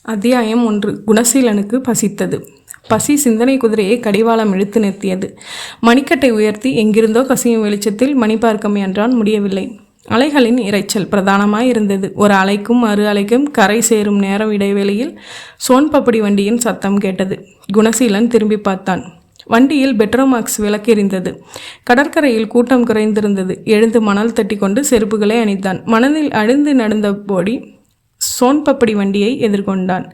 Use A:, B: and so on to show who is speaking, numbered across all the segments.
A: அத்தியாயம் 1. குணசீலனுக்கு பசித்தது. பசி சிந்தனை குதிரையை கடிவாளம் இழுத்து நிறுத்தியது. மணிக்கட்டை உயர்த்தி எங்கிருந்தோ கசியும் வெளிச்சத்தில் மணி பார்க்க முயன்றான். முடியவில்லை. அலைகளின் இரைச்சல் பிரதானமாய் இருந்தது. ஒரு அலைக்கும் மறு அலைக்கும் கரை சேரும் நேரம் இடைவெளியில் சோன்பப்படி வண்டியின் சத்தம் கேட்டது. குணசீலன் திரும்பி பார்த்தான். வண்டியில் பெட்ரோமாக்ஸ் விளக்கெறிந்தது. கடற்கரையில் கூட்டம் குறைந்திருந்தது. எழுந்து மணல் தட்டி கொண்டு செருப்புகளை அணிந்தான். மனதில் அழிந்து நடந்தபோடி சோன்பப்படி வண்டியை எதிர்கொண்டான்.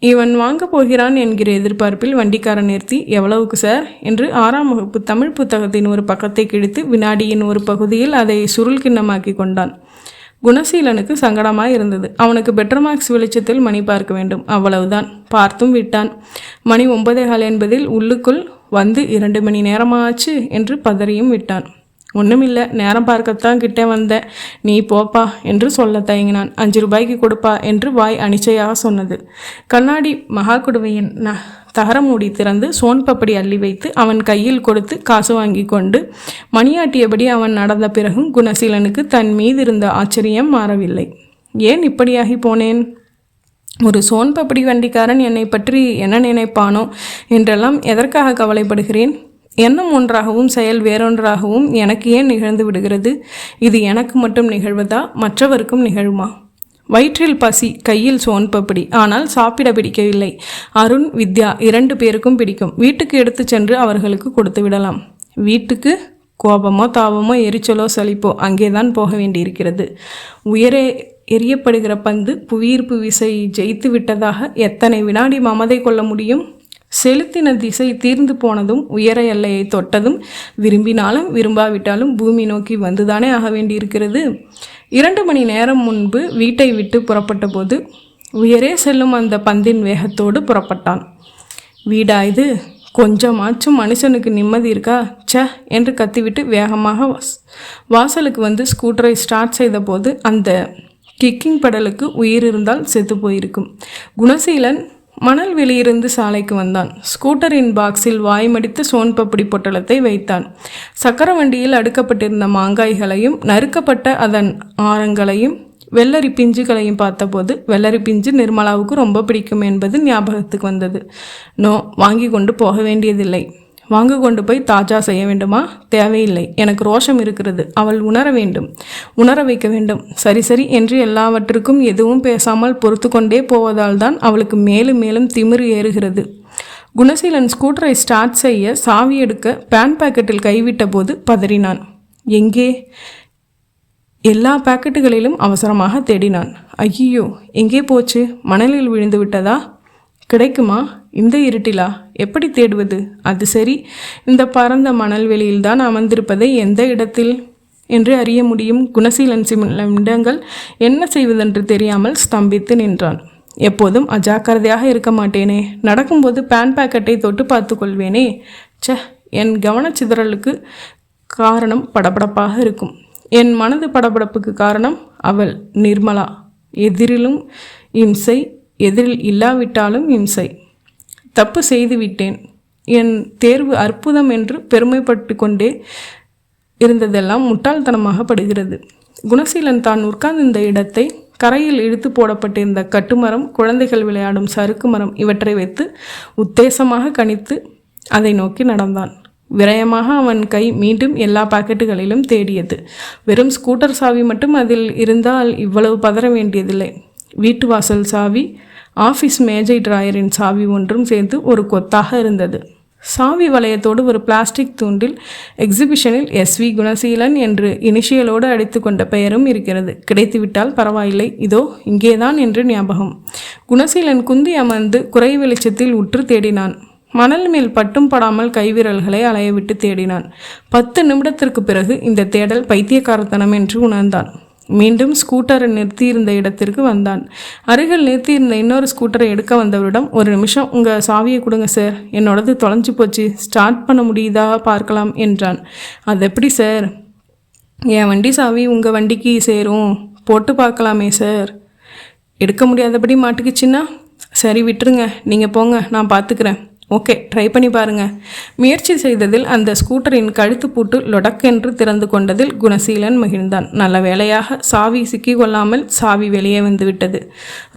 A: இவன் வாங்க போகிறான் என்கிற எதிர்பார்ப்பில் வண்டிக்காரன் நிறுத்தி, எவ்வளவுக்கு சார் என்று 6ஆம் வகுப்பு தமிழ் புத்தகத்தின் ஒரு பக்கத்தை கிழித்து வினாடியின் ஒரு பகுதியில் அதை சுருள் கிண்ணமாக்கி கொண்டான். குணசீலனுக்கு சங்கடமாய் இருந்தது. அவனுக்கு பெட்ரோமாக்ஸ் வெளிச்சத்தில் மணி பார்க்க வேண்டும், அவ்வளவுதான். பார்த்தும் விட்டான். மணி 9:15 என்பதில் உள்ளுக்குள் வந்து 2 மணி நேரமாச்சு என்று பதறியும் விட்டான். ஒன்றுமில்லை, நேரம் பார்க்கத்தான் கிட்டே வந்தேன், நீ போப்பா என்று சொல்ல தயங்கினான். 5 ரூபாய்க்கு கொடுப்பா என்று வாய் அனிச்சையாக சொன்னது. கண்ணாடி மகா குடுவையின் தகர மூடி திறந்து சோன்பப்படி அள்ளி வைத்து அவன் கையில் கொடுத்து காசு வாங்கி கொண்டு மணியாட்டியபடி அவன் நடந்த பிறகும் குணசீலனுக்கு தன் மீது இருந்த ஆச்சரியம் மாறவில்லை. ஏன் இப்படியாகி போனேன்? ஒரு சோன்பப்படி வண்டிக்காரன் என்னை பற்றி என்ன நினைப்பானோ என்றெல்லாம் எதற்காக கவலைப்படுகிறேன்? எண்ணம் ஒன்றாகவும் செயல் வேறொன்றாகவும் எனக்கு ஏன் நிகழ்ந்து விடுகிறது? இது எனக்கு மட்டும் நிகழ்வதா, மற்றவருக்கும் நிகழுமா? வயிற்றில் பசி, கையில் சோன்பப்படி, ஆனால் சாப்பிட பிடிக்கவில்லை. அருண், வித்யா 2 பேருக்கும் பிடிக்கும். வீட்டுக்கு எடுத்து சென்று அவர்களுக்கு கொடுத்து விடலாம். வீட்டுக்கு? கோபமோ தாபமோ எரிச்சலோ சலிப்போ அங்கேதான் போக வேண்டியிருக்கிறது. உயரே எரியப்படுகிற பந்து புவியீர்ப்பு விசை ஜெயித்து விட்டதாக எத்தனை வினாடி மமதை கொள்ள முடியும்? செலுத்தின திசை தீர்ந்து போனதும் உயர எல்லையை தொட்டதும் விரும்பினாலும் விரும்பாவிட்டாலும் பூமி நோக்கி வந்துதானே ஆக வேண்டியிருக்கிறது. 2 மணி நேரம் முன்பு வீட்டை விட்டு புறப்பட்ட போது உயரே செல்லும் அந்த பந்தின் வேகத்தோடு புறப்பட்டான். வீடா இது? கொஞ்சமாச்சும் மனுஷனுக்கு நிம்மதி இருக்கா? ச என்று கத்திவிட்டு வேகமாக வாசலுக்கு வந்து ஸ்கூட்டரை ஸ்டார்ட் செய்த போது அந்த கிக்கிங் பெடலுக்கு உயிர் இருந்தால் செத்து போயிருக்கும். குணசீலன் மணல் வெளியிருந்து சாலைக்கு வந்தான். ஸ்கூட்டரின் பாக்ஸில் வாய்மடித்து சோன்பப்படி பொட்டலத்தை வைத்தான். சக்கர வண்டியில் அடுக்கப்பட்டிருந்த மாங்காய்களையும் நறுக்கப்பட்ட அதன் ஆரங்களையும் வெள்ளரி பிஞ்சுகளையும் பார்த்தபோது வெள்ளரி பிஞ்சு நிர்மலாவுக்கு ரொம்ப பிடிக்கும் என்பது ஞாபகத்துக்கு வந்தது. நோ, வாங்கி கொண்டு போக வேண்டியதில்லை. வாங்க கொண்டு போய் தாஜா செய்ய வேண்டுமா? தேவையில்லை. எனக்கு ரோஷம் இருக்கிறது. அவள் உணர வேண்டும், உணர வைக்க வேண்டும். சரி சரி என்று எல்லாவற்றுக்கும் எதுவும் பேசாமல் பொறுத்து கொண்டே போவதால் தான் அவளுக்கு மேலும் மேலும் திமிரு ஏறுகிறது. குணசீலன் ஸ்கூட்டரை ஸ்டார்ட் செய்ய சாவி எடுக்க பேன் பாக்கெட்டில் கைவிட்ட போது பதறினான். எங்கே? எல்லா பாக்கெட்டுகளிலும் அவசரமாக தேடினான். ஐயோ, எங்கே போச்சு? மணலில் விழுந்து விட்டதா? கிடைக்குமா இந்த இருட்டிலா? எப்படி தேடுவது? அது சரி, இந்த பரந்த மணல்வெளியில்தான் அமர்ந்திருப்பதை எந்த இடத்தில் என்று அறிய முடியும்? குணசீலன் சில நிமிடங்கள் என்ன செய்வதென்று தெரியாமல் ஸ்தம்பித்து நின்றான். எப்போதும் அஜாக்கிரதையாக இருக்க மாட்டேனே. நடக்கும்போது பேன் பாக்கெட்டை தொட்டு பார்த்து கொள்வேனே. என் கவனச்சிதறலுக்கு காரணம் படபடப்பாக இருக்கும். என் மனது படபடப்புக்கு காரணம் அவள் நிர்மலா. எதிரிலும் இம்சை, எதிரில் இல்லாவிட்டாலும் இம்சை. தப்பு செய்து விட்டேன். என் தேர்வு அற்புதம் என்று பெருமைப்பட்டு கொண்டே இருந்ததெல்லாம் முட்டாள்தனமாக படுகிறது. குணசீலன் தான் உட்கார்ந்திருந்த இடத்தை, கரையில் இழுத்து போடப்பட்டிருந்த கட்டுமரம், குழந்தைகள் விளையாடும் சறுக்கு மரம் இவற்றை வைத்து உத்தேசமாக கணித்து அதை நோக்கி நடந்தான். விரயமாக அவன் கை மீண்டும் எல்லா பாக்கெட்டுகளிலும் தேடியது. வெறும் ஸ்கூட்டர் சாவி மட்டும் அதில் இருந்தால் இவ்வளவு பதற வேண்டியதில்லை. வீட்டு வாசல் சாவி, ஆஃபீஸ் மேஜை டிராயரின் சாவி ஒன்றும் சேர்ந்து ஒரு கொத்தாக இருந்தது. சாவி வளையத்தோடு ஒரு பிளாஸ்டிக் தூண்டில் எக்ஸிபிஷனில் SV குணசீலன் என்று இனிஷியலோடு அடித்து கொண்ட பெயரும் இருக்கிறது. கிடைத்துவிட்டால் பரவாயில்லை, இதோ இங்கேதான் என்று ஞாபகம். குணசீலன் குந்தி அமர்ந்து குறை வெளிச்சத்தில் உற்று தேடினான். மணல் மேல் பட்டும் படாமல் கைவிரல்களை அலையவிட்டு தேடினான். 10 நிமிடத்திற்கு பிறகு இந்த தேடல் பைத்தியக்காரத்தனம் என்று உணர்ந்தான். மீண்டும் ஸ்கூட்டரை நிறுத்தியிருந்த இடத்திற்கு வந்தான். அருகில் நிறுத்தியிருந்த இன்னொரு ஸ்கூட்டரை எடுக்க வந்தவரிடம், ஒரு நிமிஷம் உங்கள் சாவியை கொடுங்க சார், என்னோடது தொலைஞ்சு போச்சு, ஸ்டார்ட் பண்ண முடியுதா பார்க்கலாம் என்றான். அது எப்படி சார்? என் வண்டி சாவி உங்கள் வண்டிக்கு சேரும், போட்டு பார்க்கலாமே சார். எடுக்க முடியாதபடி மாட்டுக்குச்சின்னா சரி விட்டுருங்க, நீங்கள் போங்க, நான் பார்த்துக்கிறேன். ஓகே, ட்ரை பண்ணி பாருங்க. முயற்சி செய்ததில் அந்த ஸ்கூட்டரின் கழுத்து பூட்டு லொடக்கென்று திறந்து கொண்டதில் குணசீலன் மகிழ்ந்தான். நல்ல வேளையாக சாவி சிக்கிக்கொள்ளாமல் சாவி வெளியே வந்து விட்டது.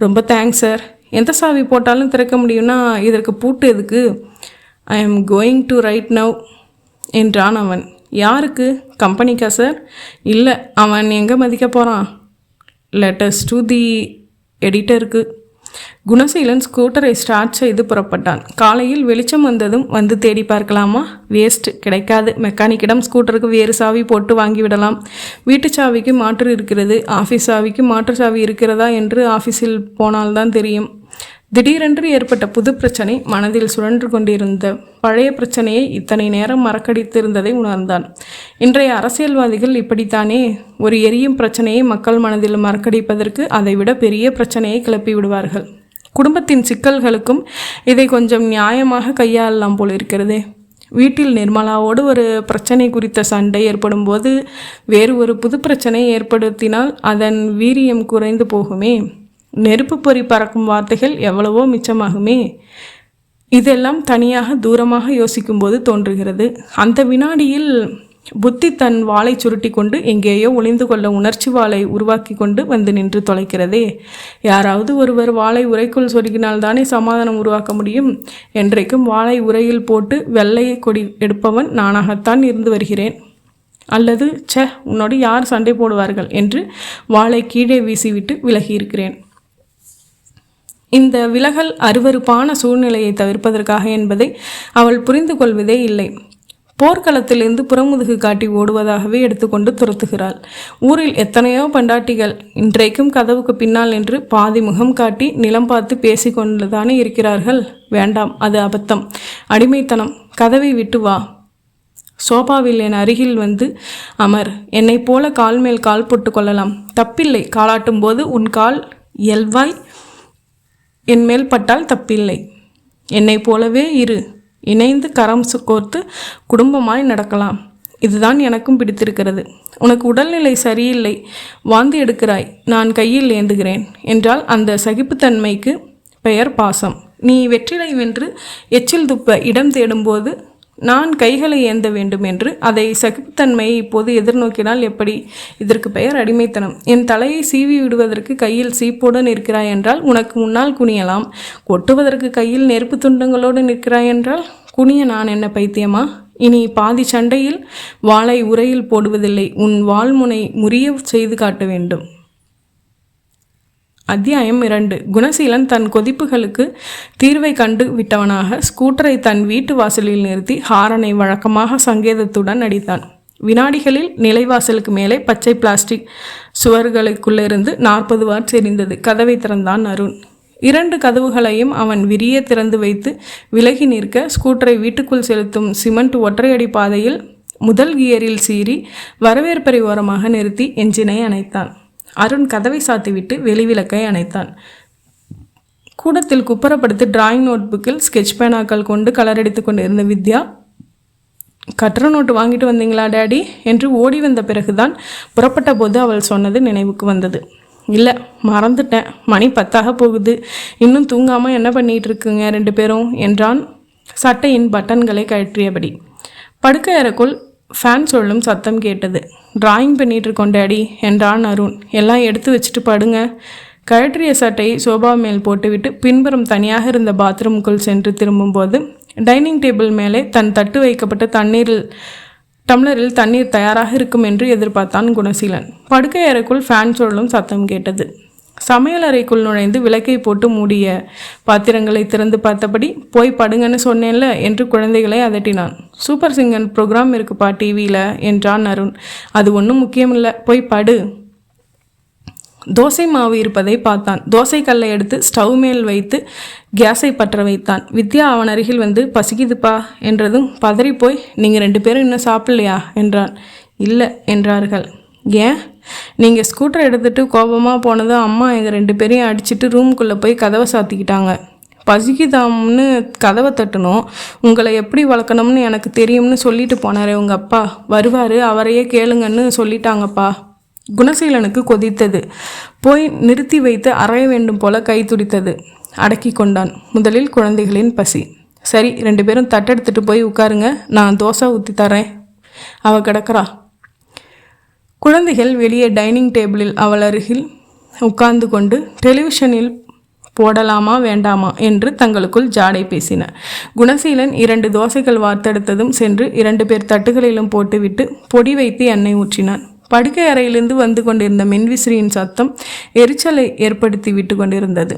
A: ரொம்ப தேங்க்ஸ் சார். எந்த சாவி போட்டாலும் திறக்க முடியும்னா இதற்கு பூட்டு எதுக்கு? I am going to write now என்றான் அவன். யாருக்கு? கம்பெனிக்கா சார்? இல்லை, அவன் எங்கே மதிக்க போகிறான்? லெட்டர்ஸ் டு தி எடிட்டருக்கு. குணசீலன் ஸ்கூட்டரை ஸ்டார்ட் செய்து புறப்பட்டான். காலையில் வெளிச்சம் வந்ததும் வந்து தேடி பார்க்கலாமா? வேஸ்ட், கிடைக்காது. மெக்கானிக்கிடம் ஸ்கூட்டருக்கு வேறு சாவி போட்டு வாங்கிவிடலாம். வீட்டு சாவிக்கு மாற்று இருக்கிறது, ஆஃபீஸ் சாவிக்கு மாற்று சாவி இருக்கிறதா என்று ஆஃபீஸில் போனால்தான் தெரியும். திடீரென்று ஏற்பட்ட புது பிரச்சனை மனதில் சுழன்று கொண்டிருந்த பழைய பிரச்சனையை இத்தனை நேரம் மறக்கடித்திருந்ததை உணர்ந்தான். இன்றைய அரசியல்வாதிகள் இப்படித்தானே, ஒரு எரியும் பிரச்சனையை மக்கள் மனதில் மறக்கடிப்பதற்கு அதைவிட பெரிய பிரச்சனையை கிளப்பி விடுவார்கள். குடும்பத்தின் சிக்கல்களுக்கும் இதை கொஞ்சம் நியாயமாக கையாளலாம் போலிருக்கிறதே. வீட்டில் நிர்மலாவோடு ஒரு பிரச்சனை குறித்த சண்டை ஏற்படும் போது வேறு ஒரு புது பிரச்சனை ஏற்படுத்தினால் அதன் வீரியம் குறைந்து போகுமே. நெருப்பு பொறி பறக்கும் வார்த்தைகள் எவ்வளவோ மிச்சமாகுமே. இதெல்லாம் தனியாக தூரமாக யோசிக்கும்போது தோன்றுகிறது. அந்த வினாடியில் புத்தி தன் வாளை சுருட்டி கொண்டு எங்கேயோ ஒளிந்து கொள்ள உணர்ச்சி வாளை உருவாக்கி கொண்டு வந்து நின்று தொலைக்கிறதே. யாராவது ஒருவர் வாளை உரைக்குள் சொருகினால்தானே சமாதானம் உருவாக்க முடியும். என்றைக்கும் வாளை உரையில் போட்டு வெள்ளையை கொடி எடுப்பவன் நானாகத்தான் இருந்து வருகிறேன். அல்லது உன்னோடு யார் சண்டை போடுவார்கள் என்று வாளை கீழே வீசிவிட்டு விலகியிருக்கிறேன். இந்த விலகல் அருவருப்பான சூழ்நிலையை தவிர்ப்பதற்காக என்பதை அவள் புரிந்து கொள்வதே இல்லை. போர்க்களத்திலிருந்து புறமுதுகு காட்டி ஓடுவதாகவே எடுத்துக்கொண்டு துரத்துகிறாள். ஊரில் எத்தனையோ பண்டாட்டிகள் இன்றைக்கும் கதவுக்கு பின்னால் நின்று பாதி முகம் காட்டி நிலம் பார்த்து பேசிக்கொண்டுதானே இருக்கிறார்கள். வேண்டாம், அது அபத்தம், அடிமைத்தனம். கதவை விட்டு வா. சோபாவில் என் அருகில் வந்து அமர். என்னை போல கால் மேல் கால் போட்டு கொள்ளலாம், தப்பில்லை. காலாட்டும் போது உன் கால் இயல்பாய் என் மேல் பட்டால் தப்பில்லை. என்னை போலவே இரு. இணைந்து கரம் கோர்த்து குடும்பமாய் நடக்கலாம். இதுதான் எனக்கும் பிடித்திருக்கிறது. உனக்கு உடல்நிலை சரியில்லை, வாந்தி எடுக்கிறாய், நான் கையில் ஏந்துகிறேன் என்றால் அந்த சகிப்புத்தன்மைக்கு பெயர் பாசம். நீ வெற்றிலை வென்று எச்சில் துப்ப இடம் தேடும்போது நான் கைகளை ஏந்த வேண்டும் என்று அதை சகிப்புத்தன்மையை இப்போது எதிர்நோக்கினால் எப்படி? இதற்கு பெயர் அடிமைத்தனம். என் தலையை சீவி விடுவதற்கு கையில் சீப்புடன் நிற்கிறாய் என்றால் உனக்கு முன்னால் குனியலாம். கொட்டுவதற்கு கையில் நெருப்பு துண்டங்களோடு நிற்கிறாய் என்றால் குனிய நான் என்ன பைத்தியமா? இனி பாதி சண்டையில் வாளை உரையில் போடுவதில்லை, உன் வாள்முனை முறிய செய்து காட்ட வேண்டும். அத்தியாயம் 2. குணசீலன் தன் கொதிப்புகளுக்கு தீர்வை கண்டு விட்டவனாக ஸ்கூட்டரை தன் வீட்டு வாசலில் நிறுத்தி ஹாரனை வழக்கமாக சங்கேதத்துடன் அடித்தான். வினாடிகளில் நிலைவாசலுக்கு மேலே பச்சை பிளாஸ்டிக் சுவர்களுக்குள்ளிருந்து 40 வாட்ஸ் எரிந்தது. கதவை திறந்தான் அருண். 2 கதவுகளையும் அவன் விரிய திறந்து வைத்து விலகி நிற்க ஸ்கூட்டரை வீட்டுக்குள் செலுத்தும் சிமெண்ட் ஒற்றையடி பாதையில் முதல் கியரில் சீறி வரவேற்பறை ஓரமாக நிறுத்தி என்ஜினை அணைத்தான். அருண் கதவை சாத்திவிட்டு வெளிவிளக்கை அணைத்தான். கூடத்தில் குப்பரப்படுத்தி டிராயிங் நோட்புக்கில் ஸ்கெட்ச் பேனாக்கள் கொண்டு கலரடித்து கொண்டிருந்த வித்யா, கட்டண நோட்டு வாங்கிட்டு வந்தீங்களா டேடி என்று ஓடி வந்த பிறகுதான் புறப்பட்ட போது அவள் சொன்னது நினைவுக்கு வந்தது. இல்லை, மறந்துட்டேன், மணி 10 போகுது, இன்னும் தூங்காமல் என்ன பண்ணிகிட்டு இருக்குங்க 2 பேரும் என்றான் சட்டையின் பட்டன்களை கழற்றியபடி. படுக்கை அறைக்குள் ஃபேன் சொல்லும் சத்தம் கேட்டது. டிராயிங் பண்ணிட்டு இருக்கோம் டேடி என்றான் அருண். எல்லாம் எடுத்து வச்சுட்டு படுங்க. கழற்றிய சட்டையை சோபா மேல் போட்டுவிட்டு பின்புறம் தனியாக இருந்த பாத்ரூமுக்குள் சென்று திரும்பும்போது டைனிங் டேபிள் மேலே தன் தட்டு வைக்கப்பட்ட டம்ளரில் தண்ணீர் தயாராக இருக்கும் என்று எதிர்பார்த்தான் குணசீலன். படுக்கை அறைக்குள் ஃபேன் சொல்லும் சத்தம் கேட்டது. சமையல் அறைக்குள் நுழைந்து விளக்கை போட்டு மூடிய பாத்திரங்களை திறந்து பார்த்தபடி போய் படுங்கன்னு சொன்னேன்ல என்று குழந்தைகளை அதட்டினான். சூப்பர் சிங்கர் ப்ரோக்ராம் இருக்குப்பா டிவியில் என்றான் அருண். அது ஒன்றும் முக்கியமில்லை, போய் படு. தோசை மாவு இருப்பதை பார்த்தான். தோசை கல்லை எடுத்து ஸ்டவ் மேல் வைத்து கேஸை பற்ற வைத்தான். வித்யா அவன் அருகில் வந்து பசிக்குதுப்பா என்றதும் பதறி போய் நீங்கள் 2 பேரும் இன்னும் சாப்பிடலையா என்றான். இல்லை என்றார்கள். ஏன்? நீங்கள் ஸ்கூட்டரை எடுத்துகிட்டு கோபமாக போனதும் அம்மா எங்கள் 2 பேரையும் அடிச்சுட்டு ரூமுக்குள்ளே போய் கதவை சாத்திக்கிட்டாங்க. பசிக்குதாம்னு கதவை தட்டணும். உங்களை எப்படி வளர்க்கணும்னு எனக்கு தெரியும்னு சொல்லிட்டு போனாரே உங்கள் அப்பா, வருவார், அவரையே கேளுங்கன்னு சொல்லிட்டாங்கப்பா. குணசீலனுக்கு கொதித்தது. போய் நிறுத்தி வைத்து அறைய வேண்டும் போல கை துடித்தது. அடக்கி கொண்டான். முதலில் குழந்தைகளின் பசி. சரி, 2 பேரும் தட்டெடுத்துட்டு போய் உட்காருங்க, நான் தோசை ஊற்றி தரேன். அவள் கிடக்கிறா. குழந்தைகள் வெளியே டைனிங் டேபிளில் அவள் அருகில் உட்கார்ந்து கொண்டு டெலிவிஷனில் போடலாமா வேண்டாமா என்று தங்களுக்குள் ஜாடை பேசின. குணசீலன் 2 தோசைகள் வார்த்தெடுத்ததும் சென்று 2 பேர் தட்டுகளிலும் போட்டுவிட்டு பொடி வைத்து எண்ணெய் ஊற்றினான். படுக்கை அறையிலிருந்து வந்து கொண்டிருந்த மின்விசிறியின் சத்தம் எரிச்சலை ஏற்படுத்தி விட்டு கொண்டிருந்தது.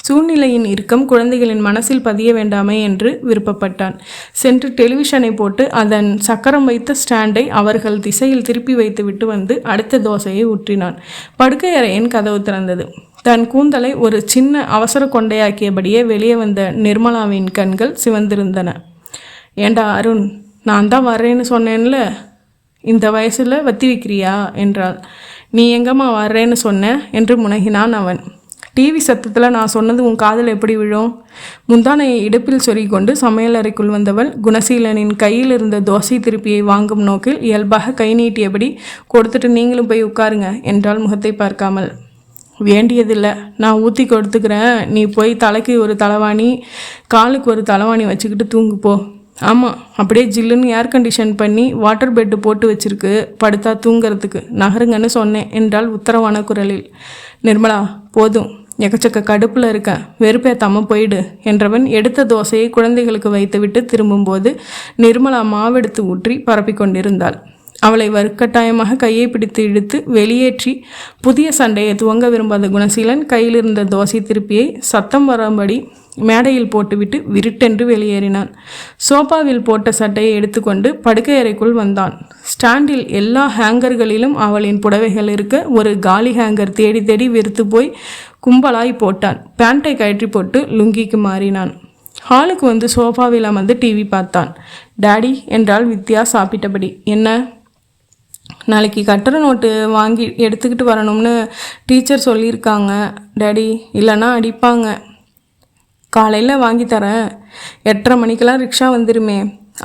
A: சூழ்நிலையின் இறுக்கம் குழந்தைகளின் மனசில் பதிய வேண்டாமே என்று விருப்பப்பட்டான். சென்று டெலிவிஷனை போட்டு அதன் சக்கரம் வைத்த ஸ்டாண்டை அவர்கள் திசையில் திருப்பி வைத்து விட்டு வந்து அடுத்த தோசையை ஊற்றினான். படுக்கை அறையின் கதவு திறந்தது. தன் கூந்தலை ஒரு சின்ன அவசர கொண்டையாக்கியபடியே வெளியே வந்த நிர்மலாவின் கண்கள் சிவந்திருந்தன. ஏண்டா அருண், நான் தான் வர்றேன்னு சொன்னேன்ல, இந்த வயசில் வத்தி வைக்கிறியா என்றாள். நீ எங்கம்மா வர்றேன்னு சொன்ன என்று முனகினான் அவன். டிவி சத்தத்தில் நான் சொன்னது உன் காதில் எப்படி விழும்? முந்தானையை இடுப்பில் சொருகி கொண்டு சமையலறைக்குள் வந்தவள் குணசீலனின் கையில் இருந்த தோசை திருப்பியை வாங்கும் நோக்கில் இயல்பாக கை நீட்டியபடி கொடுத்துட்டு நீங்களும் போய் உட்காருங்க என்றால் முகத்தை பார்க்காமல். வேண்டியதில்லை, நான் ஊற்றி கொடுத்துக்கிறேன். நீ போய் தலைக்கு ஒரு தலைவாணி காலுக்கு ஒரு தலைவாணி வச்சுக்கிட்டு தூங்குப்போ. ஆமாம், அப்படியே ஜில்லுன்னு ஏர் கண்டிஷன் பண்ணி வாட்டர் பெட்டு போட்டு வச்சிருக்கு, படுத்தா தூங்கிறதுக்கு. நகருங்கன்னு சொன்னேன் என்றால் உத்தரவான குரலில். நிர்மலா, போதும், எக்கச்சக்க கடுப்பில் இருக்கேன், வெறுப்பேத்தாமல் போயிடு என்றவன் எடுத்த தோசையை குழந்தைகளுக்கு வைத்துவிட்டு திரும்பும்போது நிர்மலா மாவெடுத்து ஊற்றி பரப்பி கொண்டிருந்தாள். அவளை வலுக்கட்டாயமாக கையை பிடித்து இழுத்து வெளியேற்றி புதிய சண்டையை துவங்க விரும்பாத குணசீலன் கையில் இருந்த தோசை திருப்பியை சத்தம் வரும்படி மேடையில் போட்டுவிட்டு விருட்டென்று வெளியேறினான். சோபாவில் போட்ட சட்டையை எடுத்துக்கொண்டு படுக்கை அறைக்குள் வந்தான். ஸ்டாண்டில் எல்லா ஹேங்கர்களிலும் அவளின் புடவைகள் இருக்க ஒரு காலி ஹேங்கர் தேடி தேடி வெறுத்து போய் கும்பலாய் போட்டான். பேண்ட்டை கழற்றி போட்டு லுங்கிக்கு மாறினான். ஹாலுக்கு வந்து சோஃபாவில் அமர்ந்து டிவி பார்த்தான். டாடி என்றால் வித்யா சாப்பிட்டபடி. என்ன? நாளைக்கு கட்டண நோட்டு வாங்கி எடுத்துக்கிட்டு வரணும்னு டீச்சர் சொல்லியிருக்காங்க டாடி, இல்லைன்னா அடிப்பாங்க. காலையில் வாங்கி தரேன். 8:30 மணிக்கெல்லாம் ரிக்ஷா வந்துருமே,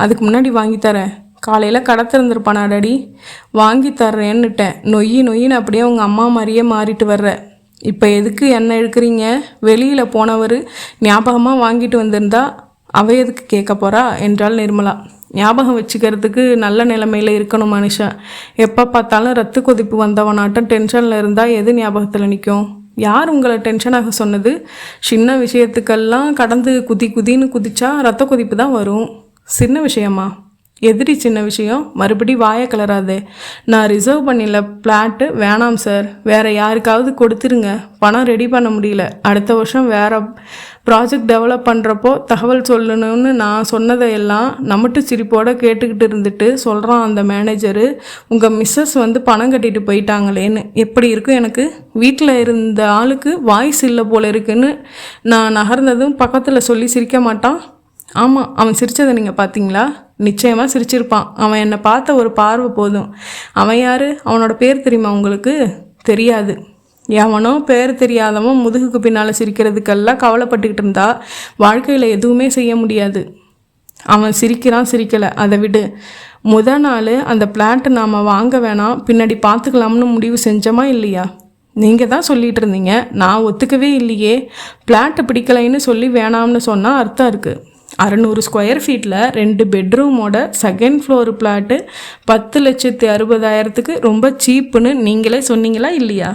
A: அதுக்கு முன்னாடி வாங்கி தரேன். காலையில் கடை திறந்துருப்பானா டாடி? வாங்கி தர்றேன்னுட்டேன். நொய்யின்னு அப்படியே உங்கள் அம்மா மாதிரியே மாறிட்டு வர்ற. இப்போ எதுக்கு என்ன இழுக்கிறீங்க? வெளியில் போனவர் ஞாபகமாக வாங்கிட்டு வந்திருந்தா அவ எதுக்கு கேட்க போகிறா என்றாள் நிர்மலா. ஞாபகம் வச்சுக்கிறதுக்கு நல்ல நிலைமையில் இருக்கணும் மனுஷன். எப்போ பார்த்தாலும் ரத்த கொதிப்பு வந்தவனாட்டம் டென்ஷனில் இருந்தால் எது ஞாபகத்தில் நிற்கும்? யார் உங்களை டென்ஷனாக சொன்னது? சின்ன விஷயத்துக்கெல்லாம் கடந்து குதின்னு குதிச்சா ரத்த கொதிப்பு தான் வரும். சின்ன விஷயமா? எதிரி சின்ன விஷயம்? மறுபடி வாயை கிளறாதே. நான் ரிசர்வ் பண்ணில பிளாட்டு வேணாம் சார், வேறு யாருக்காவது கொடுத்துருங்க. பணம் ரெடி பண்ண முடியல. அடுத்த வருஷம் வேறு ப்ராஜெக்ட் டெவலப் பண்ணுறப்போ தகவல் சொல்லணும்னு நான் சொன்னதையெல்லாம் நம்மட்டு சிரிப்போடு கேட்டுக்கிட்டு இருந்துட்டு சொல்கிறான் அந்த மேனேஜரு, உங்கள் மிஸ்ஸஸ் வந்து பணம் கட்டிட்டு போயிட்டாங்களேன்னு. எப்படி இருக்கும் எனக்கு? வீட்டில் இருந்த ஆளுக்கு வாய்ஸ் இல்லை போல இருக்குன்னு நான் நகர்ந்ததும் பக்கத்தில் சொல்லி சிரிக்க மாட்டான்? ஆமாம், அவன் சிரித்ததை நீங்கள் பார்த்தீங்களா? நிச்சயமாக சிரிச்சிருப்பான். அவன் என்னை பார்த்த ஒரு பார்வை போதும். அவன் யார்? அவனோட பேர் தெரியுமா உங்களுக்கு? தெரியாது. எவனோ பேர் தெரியாதவன் முதுகுக்கு பின்னால் சிரிக்கிறதுக்கெல்லாம் கவலைப்பட்டுக்கிட்டு இருந்தா வாழ்க்கையில் எதுவுமே செய்ய முடியாது. அவன் சிரிக்கலை, அதை விடு. நாள் அந்த பிளாட்டை நாம் வாங்க வேணாம், பின்னாடி பார்த்துக்கலாம்னு முடிவு செஞ்சோமா இல்லையா? நீங்கள் தான் சொல்லிகிட்டு இருந்தீங்க, நான் ஒத்துக்கவே இல்லையே. பிளாட்டை பிடிக்கலைன்னு சொல்லி வேணாம்னு சொன்னால் அர்த்தம் இருக்குது. 600 ஸ்கொயர் ஃபீட்டில் 2 பெட்ரூமோட செகண்ட் ஃப்ளோர் பிளாட்டு 10,60,000க்கு ரொம்ப சீப்புன்னு நீங்களே சொன்னீங்களா இல்லையா?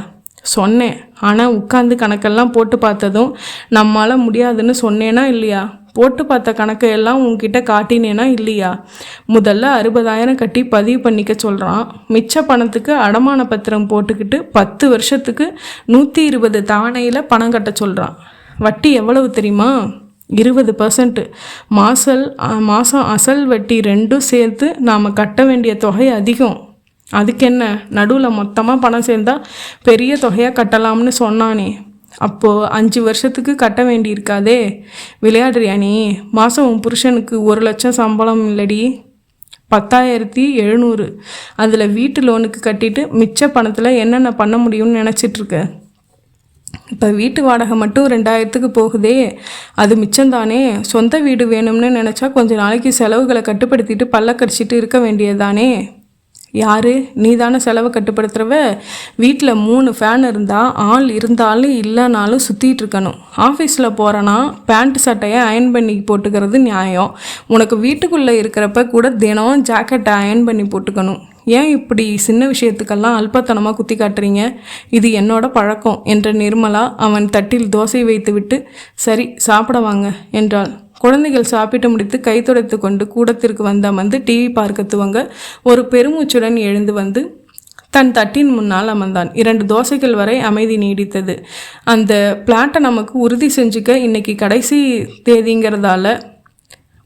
A: சொன்னேன். ஆனால் உட்காந்து கணக்கெல்லாம் போட்டு பார்த்ததும் நம்மளால் முடியாதுன்னு சொன்னேனா இல்லையா? போட்டு பார்த்த கணக்கையெல்லாம் உங்ககிட்ட காட்டினேனா இல்லையா? முதல்ல 60,000 கட்டி பதிவு பண்ணிக்க சொல்கிறான். மிச்ச பணத்துக்கு அடமான பத்திரம் போட்டுக்கிட்டு 10 வருஷத்துக்கு 120 தவணையில் பணம் கட்ட சொல்கிறான். வட்டி எவ்வளவு தெரியுமா? 20%. மாதம் அசல் வட்டி ரெண்டும் சேர்த்து நாம் கட்ட வேண்டிய தொகை அதிகம். அதுக்கு என்ன, நடுவில் மொத்தமாக பணம் சேர்ந்தால் பெரிய தொகையாக கட்டலாம்னு சொன்னானே. அப்போது 5 வருஷத்துக்கு கட்ட வேண்டியிருக்காதே. விளையாடுறியா நீ? மாதம் உன் புருஷனுக்கு 1 லட்சம் சம்பளம் இல்லடி, 10,700. அதில் வீட்டு லோனுக்கு கட்டிட்டு மிச்ச பணத்தில் என்னென்ன பண்ண முடியும்னு நினச்சிட்ருக்க? இப்போ வீட்டு வாடகை மட்டும் 2,000க்கு போகுதே, அது மிச்சம்தானே. சொந்த வீடு வேணும்னு நினச்சா கொஞ்சம் நாளைக்கு செலவுகளை கட்டுப்படுத்திட்டு பல்ல கடிச்சிட்டு இருக்க வேண்டியதானே. யார்? நீ தானே செலவை கட்டுப்படுத்துகிறவ. வீட்டில் 3 ஃபேன் இருந்தால் ஆள் இருந்தாலும் இல்லைனாலும் சுற்றிட்டு இருக்கணும். ஆஃபீஸில் போகிறனா பேண்ட் சட்டையை அயன் பண்ணி போட்டுக்கிறது நியாயம். உனக்கு வீட்டுக்குள்ளே இருக்கிறப்ப கூட தினம் ஜாக்கெட்டை அயன் பண்ணி போட்டுக்கணும். ஏன் இப்படி சின்ன விஷயத்துக்கெல்லாம் அல்பத்தனமாக குத்தி காட்டுறீங்க? இது என்னோட பழக்கம் என்ற நிர்மலா அவன் தட்டில் தோசை வைத்துவிட்டு, சரி சாப்பிட வாங்க என்றாள். குழந்தைகள் சாப்பிட்டு முடித்து கை துடைத்து கொண்டு கூடத்திற்கு வந்து டிவி பார்க்க துவங்க ஒரு பெருமூச்சுடன் எழுந்து வந்து தன் தட்டின் முன்னால் அமர்ந்தான். 2 தோசைகள் வரை அமைதி நீடித்தது. அந்த பிளாட்டை நமக்கு உறுதி செஞ்சுக்க இன்னைக்கு கடைசி தேதிங்கிறதால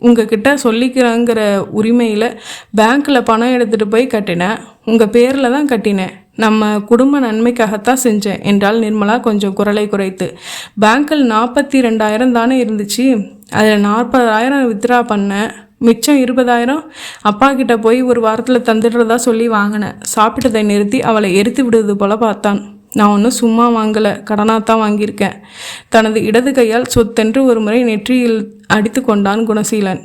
A: உங்ககிட்ட சொல்லிக்கிறேங்கிற உரிமையில் பேங்க்கில் பணம் எடுத்துகிட்டு போய் கட்டினேன். உங்கள் பேரில் தான் கட்டினேன். நம்ம குடும்ப நன்மைக்காகத்தான் செஞ்சேன் என்றால் நிர்மலா கொஞ்சம் குரலை குறைத்து. பேங்க்கில் 42,000 தானே இருந்துச்சு. அதில் 40,000 வித்ட்ரா பண்ணேன். மிச்சம் 20,000 அப்பா கிட்ட போய் ஒரு வாரத்தில் தந்துடுறதா சொல்லி வாங்கினேன். சாப்பிட்டதை நிறுத்தி அவளை எரித்து விடுவது போல பார்த்தான். நான் ஒன்றும் சும்மா வாங்கலை, கடனாகத்தான் வாங்கியிருக்கேன். தனது இடது கையால் சொத்தென்று ஒரு முறை நெற்றியில் அடித்து கொண்டான் குணசீலன்.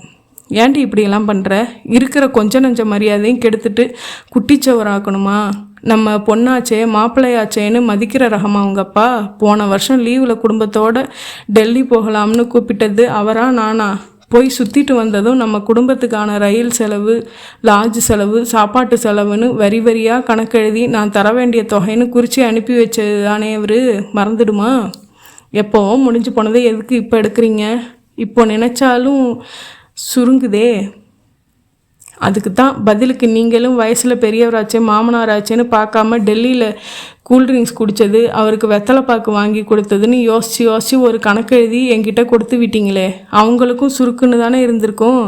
A: ஏன்டி இப்படியெல்லாம் பண்ணுற? இருக்கிற கொஞ்ச நஞ்ச மரியாதையும் கெடுத்துட்டு குட்டிச்சவராக்கணுமா? நம்ம பொண்ணாச்சே மாப்பிள்ளையாச்சேன்னு மதிக்கிற ரகமா உங்கப்பா? போன வருஷம் லீவில் குடும்பத்தோடு டெல்லி போகலாம்னு கூப்பிட்டது அவரா நானா? போய் சுற்றிட்டு வந்ததும் நம்ம குடும்பத்துக்கான ரயில் செலவு, லாட்ஜ் செலவு, சாப்பாட்டு செலவுன்னு வரி வரியாக கணக்கெழுதி நான் தர வேண்டிய தொகைன்னு குறித்து அனுப்பி வச்சது தானே அவரு? மறந்துடுமா? எப்போவோ முடிஞ்சு போனதை எதுக்கு இப்போ எடுக்கிறீங்க? இப்போ நினச்சாலும் சுருங்குதே. அதுக்கு தான் பதிலுக்கு நீங்களும் வயசில் பெரியவராச்சே மாமனாராச்சேன்னு பார்க்காம டெல்லியில் கூல்ட்ரிங்க்ஸ் குடித்தது, அவருக்கு வெத்தலை பாக்கு வாங்கி கொடுத்ததுன்னு யோசித்து ஒரு கணக்கு எழுதி என்கிட்ட கொடுத்து விட்டீங்களே. அவங்களுக்கும் சுருக்குன்னு தானே இருந்திருக்கும்.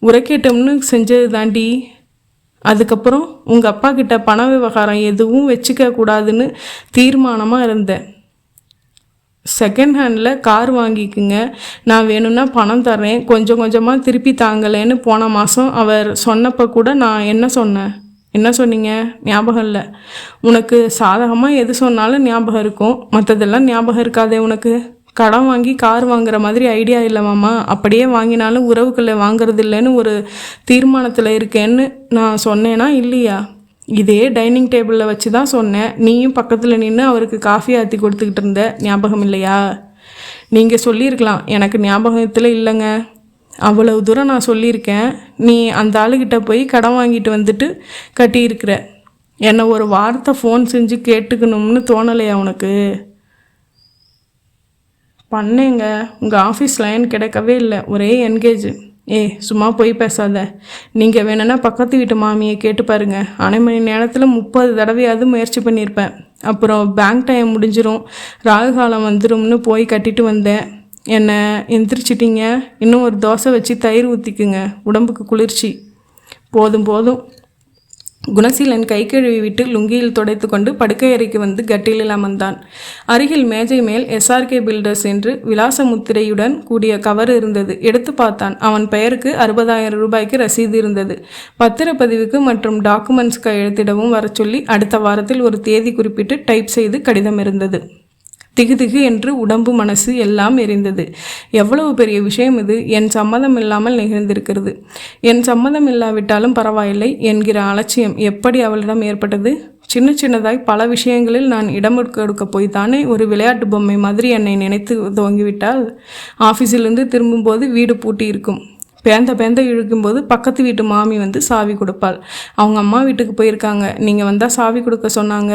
A: உரைக்கேட்டம்னு செஞ்சது தாண்டி. அதுக்கப்புறம் உங்கள் அப்பா கிட்ட பண விவகாரம் எதுவும் வச்சுக்க கூடாதுன்னு தீர்மானமாக இருந்தேன். செகண்ட் ஹேண்டில் கார் வாங்கிக்குங்க, நான் வேணும்னா பணம் தர்றேன், கொஞ்சம் கொஞ்சமாக திருப்பி தாங்கலேன்னு போன மாதம் அவர் சொன்னப்போ கூட நான் என்ன சொன்னீங்க? ஞாபகம் இல்லை. உனக்கு சாதகமாக எது சொன்னாலும் ஞாபகம் இருக்கும், மற்றதெல்லாம் ஞாபகம் இருக்காதே உனக்கு. கடன் வாங்கி கார் வாங்குற மாதிரி ஐடியா இல்லை மாமா. அப்படியே வாங்கினாலும் உறவுக்குள்ளே வாங்குறது இல்லைன்னு ஒரு தீர்மானத்தில் இருக்கேன்னு நான் சொன்னேனா இல்லையா? இதே டைனிங் டேபிளில் வச்சு தான் சொன்னேன். நீயும் பக்கத்தில் நின்று அவருக்கு காஃபி ஆற்றி கொடுத்துக்கிட்டு இருந்த, ஞாபகம் இல்லையா? நீங்கள் சொல்லியிருக்கலாம், எனக்கு ஞாபகத்தில் இல்லைங்க. அவ்வளவு தூரம் நான் சொல்லியிருக்கேன். நீ அந்த ஆளுகிட்ட போய் கடன் வாங்கிட்டு வந்துட்டு கட்டியிருக்கிற. என்னை ஒரு வார்த்தை ஃபோன் செஞ்சு கேட்டுக்கணும்னு தோணலையா உனக்கு? பண்ணேங்க. உங்கள் ஆஃபீஸ் லைன் கிடைக்கவே இல்லை, ஒரே என்கேஜ். சும்மா போய் பேசாத. நீங்கள் வேணும்னா பக்கத்து வீட்டு மாமியை கேட்டு பாருங்க. அரை மணி நேரத்தில் 30 தடவையாவது முயற்சி பண்ணியிருப்பேன். அப்புறம் பேங்க் டைம் முடிஞ்சிடும், ராகு காலம் வந்துடும்னு போய் கட்டிட்டு வந்தேன். என்னை எந்திரிச்சிட்டிங்க. இன்னும் ஒரு தோசை வச்சு தயிர் ஊற்றிக்குங்க, உடம்புக்கு குளிர்ச்சி. போதும் போதும். குணசீலன் கை கழுவி விட்டு லுங்கியில் துடைத்து கொண்டு படுக்கை அறைக்கு வந்து கட்டிலில் அமர்ந்தான். அருகில் மேஜை மேல் SRK பில்டர்ஸ் என்று விலாச முத்திரையுடன் கூடிய கவர் இருந்தது. எடுத்து பார்த்தான். அவன் பெயருக்கு 60,000 ரூபாய்க்கு ரசீது இருந்தது. பத்திரப்பதிவுக்கு மற்றும் டாக்குமெண்ட்ஸ் கையெழுத்திடவும் வர சொல்லி அடுத்த வாரத்தில் ஒரு தேதி குறிப்பிட்டு டைப் செய்து கடிதம் இருந்தது. திகுதிகு என்று உடம்பு மனசு எல்லாம் எரிந்தது. எவ்வளவு பெரிய விஷயம் இது! என் சம்மதம் இல்லாமல் நிகழ்ந்திருக்கிறது. என் சம்மதம் இல்லாவிட்டாலும் பரவாயில்லை என்கிற அலட்சியம் எப்படி அவளிடம் ஏற்பட்டது? சின்ன சின்னதாய் பல விஷயங்களில் நான் இடம் கொடுக்க போய்த்தானே ஒரு விளையாட்டு பொம்மை மாதிரி என்னை நினைத்து துவங்கிவிட்டால். ஆஃபீஸிலிருந்து திரும்பும்போது வீடு பூட்டி இருக்கும். பேந்த இழுக்கும்போது பக்கத்து வீட்டு மாமி வந்து சாவி கொடுப்பாள். அவங்க அம்மா வீட்டுக்கு போயிருக்காங்க, நீங்கள் வந்தால் சாவி கொடுக்க சொன்னாங்க.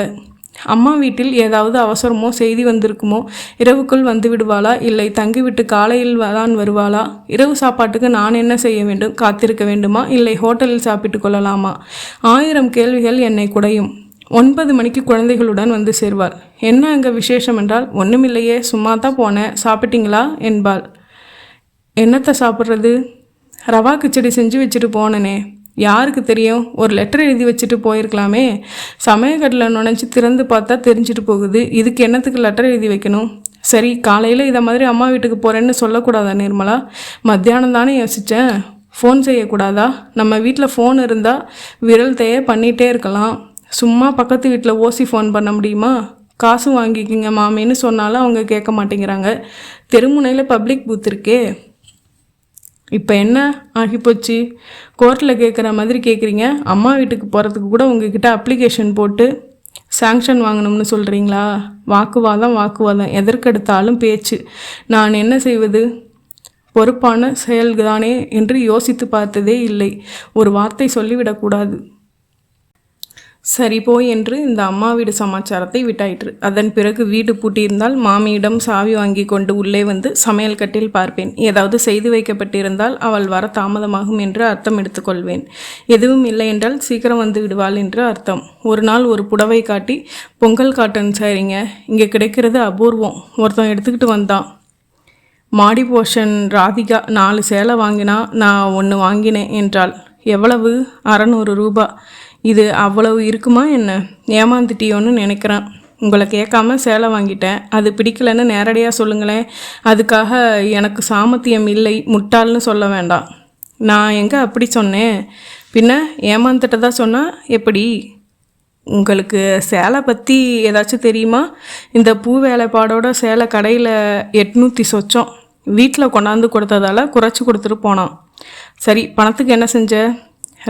A: அம்மா வீட்டில் ஏதாவது அவசரமோ செய்தி வந்திருக்குமோ. இரவுக்குள் வந்து விடுவாளா, இல்லை தங்கிவிட்டு காலையில் தான் வருவாளா? இரவு சாப்பாட்டுக்கு நான் என்ன செய்ய வேண்டும்? காத்திருக்க வேண்டுமா, இல்லை ஹோட்டலில் சாப்பிட்டு கொள்ளலாமா? 1000 கேள்விகள் என்னை குடையும். 9 மணிக்கு குழந்தைகளுடன் வந்து சேர்வாள். என்ன அங்கே விசேஷம் என்றால், ஒன்றுமில்லையே, சும்மா தான் போனேன், சாப்பிட்டீங்களா என்பாள். என்னத்தை சாப்பிட்றது? ரவா கிச்சடி செஞ்சு வச்சுட்டு போனனே. யாருக்கு தெரியும்? ஒரு லெட்டர் எழுதி வச்சுட்டு போயிருக்கலாமே. சமயக்கட்டில் நுழைஞ்சி திறந்து பார்த்தா தெரிஞ்சிட்டு போகுது. இதுக்கு என்னத்துக்கு லெட்டர் எழுதி வைக்கணும்? சரி, காலையில் இதை மாதிரி அம்மா வீட்டுக்கு போகிறேன்னு சொல்லக்கூடாதா நிர்மலா? மத்தியானம் தானே யோசித்தேன். ஃபோன் செய்யக்கூடாதா? நம்ம வீட்டில் ஃபோன் இருந்தால் விரல் தேய பண்ணிகிட்டே இருக்கலாம். சும்மா பக்கத்து வீட்டில் ஓசி ஃபோன் பண்ண முடியுமா? காசு வாங்கிக்கிங்க மாமின்னு சொன்னாலும் அவங்க கேட்க மாட்டேங்கிறாங்க. தெருமுனையில் பப்ளிக் பூத் இருக்கே. இப்போ என்ன ஆகிப்போச்சு? கோர்ட்டில் கேட்குற மாதிரி கேட்குறீங்க. அம்மா வீட்டுக்கு போகிறதுக்கு கூட உங்ககிட்ட அப்ளிகேஷன் போட்டு சாங்ஷன் வாங்கணும்னு சொல்கிறீங்களா? வாக்குவாதம் எதற்கெடுத்தாலும் பேச்சு. நான் என்ன செய்வது? பொறுப்பான செயல்தானே என்று யோசித்து பார்த்ததே இல்லை. ஒரு வார்த்தை சொல்லிவிடக்கூடாது. சரி போய் என்று இந்த அம்மா வீடு சமாச்சாரத்தை விட்டாயிற்று. அதன் பிறகு வீடு பூட்டியிருந்தால் மாமியிடம் சாவி வாங்கி கொண்டு உள்ளே வந்து சமையல் கட்டில் பார்ப்பேன். ஏதாவது செய்து வைக்கப்பட்டிருந்தால் அவள் வர தாமதமாகும் என்று அர்த்தம் எடுத்துக்கொள்வேன். எதுவும் இல்லை என்றால் சீக்கிரம் வந்து விடுவாள் என்று அர்த்தம். ஒரு நாள் ஒரு புடவை காட்டி, பொங்கல் காட்டன் சரிங்க, இங்கே கிடைக்கிறது அபூர்வம், ஒருத்தன் எடுத்துக்கிட்டு வந்தான். மாடி போஷன் ராதிகா 4 சேலை வாங்கினா, நான் 1 வாங்கினேன் என்றாள். எவ்வளவு? 600 ரூபா. இது அவ்வளவு இருக்குமா என்ன? ஏமாந்துட்டியோன்னு நினைக்கிறேன். உங்களை கேட்காம சேலை வாங்கிட்டேன், அது பிடிக்கலன்னு நேரடியாக சொல்லுங்களேன். அதுக்காக எனக்கு சாமர்த்தியம் இல்லை, முட்டாள்னு சொல்ல வேண்டாம். நான் எங்கே அப்படி சொன்னேன்? பின்ன ஏமாந்துட்டதா சொன்னால் எப்படி? உங்களுக்கு சேலை பற்றி ஏதாச்சும் தெரியுமா? இந்த பூ வேலைப்பாடோட சேலை கடையில் 800 சொச்சம், வீட்டில் கொண்டாந்து கொடுத்ததால் குறைச்சி கொடுத்துட்டு போனான். சரி, பணத்துக்கு என்ன செஞ்ச?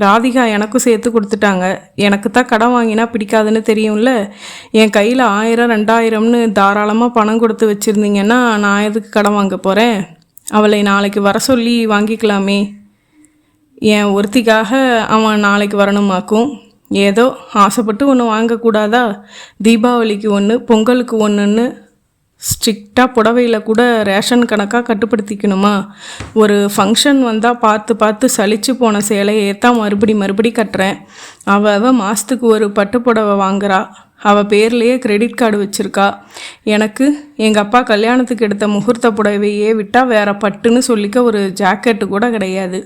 A: ராதிகா எனக்கும் சேர்த்து கொடுத்துட்டாங்க. எனக்கு தான் கடன் வாங்கினா பிடிக்காதுன்னு தெரியும்ல. என் கையில் 1000 2000ன்னு தாராளமாக பணம் கொடுத்து வச்சுருந்தீங்கன்னா நான் எதுக்கு கடன் வாங்க போகிறேன்? அவளை நாளைக்கு வர சொல்லி வாங்கிக்கலாமே. என் ஒருத்திக்காக அவன் நாளைக்கு வரணுமாக்கும். ஏதோ ஆசைப்பட்டு ஒன்று வாங்கக்கூடாதா? தீபாவளிக்கு 1, பொங்கலுக்கு 1ன்னு ஸ்ட்ரிக்டாக புடவையில் கூட ரேஷன் கணக்காக கட்டுப்படுத்திக்கணுமா? ஒரு ஃபங்க்ஷன் வந்தால் பார்த்து பார்த்து சலிச்சு போன சேலையை தான் மறுபடி கட்டுறேன். அவள் மாதத்துக்கு ஒரு பட்டு புடவை வாங்குறா. அவள் பேர்லேயே கிரெடிட் கார்டு வச்சுருக்கா. எனக்கு எங்கள் அப்பா கல்யாணத்துக்கு எடுத்த முகூர்த்த புடவையே விட்டால் வேறு பட்டுன்னு சொல்லிக்க ஒரு ஜாக்கெட்டு கூட கிடையாது.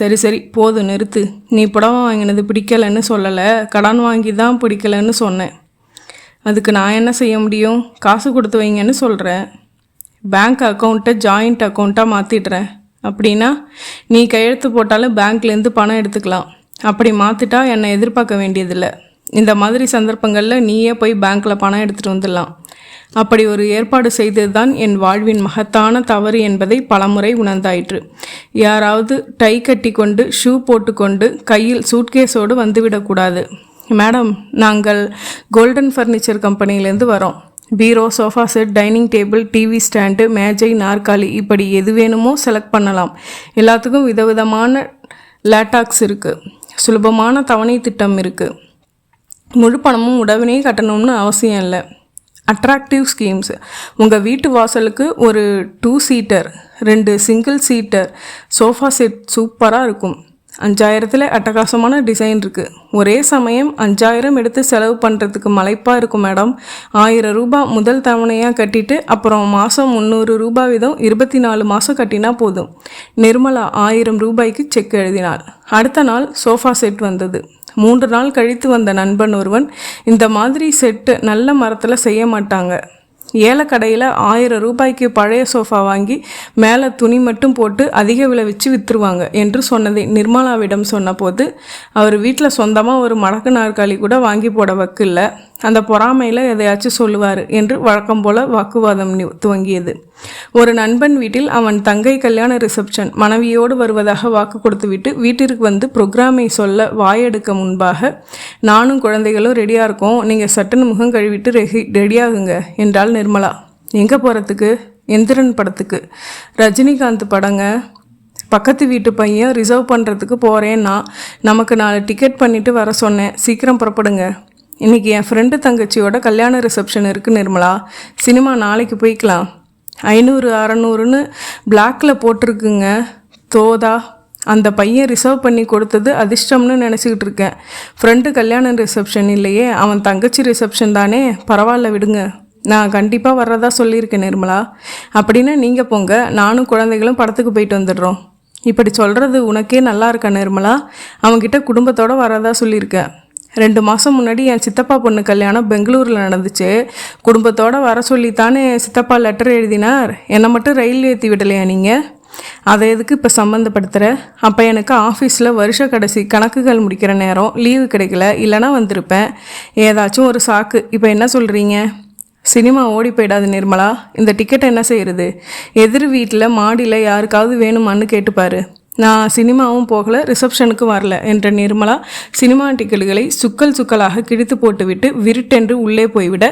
A: சரி போதும், நிறுத்து. நீ புடவை வாங்கினது பிடிக்கலைன்னு சொல்லலை, கடன் வாங்கி தான் பிடிக்கலைன்னு சொன்னேன். அதுக்கு நான் என்ன செய்ய முடியும்? காசு கொடுத்து வைங்கன்னு சொல்கிறேன். பேங்க் அக்கௌண்ட்டை ஜாயிண்ட் அக்கௌண்ட்டாக மாற்றிடுறேன். அப்படின்னா நீ கையெழுத்து போட்டாலும் பேங்க்லேருந்து பணம் எடுத்துக்கலாம். அப்படி மாற்றிட்டா என்னை எதிர்பார்க்க வேண்டியதில்லை. இந்த மாதிரி சந்தர்ப்பங்களில் நீயே போய் பேங்க்கில் பணம் எடுத்துகிட்டு வந்துடலாம். அப்படி ஒரு ஏற்பாடு செய்தது தான் என் வாழ்வின் மகத்தான தவறு என்பதை பலமுறை உணர்ந்தாயிற்று. யாராவது டை கட்டி கொண்டு ஷூ போட்டுக்கொண்டு கையில் சூட்கேஸோடு வந்துவிடக்கூடாது. மேடம், நாங்கள் கோல்டன் ஃபர்னிச்சர் கம்பெனிலேருந்து வரோம். பீரோ, sofa set, dining table, TV stand, மேஜை, நாற்காலி, இப்படி எது வேணுமோ செலக்ட் பண்ணலாம். எல்லாத்துக்கும் விதவிதமான லேட்டாக்ஸ் இருக்குது. சுலபமான தவணை திட்டம் இருக்குது. முழு பணமும் உடனே கட்டணும்னு அவசியம் இல்லை. Attractive schemes. உங்கள் வீட்டு வாசலுக்கு ஒரு 2 seater 2 single seater sofa set சூப்பராக இருக்கும். 5000ல் அட்டகாசமான டிசைன் இருக்குது. ஒரே சமயம் 5000 எடுத்து செலவு பண்ணுறதுக்கு மலைப்பாக இருக்கும் மேடம். 1000 ரூபா முதல் தவணையாக கட்டிட்டு அப்புறம் மாதம் 300 ரூபா வீதம் 24 மாதம் கட்டினா போதும். நிர்மலா 1000 ரூபாய்க்கு செக் எழுதினாள். அடுத்த நாள் சோஃபா செட் வந்தது. 3 நாள் கழித்து வந்த நண்பன் ஒருவன், இந்த மாதிரி செட்டு நல்ல மரத்தில் செய்ய மாட்டாங்க, ஏலக்கடையில் 1000 ரூபாய்க்கு பழைய சோஃபா வாங்கி மேலே துணி மட்டும் போட்டு அதிக விலை வச்சு விற்றுருவாங்க என்று சொன்னதை நிர்மலாவிடம் சொன்னபோது, அவர் வீட்டில் சொந்தமாக ஒரு மடக்கு நாற்காலி கூட வாங்கி போட வக்கில்லை, அந்த பொறாமையில் எதையாச்சும் சொல்லுவார் என்று வழக்கம் போல் வாக்குவாதம் துவங்கியது. ஒரு நண்பன் வீட்டில் அவன் தங்கை கல்யாண ரிசப்ஷன். மனைவியோடு வருவதாக வாக்கு கொடுத்துவிட்டு வீட்டிற்கு வந்து ப்ரோக்ராமை சொல்ல வாயெடுக்க முன்பாக, நானும் குழந்தைகளும் ரெடியாக இருக்கோம், நீங்கள் சட்டுன்னு முகம் கழுவிட்டு ரெடியாகுங்க என்றாள் நிர்மலா. எங்கே போகிறதுக்கு? எந்திரன் படத்துக்கு. ரஜினிகாந்த் படங்க. பக்கத்து வீட்டு பையன் ரிசர்வ் பண்ணுறதுக்கு போகிறேன்னா நமக்கு 4 டிக்கெட் பண்ணிவிட்டு வர சொன்னேன். சீக்கிரம் புறப்படுங்க. இன்றைக்கி என் ஃப்ரெண்டு தங்கச்சியோட கல்யாண ரிசப்ஷன் இருக்குது நிர்மலா. சினிமா நாளைக்கு போய்க்கலாம். 500 600ன்னு பிளாக்கில் போட்டிருக்குங்க. தோதா, அந்த பையன் ரிசர்வ் பண்ணி கொடுத்தது அதிர்ஷ்டம்னு நினச்சிக்கிட்டு இருக்கேன். ஃப்ரெண்டு கல்யாண ரிசப்ஷன் இல்லையே, அவன் தங்கச்சி ரிசப்ஷன் தானே. பரவாயில்ல விடுங்க. நான் கண்டிப்பாக வர்றதா சொல்லியிருக்கேன் நிர்மலா. அப்படின்னா நீங்கள் போங்க, நானும் குழந்தைகளும் படத்துக்கு போயிட்டு வந்துடுறோம். இப்படி சொல்கிறது உனக்கே நல்லா இருக்கா நிர்மலா? அவன்கிட்ட குடும்பத்தோடு வரதா சொல்லியிருக்கேன். 2 மாதம் முன்னாடி என் சித்தப்பா பொண்ணு கல்யாணம் பெங்களூரில் நடந்துச்சு. குடும்பத்தோடு வர சொல்லித்தானே சித்தப்பா லெட்டர் எழுதினார். என்னை மட்டும் ரயில் ஏற்றி விடலையா நீங்கள்? அதை எதுக்கு இப்போ சம்மந்தப்படுத்துகிற? அப்போ எனக்கு ஆஃபீஸில் வருஷ கடைசி கணக்குகள் முடிக்கிற நேரம், லீவு கிடைக்கல, இல்லைனா வந்திருப்பேன். ஏதாச்சும் ஒரு சாக்கு. இப்போ என்ன சொல்கிறீங்க? சினிமா ஓடி போயிடாது நிர்மலா. இந்த டிக்கெட் என்ன செய்கிறது? எதிர் வீட்டில் மாடியில் யாருக்காவது வேணுமான்னு கேட்டுப்பாரு. நான் சினிமாவும் போகலை, ரிசப்ஷனுக்கு வரல என்ற நிர்மலா சினிமா டிக்கெட்டுகளை சுக்கலாக கிழித்து போட்டுவிட்டு விருட்டென்று உள்ளே போய்விட,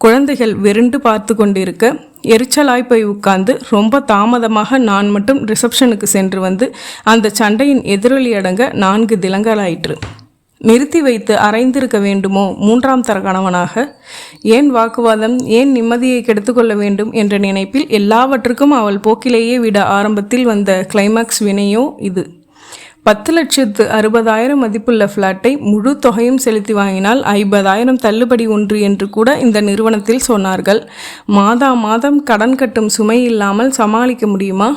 A: குழந்தைகள் வெறுண்டு பார்த்து கொண்டிருக்க எரிச்சலாய் போய் உட்கார்ந்து ரொம்ப தாமதமாக நான் மட்டும் ரிசப்ஷனுக்கு சென்று வந்து அந்த சண்டையின் எதிரொலி அடங்க 4 தினங்களாயிற்று. நிறுத்தி வைத்து அரைந்திருக்க வேண்டுமோ 3ஆம் தர கணவனாக? ஏன் வாக்குவாதம், ஏன் நிம்மதியை கெடுத்துக்கொள்ள வேண்டும் என்ற நினைப்பில் எல்லாவற்றுக்கும் அவள் போக்கிலேயே விட ஆரம்பத்தில் வந்த கிளைமாக்ஸ் வினையோ இது. 10,60,000 மதிப்புள்ள ஃப்ளாட்டை முழு தொகையும் செலுத்தி வாங்கினால் 50,000 தள்ளுபடி ஒன்று என்று கூட இந்த நிறுவனத்தில் சொன்னார்கள். மாதம் கடன் கட்டும் சுமை இல்லாமல் சமாளிக்க முடியுமா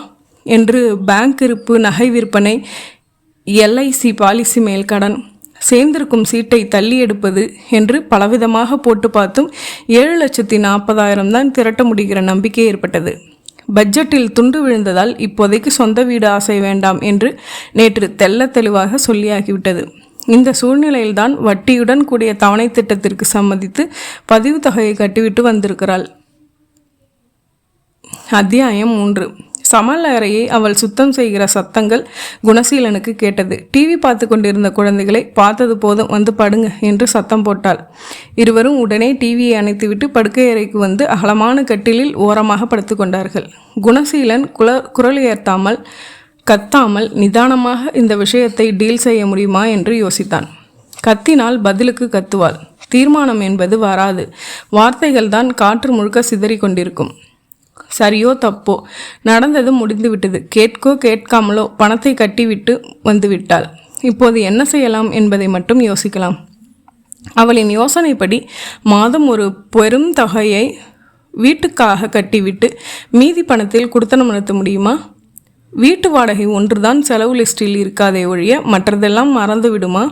A: என்று பேங்க் இருப்பு, நகை விற்பனை, LIC பாலிசி மேல் கடன், சேர்ந்திருக்கும் சீட்டை தள்ளி எடுப்பது என்று பலவிதமாக போட்டு பார்த்தும் 7,40,000 தான் திரட்ட முடிகிற நம்பிக்கை ஏற்பட்டது. பட்ஜெட்டில் துண்டு விழுந்ததால் இப்போதைக்கு சொந்த வீடு ஆசை வேண்டாம் என்று நேற்று தெள்ள தெளிவாக சொல்லியாகிவிட்டது. இந்த சூழ்நிலையில்தான் வட்டியுடன் கூடிய தவணை திட்டத்திற்கு சம்மதித்து பதிவு தொகையை கட்டிவிட்டு வந்திருக்கிறாள். அத்தியாயம் 3. சமையல் அறையை அவள் சுத்தம் செய்கிற சத்தங்கள் குணசீலனுக்கு கேட்டது. டிவி பார்த்து கொண்டிருந்த குழந்தைகளை பார்த்தது போதும், வந்து படுங்க என்று சத்தம் போட்டாள். இருவரும் உடனே டிவியை அணைத்துவிட்டு படுக்கை அறைக்கு வந்து அகலமான கட்டிலில் ஓரமாக படுத்து கொண்டார்கள். குணசீலன் குரல் உயர்த்தாமல், கத்தாமல் நிதானமாக இந்த விஷயத்தை டீல் செய்ய முடியுமா என்று யோசித்தான். கத்தினால் பதிலுக்கு கத்துவாள். தீர்மானம் என்பது வராது. வார்த்தைகள் தான் காற்று முழுக்க சிதறி கொண்டிருக்கும். சரியோ தப்போ நடந்தது முடிந்துவிட்டது. கேட்கோ கேட்காமலோ பணத்தை கட்டிவிட்டு வந்து விட்டாள். இப்போது என்ன செய்யலாம் என்பதை மட்டும் யோசிக்கலாம். அவளின் யோசனைப்படி மாதம் ஒரு பெரும் தொகையை வீட்டுக்காக கட்டிவிட்டு மீதி பணத்தில் குடுத்தனம் நடத்த முடியுமா? வீட்டு வாடகை ஒன்றுதான் செலவு லிஸ்டில் இருக்காதே ஒழிய மற்றதெல்லாம் மறந்து விடுமா?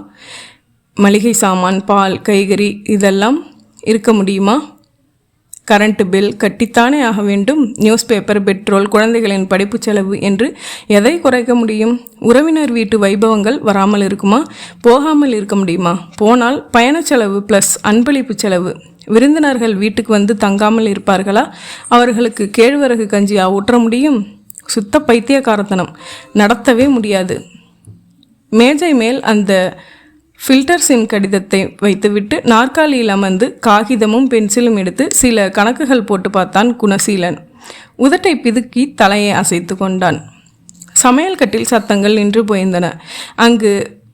A: மளிகை சாமான், பால், காய்கறி இதெல்லாம் இருக்க முடியுமா? கரண்ட் பில் கட்டித்தானே ஆக வேண்டும். நியூஸ் பேப்பர், பெட்ரோல், குழந்தைகளின் படிப்பு செலவு என்று எதை குறைக்க முடியும்? உறவினர் வீட்டு வைபவங்கள் வராமல் இருக்குமா? போகாமல் இருக்க முடியுமா? போனால் பயண செலவு ப்ளஸ் அன்பளிப்பு செலவு. விருந்தினர்கள் வீட்டுக்கு வந்து தங்காமல் இருப்பார்களா? அவர்களுக்கு கேழ்வரகு கஞ்சியா ஊற்ற முடியும்? சுத்த பைத்தியக்காரத்தனம். நடத்தவே முடியாது. மேஜை மேல் அந்த ஃபில்டர் சிம் கடிதத்தை வைத்துவிட்டு நாற்காலியில் அமர்ந்து காகிதமும் பென்சிலும் எடுத்து சில கணக்குகள் போட்டு பார்த்தான் குணசீலன். உதட்டை பிதுக்கி தலையை அசைத்து கொண்டான். சமையல் கட்டில் சத்தங்கள் நின்று போயிருந்தன. அங்கு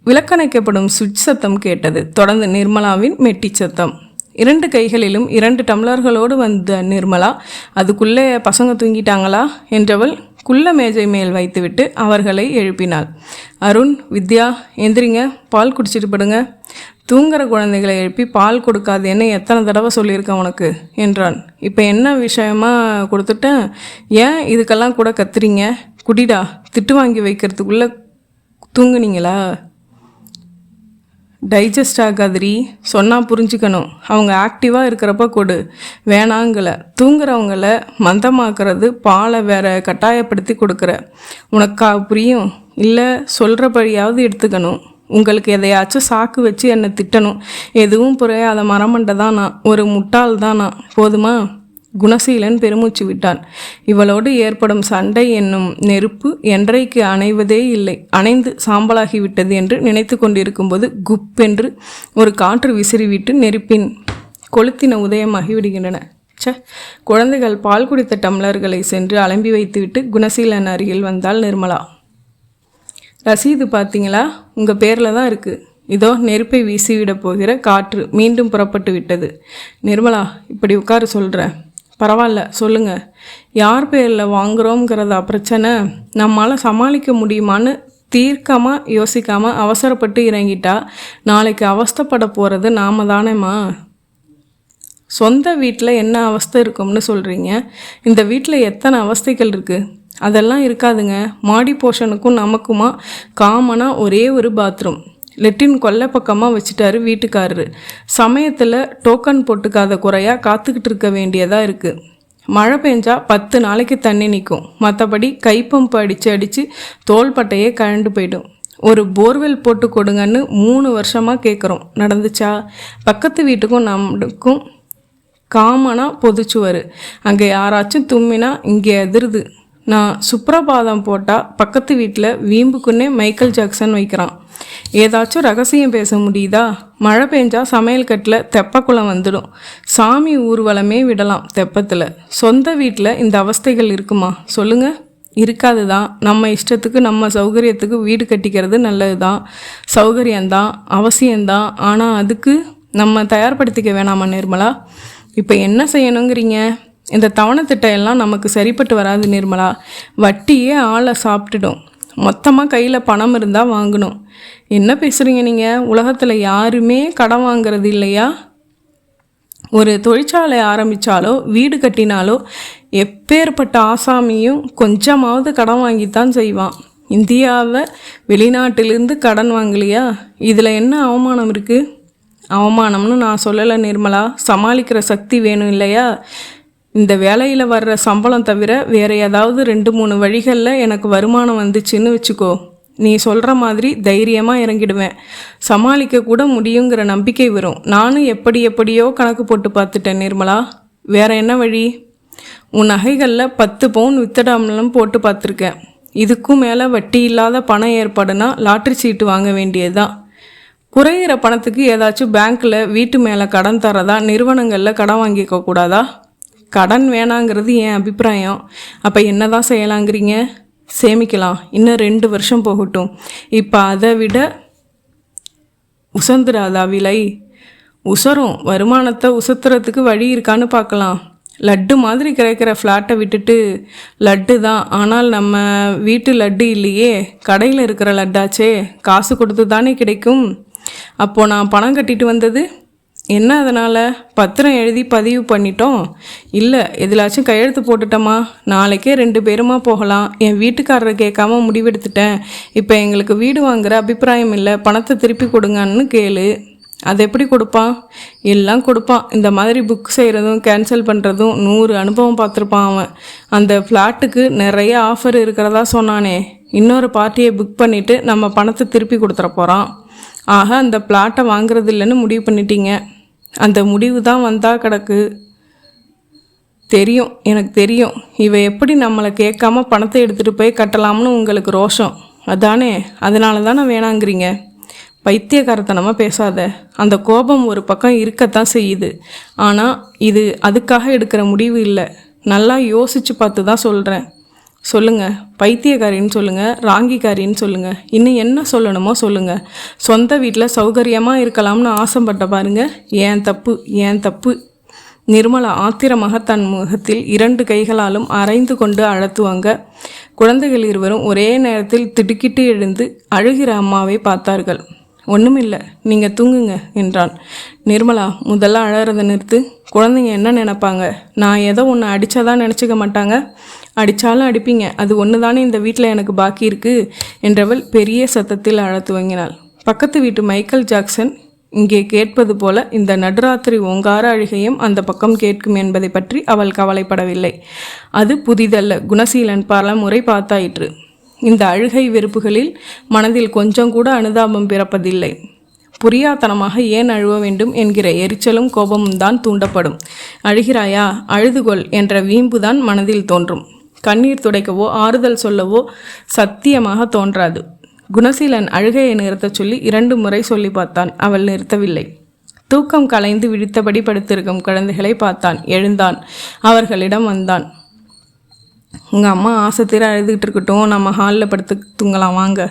A: விளக்கணைக்கப்படும் சுவிட்ச் சத்தம் கேட்டது. தொடர்ந்து நிர்மலாவின் மெட்டி சத்தம். 2 கைகளிலும் 2 டம்ளர்களோடு வந்த நிர்மலா, அதுக்குள்ளே பசங்க தூங்கிட்டாங்களா என்றவள் குள்ள மேஜை மேல் வைத்துவிட்டு அவர்களை எழுப்பினாள். அருண், வித்யா, எந்திரிங்க, பால் குடிச்சிட்டு படுங்க. தூங்குற குழந்தைகளை எழுப்பி பால் கொடுக்காதேன்னு எத்தனை தடவை சொல்லியிருக்கேன் உனக்கு என்றான். இப்போ என்ன விஷயமா கொடுத்துட்டேன், ஏன் இதுக்கெல்லாம் கூட கத்துறீங்க? குடிடா. திட்டு வாங்கி வைக்கிறதுக்குள்ளே தூங்குனீங்களா? டைஜஸ்ட் ஆகாதிரி, சொன்னால் புரிஞ்சுக்கணும். அவங்க ஆக்டிவாக இருக்கிறப்ப கொடு, வேணாங்கலை. தூங்குறவங்கள மந்தமாக்குறது, பாலை வேற கட்டாயப்படுத்தி கொடுக்குற. உனக்கா புரியும்? இல்லை சொல்கிறபடியாவது எடுத்துக்கணும். உங்களுக்கு எதையாச்சும் சாக்கு வச்சு என்னை திட்டணும். எதுவும் புரியாத மரமண்டை தான் நான், ஒரு முட்டாள் தான் நான். போதுமா? குணசீலன் பெருமூச்சு விட்டான். இவளோடு ஏற்படும் சண்டை என்னும் நெருப்பு என்றைக்கு அணைவதே இல்லை, அணைந்து சாம்பலாகிவிட்டது என்று நினைத்து கொண்டிருக்கும்போது குப்பென்று ஒரு காற்று விசிறிவிட்டு நெருப்பின் கொளுத்தின உதயமாகி விடுகின்றன. குழந்தைகள் பால் குடித்த டம்ளர்களை சென்று அலம்பி வைத்துவிட்டு குணசீலன் அருகில் வந்தாள் நிர்மலா. ரசீது பார்த்தீங்களா? உங்கள் பேரில் தான் இருக்குது. இதோ நெருப்பை வீசிவிட போகிற காற்று மீண்டும் புறப்பட்டு விட்டது. நிர்மலா, இப்படி உட்கார சொல்கிறேன். பரவாயில்ல, சொல்லுங்கள். யார் பேரில் வாங்குகிறோங்கிறதா பிரச்சனை? நம்மளால் சமாளிக்க முடியுமான்னு தீர்க்கமாக யோசிக்காமல் அவசரப்பட்டு இறங்கிட்டா நாளைக்கு அவஸ்தைப்பட போகிறது நாம தானேம்மா. சொந்த வீட்டில் என்ன அவஸ்தை இருக்கும்னு சொல்கிறீங்க? இந்த வீட்டில் எத்தனை அவஸ்தைகள் இருக்குது? அதெல்லாம் இருக்காதுங்க. மாடி போர்ஷனுக்கும் நமக்குமா காமனாக ஒரே ஒரு பாத்ரூம். லெட்டின் கொல்லை பக்கமாக வச்சுட்டாரு வீட்டுக்காரரு. சமயத்தில் டோக்கன் போட்டுக்காத குறையாக காத்துக்கிட்டு இருக்க வேண்டியதாக இருக்குது. மழை பெஞ்சா 10 நாளைக்கு தண்ணி நிற்கும். மற்றபடி கைப்பம்பு அடித்து தோள்பட்டையே கழண்டு போயிடும். ஒரு போர்வெல் போட்டு கொடுங்கன்னு 3 வருஷமாக கேட்குறோம். நடந்துச்சா? பக்கத்து வீட்டுக்கும் நமக்கும் காமனாக பொதுச்சுவர். அங்கே யாராச்சும் தும்மினா இங்கே எதிருது. நான் சுப்ரபாதம் போட்டால் பக்கத்து வீட்டில் வீம்புக்குன்னே மைக்கேல் ஜாக்சன் வைக்கிறான். ஏதாச்சும் ரகசியம் பேச முடியுதா? மழை பெஞ்சா சமையல் கட்டில் தெப்பக்குளம் வந்துடும். சாமி ஊர்வலமே விடலாம் தெப்பத்தில். சொந்த வீட்டில் இந்த அவஸ்தைகள் இருக்குமா சொல்லுங்க? இருக்காது தான். நம்ம இஷ்டத்துக்கு நம்ம சௌகரியத்துக்கு வீடு கட்டிக்கிறது நல்லது தான், சௌகரியந்தான், அவசியம்தான். ஆனால் அதுக்கு நம்ம தயார்படுத்திக்க வேணாமா நிர்மலா? இப்போ என்ன செய்யணுங்கிறீங்க? இந்த தவணைத்திட்டம் எல்லாம் நமக்கு சரிப்பட்டு வராது நிர்மலா. வட்டியே ஆளை சாப்பிட்டுடும். மொத்தமாக கையில் பணம் இருந்தால் வாங்கணும். என்ன பேசுகிறீங்க நீங்கள்? உலகத்தில் யாருமே கடன் வாங்கிறது இல்லையா? ஒரு தொழிற்சாலை ஆரம்பித்தாலோ வீடு கட்டினாலோ எப்பேற்பட்ட ஆசாமியும் கொஞ்சமாவது கடன் வாங்கித்தான் செய்வான். இந்தியாவை வெளிநாட்டிலிருந்து கடன் வாங்கலையா? இதில் என்ன அவமானம் இருக்குது? அவமானம்னு நான் சொல்லலை நிர்மலா. சமாளிக்கிற சக்தி வேணும் இல்லையா? இந்த வேலையில் வர்ற சம்பளம் தவிர வேறு ஏதாவது 2-3 வழிகளில் எனக்கு வருமானம் வந்துச்சுன்னு வச்சுக்கோ, நீ சொல்கிற மாதிரி தைரியமாக இறங்கிடுவேன். சமாளிக்க கூட முடியுங்கிற நம்பிக்கை வரும். நானும் எப்படியோ கணக்கு போட்டு பார்த்துட்டேன் நிர்மலா. வேற என்ன வழி? உன் நகைகளில் 10 பவுன் வித்தடாமலும் போட்டு பார்த்துருக்கேன். இதுக்கும் மேலே வட்டி இல்லாத பணம் ஏற்பாடுனா லாட்ரி சீட்டு வாங்க வேண்டியது தான். குறையிற பணத்துக்கு ஏதாச்சும் பேங்க்கில் வீட்டு மேலே கடன் தரதா, நிறுவனங்களில் கடன் வாங்கிக்க கூடாதா? கடன் வேணாங்கிறது என் அபிப்பிராயம். அப்போ என்ன தான் செய்யலாங்கிறீங்க? சேமிக்கலாம். இன்னும் 2 வருஷம் போகட்டும். இப்போ அதை விட உசந்துராதா விலை? உசரும். வருமானத்தை உசத்துறதுக்கு வழி இருக்கான்னு பார்க்கலாம். லட்டு மாதிரி கிடைக்கிற ஃப்ளாட்டை விட்டுட்டு, லட்டு தான், ஆனால் நம்ம வீட்டு லட்டு இல்லையே, கடையில் இருக்கிற லட்டாச்சே, காசு கொடுத்து தானே கிடைக்கும். அப்போது நான் பணம் கட்டிட்டு வந்தது என்ன? அதனால் பத்திரம் எழுதி பதிவு பண்ணிட்டோம். இல்லை, எதிலாச்சும் கையெழுத்து போட்டுட்டோமா? நாளைக்கே 2 பேருமா போகலாம். என் வீட்டுக்காரரை கேட்காம முடிவெடுத்துட்டேன். இப்போ எங்களுக்கு வீடு வாங்குகிற அபிப்பிராயம் இல்லை, பணத்தை திருப்பி கொடுங்கன்னு கேளு. அது எப்படி கொடுப்பான்? எல்லாம் கொடுப்பான். இந்த மாதிரி புக் செய்கிறதும் கேன்சல் பண்ணுறதும் 100 அனுபவம் பார்த்துருப்பான் அவன். அந்த ஃப்ளாட்டுக்கு நிறைய ஆஃபர் இருக்கிறதா சொன்னானே. இன்னொரு பார்ட்டியை புக் பண்ணிவிட்டு நம்ம பணத்தை திருப்பி கொடுத்துட போகிறான். ஆக அந்த பிளாட்டை வாங்குறது இல்லைன்னு முடிவு பண்ணிட்டீங்க. அந்த முடிவு தான் வந்தால் கிடக்கு. தெரியும், எனக்கு தெரியும். இவ எப்படி நம்மளை கேட்காம பணத்தை எடுத்துகிட்டு போய் கட்டலாம்னு உங்களுக்கு ரோஷம் அதானே? அதனால தான் நான் வேணாங்கிறீங்க. பைத்தியக்காரத்தனமாக பேசாத. அந்த கோபம் ஒரு பக்கம் இருக்கத்தான் செய்யுது. ஆனால் இது அதுக்காக எடுக்கிற முடிவு இல்லை. நல்லா யோசித்து பார்த்து தான் சொல்கிறேன். சொல்லுங்கள். பைத்தியக்காரின்னு சொல்லுங்கள், ராங்கிக்காரின்னு சொல்லுங்கள், இன்னும் என்ன சொல்லணுமோ சொல்லுங்கள். சொந்த வீட்டில் சௌகரியமாக இருக்கலாம்னு ஆசைப்பட்ட பாருங்க. ஏன் தப்பு. நிர்மலா ஆத்திரமாக தன் முகத்தில் 2 கைகளாலும் அரைந்து கொண்டு அழுத்துவாங்க. குழந்தைகள் இருவரும் ஒரே நேரத்தில் திடுக்கிட்டு எழுந்து அழுகிற அம்மாவை பார்த்தார்கள். ஒன்றுமில்லை, நீங்கள் தூங்குங்க என்றான். நிர்மலா, முதல்ல அழறதை நிறுத்து. குழந்தைங்க என்ன நினைப்பாங்க? நான் ஏதோ ஒன்று அடித்தாதான் நினச்சிக்க மாட்டாங்க? அடித்தாலும் அடிப்பீங்க, அது ஒன்று தானே இந்த வீட்டில் எனக்கு பாக்கி இருக்குது என்றவள் பெரிய சத்தத்தில் அழ துவங்கினாள். பக்கத்து வீட்டு மைக்கேல் ஜாக்சன் இங்கே கேட்பது போல இந்த நடுராத்திரி ஓங்கார அழுகையும் அந்த பக்கம் கேட்கும் என்பதை பற்றி அவள் கவலைப்படவில்லை. அது புதிதல்ல. குணசீலன் பல முறை பார்த்தாயிற்று. இந்த அழுகை வெறுப்புகளில் மனதில் கொஞ்சம் கூட அனுதாபம் பிறப்பதில்லை. புரியாத்தனமாக ஏன் அழுவ வேண்டும் என்கிற எரிச்சலும் கோபமும் தான் தூண்டப்படும். அழுகிறாயா, அழுதுகொள் என்ற வீம்புதான் மனதில் தோன்றும். கண்ணீர் துடைக்கவோ ஆறுதல் சொல்லவோ சத்தியமாக தோன்றாது. குணசீலன் அழுகையை நிறுத்தச் சொல்லி 2 முறை சொல்லி பார்த்தான். அவள் நிறுத்தவில்லை. தூக்கம் கலைந்து விழித்தபடி படுத்திருக்கும் குழந்தைகளை பார்த்தான். எழுந்தான். அவர்களிடம் வந்தான். உங்கள் அம்மா ஆசைத்தீர அழுதுகிட்டு இருக்கட்டும், நம்ம ஹாலில் படுத்து தூங்கலாம் வாங்க.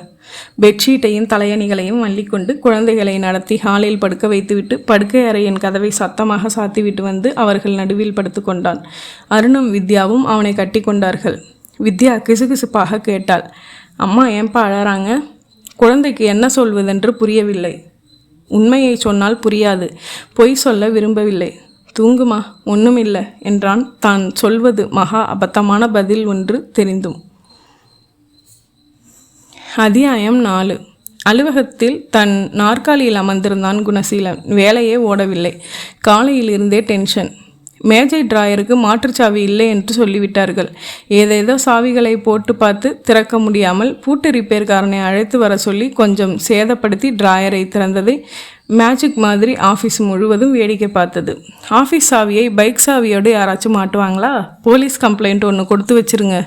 A: பெட்ஷீட்டையும் தலையணிகளையும் வள்ளிக்கொண்டு குழந்தைகளை நடத்தி ஹாலில் படுக்க வைத்துவிட்டு படுக்கை அறையின் கதவை சத்தமாக சாத்திவிட்டு வந்து அவர்கள் நடுவில் படுத்து கொண்டான். அருணும் வித்யாவும் அவனை கட்டி கொண்டார்கள். வித்யா கிசுகிசுப்பாக கேட்டாள், அம்மா ஏன்பா அழறாங்க? குழந்தைக்கு என்ன சொல்வதென்று புரியவில்லை. உண்மையை சொன்னால் புரியாது, பொய் சொல்ல விரும்பவில்லை. தூங்குமா, ஒன்றுமில்லை என்றான். தான் சொல்வது மகா அபத்தமான பதில் ஒன்று தெரிந்தும். அத்தியாயம் 4. அலுவலகத்தில் தன் நாற்காலியில் அமர்ந்திருந்தான் குணசீலன். வேலையே ஓடவில்லை. காலையிலிருந்தே டென்ஷன். மேஜை டிராயருக்கு மாற்றுச்சாவி இல்லை என்று சொல்லிவிட்டார்கள். ஏதேதோ சாவிகளை போட்டு பார்த்து திறக்க முடியாமல் பூட்டு ரிப்பேர்காரனை அழைத்து வர சொல்லி கொஞ்சம் சேதப்படுத்தி டிராயரை திறந்ததை மேஜிக் மாதிரி ஆஃபீஸ் முழுவதும் வேடிக்கை பார்த்தது. ஆஃபீஸ் சாவியை பைக் சாவியோடு யாராச்சும் மாட்டுவாங்களா? போலீஸ் கம்ப்ளைண்ட் ஒன்று கொடுத்து வச்சுருங்க.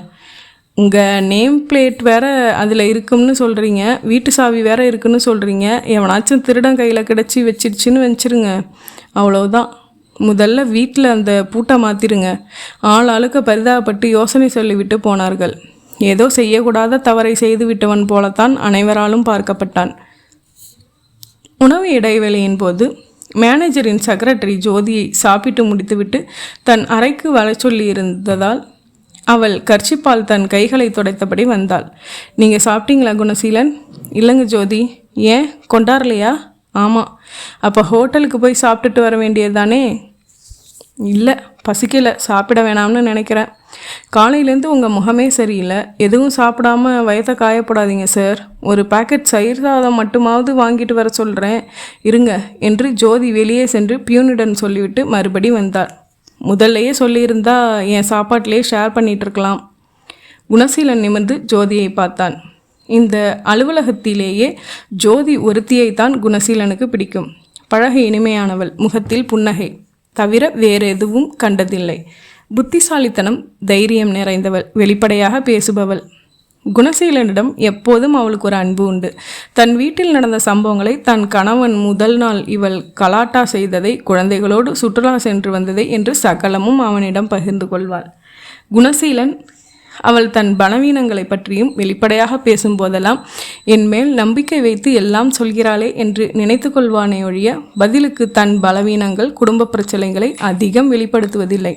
A: உங்கள் நேம் பிளேட் வேறு அதில் இருக்குன்னு சொல்கிறீங்க, வீட்டு சாவி வேறு இருக்குன்னு சொல்கிறீங்க. எவனாச்சும் திருடன் கையில் கிடச்சி வச்சிடுச்சின்னு வச்சுருங்க. அவ்வளோதான். முதல்ல வீட்டில் அந்த பூட்டை மாற்றிடுங்க. ஆளுக்கு பரிதாபப்பட்டு யோசனை சொல்லிவிட்டு போனார்கள். ஏதோ செய்யக்கூடாத தவறை செய்துவிட்டவன் போலத்தான் அனைவராலும் பார்க்கப்பட்டான். உணவு இடைவேளையின் போது மேனேஜரின் செக்ரட்டரி ஜோதியை சாப்பிட்டு முடித்துவிட்டு தன் அறைக்கு வர சொல்லியிருந்ததால் அவள் கர்ச்சிப்பால் தன் கைகளை துடைத்தபடி வந்தாள். நீங்கள் சாப்பிட்டீங்களா குணசீலன்? இல்லைங்க ஜோதி. ஏன் கொண்டாடலையா? ஆமாம். அப்போ ஹோட்டலுக்கு போய் சாப்பிட்டுட்டு வர வேண்டியது தானே? இல்லை, பசிக்கலை, சாப்பிட வேணாம்னு நினைக்கிறேன். காலையிலேருந்து உங்கள் முகமே சரியில்லை. எதுவும் சாப்பிடாம வயத்தை காயப்படாதீங்க சார். ஒரு பாக்கெட் தயிர் சாதம் மட்டுமாவது வாங்கிட்டு வர சொல்கிறேன், இருங்க என்று ஜோதி வெளியே சென்று பியூனிடம் சொல்லிவிட்டு மறுபடி வந்தார். முதல்லையே சொல்லியிருந்தா என் சாப்பாட்டிலே ஷேர் பண்ணிகிட்ருக்கலாம். குணசீலன் நிமிர்ந்து ஜோதியை பார்த்தான். இந்த அலுவலகத்திலேயே ஜோதி ஒருத்தியைத்தான் குணசீலனுக்கு பிடிக்கும். பழக இனிமையானவள், முகத்தில் புன்னகை தவிர வேறு எதுவும் கண்டதில்லை. புத்திசாலித்தனம், தைரியம் நிறைந்தவள், வெளிப்படையாக பேசுபவள். குணசீலனிடம் எப்போதும் அவளுக்கு ஒரு அன்பு உண்டு. தன் வீட்டில் நடந்த சம்பவங்களை, தன் கணவன் முதல் நாள் இவள் கலாட்டா செய்ததை, குழந்தைகளோடு சுற்றுலா சென்று வந்ததை என்று சகலமும் அவனிடம் பகிர்ந்து கொள்வாள். குணசீலன் அவள் தன் பலவீனங்களை பற்றியும் வெளிப்படையாக பேசும்போதெல்லாம் என் மேல் நம்பிக்கை வைத்து எல்லாம் சொல்கிறாளே என்று நினைத்து கொள்வானே ஒழிய பதிலுக்கு தன் பலவீனங்கள், குடும்ப பிரச்சனைகளை அதிகம் வெளிப்படுத்துவதில்லை.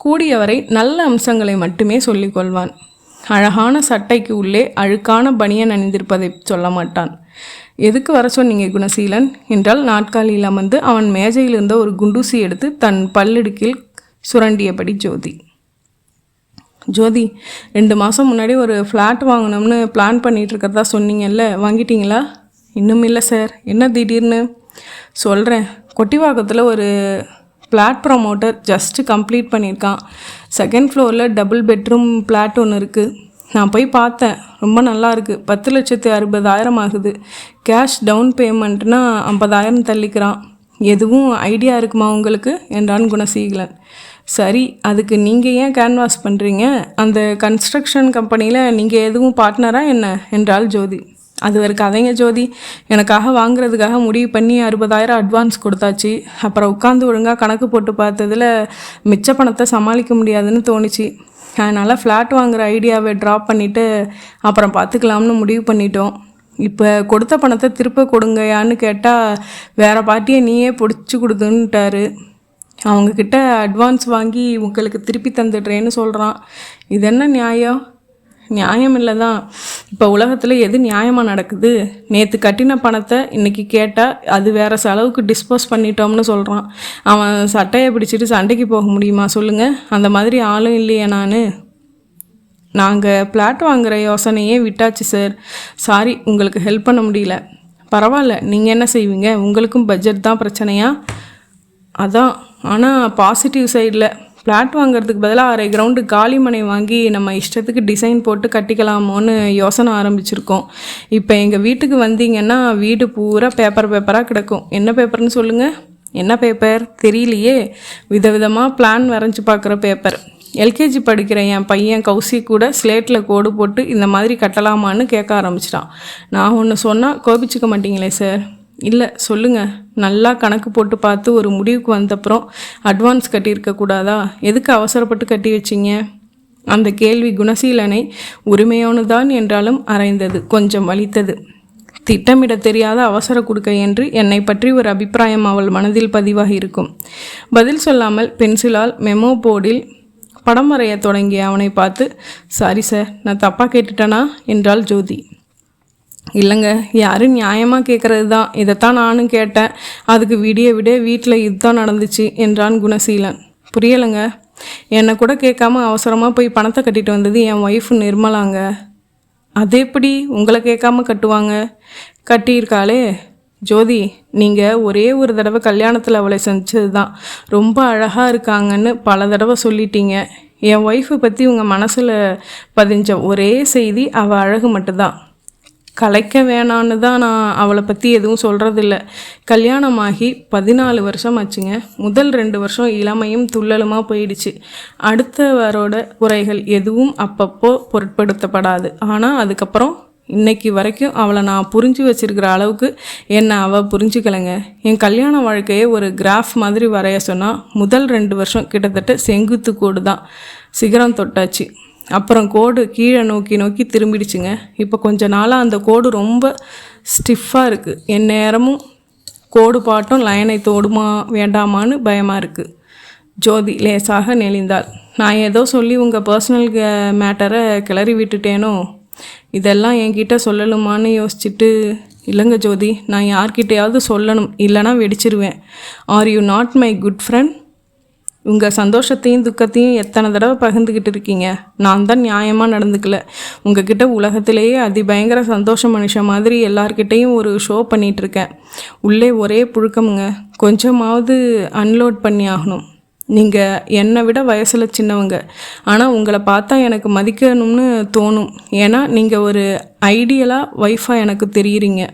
A: கூடியவரை நல்ல அம்சங்களை மட்டுமே சொல்லிக்கொள்வான். அழகான சட்டைக்கு உள்ளே அழுக்கான பனியன் அணிந்திருப்பதை சொல்ல மாட்டான். எதுக்கு வர சொன்னீங்க குணசீலன் என்றால் நாட்காலியில் அமர்ந்து அவன் மேஜையில் இருந்த ஒரு குண்டூசி எடுத்து தன் பல்லிடுக்கில் சுரண்டியபடி ஜோதி. ஜோதி, 2 மாதம் முன்னாடி ஒரு ஃப்ளாட் வாங்கணும்னு பிளான் பண்ணிகிட்டு இருக்கிறதா சொன்னீங்கல்ல, வாங்கிட்டீங்களா? இன்னும் இல்லை சார். என்ன திடீர்னு? சொல்கிறேன். கொட்டிவாக்கத்தில் ஒரு ஃப்ளாட் ப்ரமோட்டர் ஜஸ்ட்டு கம்ப்ளீட் பண்ணியிருக்கான். 2nd ஃப்ளோரில் டபுள் பெட்ரூம் ஃப்ளாட் ஒன்று இருக்குது. நான் போய் பார்த்தேன், ரொம்ப நல்லா இருக்குது. 10,60,000 ஆகுது. கேஷ் டவுன் பேமெண்ட்னா 50,000 தள்ளிக்கிறான். எதுவும் ஐடியா இருக்குமா உங்களுக்கு என்றான் குணசீலன். சரி, அதுக்கு நீங்கள் ஏன் கேன்வாஸ் பண்ணுறீங்க? அந்த கன்ஸ்ட்ரக்ஷன் கம்பெனியில் நீங்கள் எதுவும் பார்ட்னராக என்ன என்றாள் ஜோதி. அது ஒரு கதைங்க ஜோதி. எனக்காக வாங்குறதுக்காக முடிவு பண்ணி 60,000 அட்வான்ஸ் கொடுத்தாச்சு. அப்புறம் உட்காந்து ஒழுங்காக கணக்கு போட்டு பார்த்ததில் மிச்ச பணத்தை சமாளிக்க முடியாதுன்னு தோணுச்சு. அதனால் ஃப்ளாட் வாங்குகிற ஐடியாவை ட்ராப் பண்ணிவிட்டு அப்புறம் பார்த்துக்கலாம்னு முடிவு பண்ணிட்டோம். இப்போ கொடுத்த பணத்தை திருப்ப கொடுங்கயான்னு கேட்டால் வேறு பார்ட்டியை நீயே பிடிச்சி கொடுத்துன்ட்டாரு. அவங்கக்கிட்ட அட்வான்ஸ் வாங்கி உங்களுக்கு திருப்பி தந்துடுறேன்னு சொல்கிறான். இது என்ன நியாயம்? நியாயம் இல்லை தான். இப்போ உலகத்தில் எது நியாயமாக நடக்குது? நேற்று கட்டின பணத்தை இன்றைக்கி கேட்டால் அது வேறு செலவுக்கு டிஸ்போஸ் பண்ணிட்டோம்னு சொல்கிறான். அவன் சட்டையை பிடிச்சிட்டு சண்டைக்கு போக முடியுமா சொல்லுங்கள்? அந்த மாதிரி ஆளும் இல்லையே நான். நாங்கள் ஃப்ளாட் வாங்குகிற யோசனையே விட்டாச்சு சார். சாரி, உங்களுக்கு ஹெல்ப் பண்ண முடியல. பரவாயில்ல, நீங்கள் என்ன செய்வீங்க? உங்களுக்கும் பட்ஜெட் தான் பிரச்சனையா? அதான். ஆனால் பாசிட்டிவ் சைடில் ஃப்ளாட் வாங்கிறதுக்கு பதிலாக 1/2 கிரவுண்டு காலி மனை வாங்கி நம்ம இஷ்டத்துக்கு டிசைன் போட்டு கட்டிக்கலாமோன்னு யோசனை ஆரம்பிச்சிருக்கோம். இப்போ எங்கள் வீட்டுக்கு வந்தீங்கன்னா வீடு பூரா பேப்பராக கிடக்கும். என்ன பேப்பர்னு சொல்லுங்கள்? என்ன பேப்பர் தெரியலையே. விதவிதமாக பிளான் வரைஞ்சி பார்க்குற பேப்பர். எல்கேஜி படிக்கிற என் பையன் கௌசி கூட ஸ்லேட்டில் கோடு போட்டு இந்த மாதிரி கட்டலாமான்னு கேட்க ஆரம்பிச்சிட்டான். நான் ஒன்று சொன்னால் கோபிச்சிக்க மாட்டீங்களே சார்? இல்லை, சொல்லுங்கள். நல்லா கணக்கு போட்டு பார்த்து ஒரு முடிவுக்கு வந்தப்புறம் அட்வான்ஸ் கட்டியிருக்கக்கூடாதா? எதுக்கு அவசரப்பட்டு கட்டி வச்சிங்க? அந்த கேள்வி குணசீலனை உரிமையோனு தான் என்றாலும் அரைந்தது, கொஞ்சம் வலித்தது. திட்டமிட தெரியாத அவசர கொடுக்க என்று என்னை பற்றி ஒரு அபிப்பிராயம் அவள் மனதில் பதிவாகி இருக்கும். பதில் சொல்லாமல் பென்சிலால் மெமோ போர்டில் படம் வரைய தொடங்கிய அவனை பார்த்து, சாரி சார், நான் தப்பாக கேட்டுட்டேனா என்றாள் ஜோதி. இல்லைங்க, யாரும் நியாயமாக கேட்குறது தான். இதைத்தான் நானும் கேட்டேன். அதுக்கு விடிய வீட்டில் இதுதான் நடந்துச்சு என்றான் குணசீலன். புரியலைங்க. என்னை கூட கேட்காம அவசரமாக போய் பணத்தை கட்டிட்டு வந்தது என் ஒய்ஃபு நிர்மலாங்க. அது எப்படி உங்களை கேட்காம கட்டுவாங்க? கட்டியிருக்காளே. ஜோதி, நீங்கள் ஒரே ஒரு தடவை கல்யாணத்தில் அவளை செஞ்சது தான். ரொம்ப அழகாக இருக்காங்கன்னு பல தடவை சொல்லிட்டீங்க. என் ஒய்ஃபை பற்றி உங்கள் மனசில் பதிஞ்ச ஒரே செய்தி அவள் அழகு மட்டும்தான். கலைக்க வேணான்னு தான் நான் அவளை பற்றி எதுவும் சொல்கிறதில்ல. கல்யாணமாகி 14 வருஷம் ஆச்சுங்க. முதல் 2 வருஷம் இளமையும் துள்ளலுமாக போயிடுச்சு. அடுத்தவரோட குறைகள் எதுவும் அப்பப்போ பொருட்படுத்தப்படாது. ஆனால் அதுக்கப்புறம் இன்னைக்கு வரைக்கும் அவளை நான் புரிஞ்சு வச்சிருக்கிற அளவுக்கு என்னை அவள் புரிஞ்சுக்கலைங்க. என் கல்யாண வாழ்க்கையை ஒரு கிராஃப் மாதிரி வரைய சொன்னால் முதல் 2 வருஷம் கிட்டத்தட்ட செங்குத்து கோடு தான். சிகரம் தொட்டாச்சு. அப்புறம் கோடு கீழே நோக்கி நோக்கி திரும்பிடுச்சுங்க. இப்போ கொஞ்ச நாளாக அந்த கோடு ரொம்ப ஸ்டிஃபாக இருக்குது. எந்நேரமும் கோடு பாட்டும் லைனை தோடுமா வேண்டாமான்னு பயமாக இருக்குது. ஜோதி லேசாக நெளிந்தாள். நான் ஏதோ சொல்லி உங்கள் பர்சனல் மேட்டரை கிளறி விட்டுட்டேனோ? இதெல்லாம் என்கிட்ட சொல்லலுமான்னு யோசிச்சுட்டு, இல்லைங்க ஜோதி, நான் யார்கிட்டையாவது சொல்லணும், இல்லைனா வெடிச்சிருவேன். Are you not my good friend? உங்கள் சந்தோஷத்தையும் துக்கத்தையும் எத்தனை தடவை பகிர்ந்துக்கிட்டு இருக்கீங்க. நான் தான் நியாயமாக நடந்துக்கல. உங்ககிட்ட உலகத்திலேயே அதிபயங்கர சந்தோஷ மனுஷன் மாதிரி எல்லார்கிட்டையும் ஒரு ஷோ பண்ணிகிட்ருக்கேன். உள்ளே ஒரே புழுக்கமுங்க. கொஞ்சமாவது அன்லோட் பண்ணி ஆகணும். நீங்கள் என்னை விட வயசில் சின்னவங்க, ஆனால் உங்களை பார்த்தா எனக்கு மதிக்கணும்னு தோணும். ஏன்னா நீங்கள் ஒரு ஐடியலாக ஒய்ஃபாக எனக்கு தெரியுறீங்க.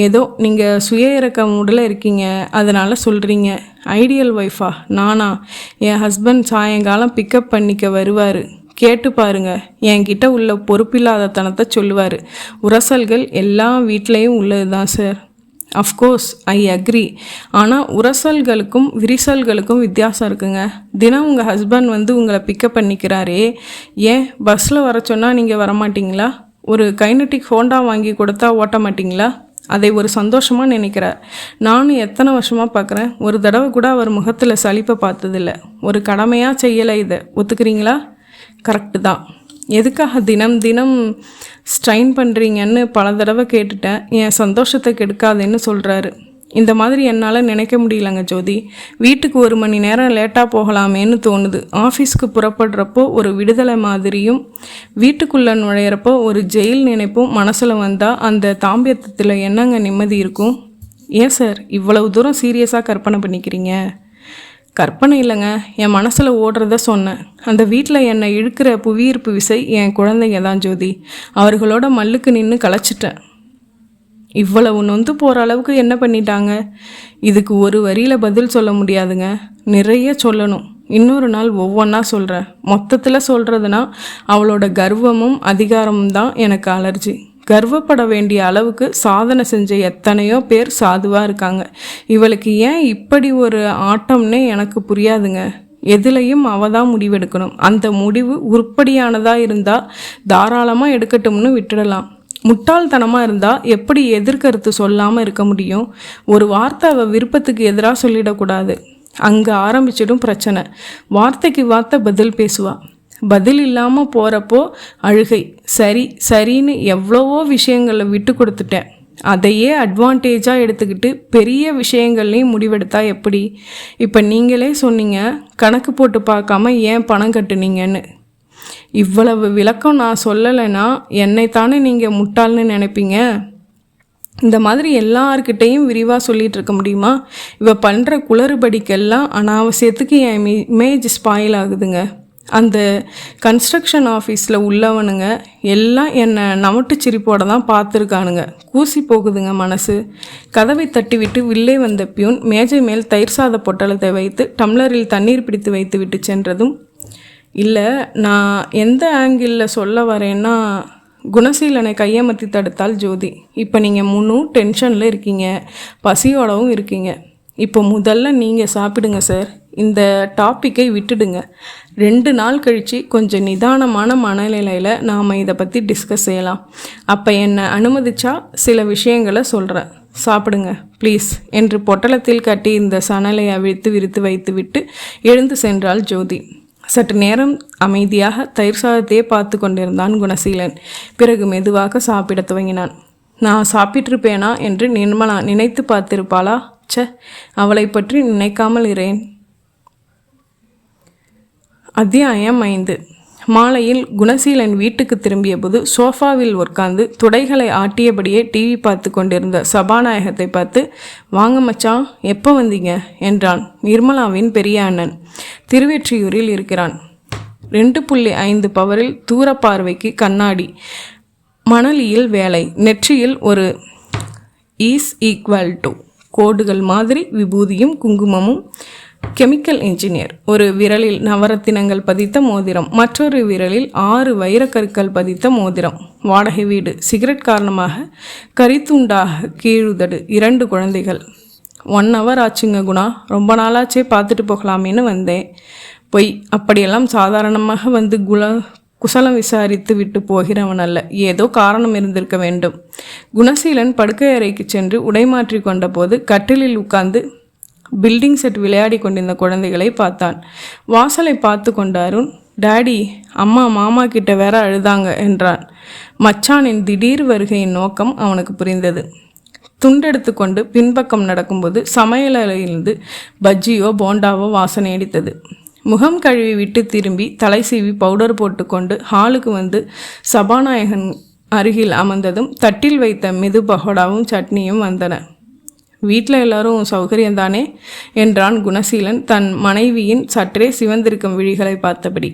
A: ஏதோ நீங்கள் சுய இறக்க மூடில் இருக்கீங்க, அதனால் சொல்கிறீங்க. ஐடியல் ஒய்ஃபா? நானா? என் ஹஸ்பண்ட் சாயங்காலம் பிக்கப் பண்ணிக்க வருவார். கேட்டு பாருங்க. என்கிட்ட உள்ள பொறுப்பில்லாதத்தனத்தை சொல்லுவார். உரசல்கள் எல்லா வீட்லேயும் உள்ளது தான் சார். Of course I agree. ஆனால் உரசல்களுக்கும் விரிசல்களுக்கும் வித்தியாசம் இருக்குங்க. தினம் உங்கள் ஹஸ்பண்ட் வந்து உங்களை பிக்கப் பண்ணிக்கிறாரே, ஏன் பஸ்ஸில் வர சொன்னால் நீங்கள் வரமாட்டிங்களா? ஒரு கைனட்டிக் ஹோண்டா வாங்கி கொடுத்தா ஓட்ட மாட்டிங்களா? அதை ஒரு சந்தோஷமாக நினைக்கிறார். நானும் எத்தனை வருஷமாக பார்க்குறேன். ஒரு தடவை கூட அவர் முகத்தில் சலிப்பை பார்த்ததில்ல. ஒரு கடமையாக செய்யலை. இதை ஒத்துக்கிறீங்களா? கரெக்டு தான். எதுக்காக தினம் தினம் ஸ்ட்ரைன் பண்ணுறீங்கன்னு பல தடவை கேட்டுட்டேன். என் சந்தோஷத்தை கெடுக்காதுன்னு சொல்கிறாரு. இந்த மாதிரி என்னால் நினைக்க முடியலங்க ஜோதி. வீட்டுக்கு 1 மணி நேரம் லேட்டாக போகலாமேன்னு தோணுது. ஆஃபீஸ்க்கு புறப்படுறப்போ ஒரு விடுதலை மாதிரியும், வீட்டுக்குள்ளே நுழையிறப்போ ஒரு ஜெயில் நினைப்பும் மனசில் வந்தால் அந்த தாம்பியத்தில் என்னங்க நிம்மதி இருக்கும்? ஏன் சார் இவ்வளவு தூரம் சீரியஸாக கற்பனை பண்ணிக்கிறீங்க? கற்பனை இல்லைங்க, என் மனசில் ஓடுறத சொன்னேன். அந்த வீட்டில் என்னை இழுக்கிற புவியீர்ப்பு விசை என் குழந்தைங்க தான் ஜோதி. அவர்களோட மல்லுக்கு நின்று களைச்சிட்டேன். இவ்வளவு நொந்து போகிற அளவுக்கு என்ன பண்ணிட்டாங்க? இதுக்கு ஒரு வரியில் பதில் சொல்ல முடியாதுங்க. நிறைய சொல்லணும். இன்னொரு நாள் ஒவ்வொன்றா சொல்கிறேன். மொத்தத்தில் சொல்கிறதுனா அவளோட கர்வமும் அதிகாரமும் தான் எனக்கு அலர்ஜி. கர்வப்பட வேண்டிய அளவுக்கு சாதனை செஞ்ச எத்தனையோ பேர் சாதுவாக இருக்காங்க. இவளுக்கு ஏன் இப்படி ஒரு ஆட்டம்னே எனக்கு புரியாதுங்க. எதுலையும் அவள் தான் முடிவெடுக்கணும். அந்த முடிவு உருப்படியானதாக இருந்தால் தாராளமாக எடுக்கட்டும்னு விட்டுடலாம். முட்டாள்தனமாக இருந்தால் எப்படி எதிர்கருத்து சொல்லாமல் இருக்க முடியும்? ஒரு வார்த்தை அவள் விருப்பத்துக்கு எதிராக சொல்லிடக்கூடாது. அங்கே ஆரம்பிச்சிடும் பிரச்சனை. வார்த்தைக்கு வார்த்தை பதில் பேசுவா. பதில் இல்லாமல் போகிறப்போ அழுகை. சரி சரின்னு எவ்வளவோ விஷயங்களை விட்டு கொடுத்துட்டேன். அதையே அட்வான்டேஜாக எடுத்துக்கிட்டு பெரிய விஷயங்கள்லையும் முடிவெடுத்தா எப்படி? இப்போ நீங்களே சொன்னீங்க, கணக்கு போட்டு பார்க்காம ஏன் பணம் கட்டுனீங்கன்னு. இவ்வளவு விளக்கம் நான் சொல்லலைன்னா என்னைத்தானே நீங்கள் முட்டாள்னு நினைப்பீங்க. இந்த மாதிரி எல்லார்கிட்டையும் விரிவாக சொல்லிகிட்டு இருக்க முடியுமா? இவ பண்ணுற குளறுபடிக்கெல்லாம் அனாவசியத்துக்கு என் இமேஜ் ஸ்பாயில் ஆகுதுங்க. அந்த கன்ஸ்ட்ரக்ஷன் ஆஃபீஸில் உள்ளவனுங்க எல்லாம் என்னை நமட்டு சிரிப்போடு தான் பார்த்துருக்கானுங்க. கூசி போகுதுங்க மனசு. கதவை தட்டிவிட்டு வில்லே வந்த பியூன் மேஜை மேல் தயிர் சாத பொட்டலத்தை வைத்து டம்ளரில் தண்ணீர் பிடித்து வைத்து விட்டு சென்றதும், இல்லை நான் எந்த ஆங்கிளில் சொல்ல வரேன்னா, குணசீலனை கையமர்த்தி தடுத்தாள் ஜோதி. இப்போ நீங்கள் முன்னும் டென்ஷனில் இருக்கீங்க, பசியோடவும் இருக்கீங்க. இப்போ முதல்ல நீங்கள் சாப்பிடுங்க சார். இந்த டாப்பிக்கை விட்டுடுங்க. 2 நாள் கழித்து கொஞ்சம் நிதானமான மனநிலையில் நாம் இதை பற்றி டிஸ்கஸ் செய்யலாம். அப்போ என்னை அனுமதிச்சா சில விஷயங்களை சொல்கிறேன். சாப்பிடுங்க ப்ளீஸ் என்று பொட்டலத்தில் கட்டி இந்த சணலை அவிழ்த்து விரித்து வைத்து விட்டு எழுந்து சென்றாள் ஜோதி. சற்று நேரம் அமைதியாக தயிர் சாதத்தையே பார்த்து கொண்டிருந்தான் குணசீலன். பிறகு மெதுவாக சாப்பிட துவங்கினான். நான் சாப்பிட்டிருப்பேனா என்று நிர்மலா நினைத்து பார்த்திருப்பாளா? அவளை பற்றி நினைக்காமல் இரேன். அத்தியாயம் 5. மாலையில் குணசீலன் வீட்டுக்கு திரும்பிய போது சோஃபாவில் உட்கார்ந்து துடைகளை ஆட்டியபடியே டிவி பார்த்து கொண்டிருந்த சபாநாயகத்தை பார்த்து, வாங்க மச்சான், எப்போ வந்தீங்க என்றான். நிர்மலாவின் பெரிய அண்ணன் திருவெற்றியூரில் இருக்கிறான். 2.5 பவரில் தூர பார்வைக்கு கண்ணாடி, மணலியில் வேலை, நெற்றியில் ஒரு = கோடுகள் மாதிரி விபூதியும் குங்குமமும், கெமிக்கல் இன்ஜினியர். ஒரு விரலில் நவரத்தினங்கள் பதித்த மோதிரம், மற்றொரு விரலில் 6 வைரக்கற்கள் பதித்த மோதிரம். வாடகை வீடு. சிகரெட் காரணமாக கரித்துண்டாக கீழுதடு. 2 குழந்தைகள். 1 hour ஆச்சுங்க குணா, ரொம்ப நாளாச்சே பார்த்துட்டு போகலாமேன்னு வந்தேன். பொய். அப்படியெல்லாம் சாதாரணமாக வந்து குசலம் விசாரித்து விட்டு போகிறவன் அல்ல. ஏதோ காரணம் இருந்திருக்க வேண்டும். குணசீலன் படுக்கை அறைக்கு சென்று உடைமாற்றி கொண்ட போது கட்டிலில் உட்கார்ந்து பில்டிங் செட் விளையாடி கொண்டிருந்த குழந்தைகளை பார்த்தான். வாசலை பார்த்து கொண்ட அருண், டாடி, அம்மா மாமா கிட்ட வேற அழுதாங்க என்றான். மச்சானின் திடீர் வருகையின் நோக்கம் அவனுக்கு புரிந்தது. துண்டெடுத்து கொண்டு பின்பக்கம் நடக்கும்போது சமையலறையிலிருந்து பஜ்ஜியோ போண்டாவோ வாசனை அடித்தது. முகம் கழுவி விட்டு திரும்பி தலை சீவி பவுடர் போட்டுக்கொண்டு ஹாலுக்கு வந்து சபாநாயகன் அருகில் அமர்ந்ததும் தட்டில் வைத்த மெது பகோடாவும் சட்னியும் வந்தன. வீட்டில் எல்லாரும் சௌகரியந்தானே என்றான் குணசீலன் தன் மனைவியின் சற்றே சிவந்திருக்கும் விழிகளை பார்த்தபடி.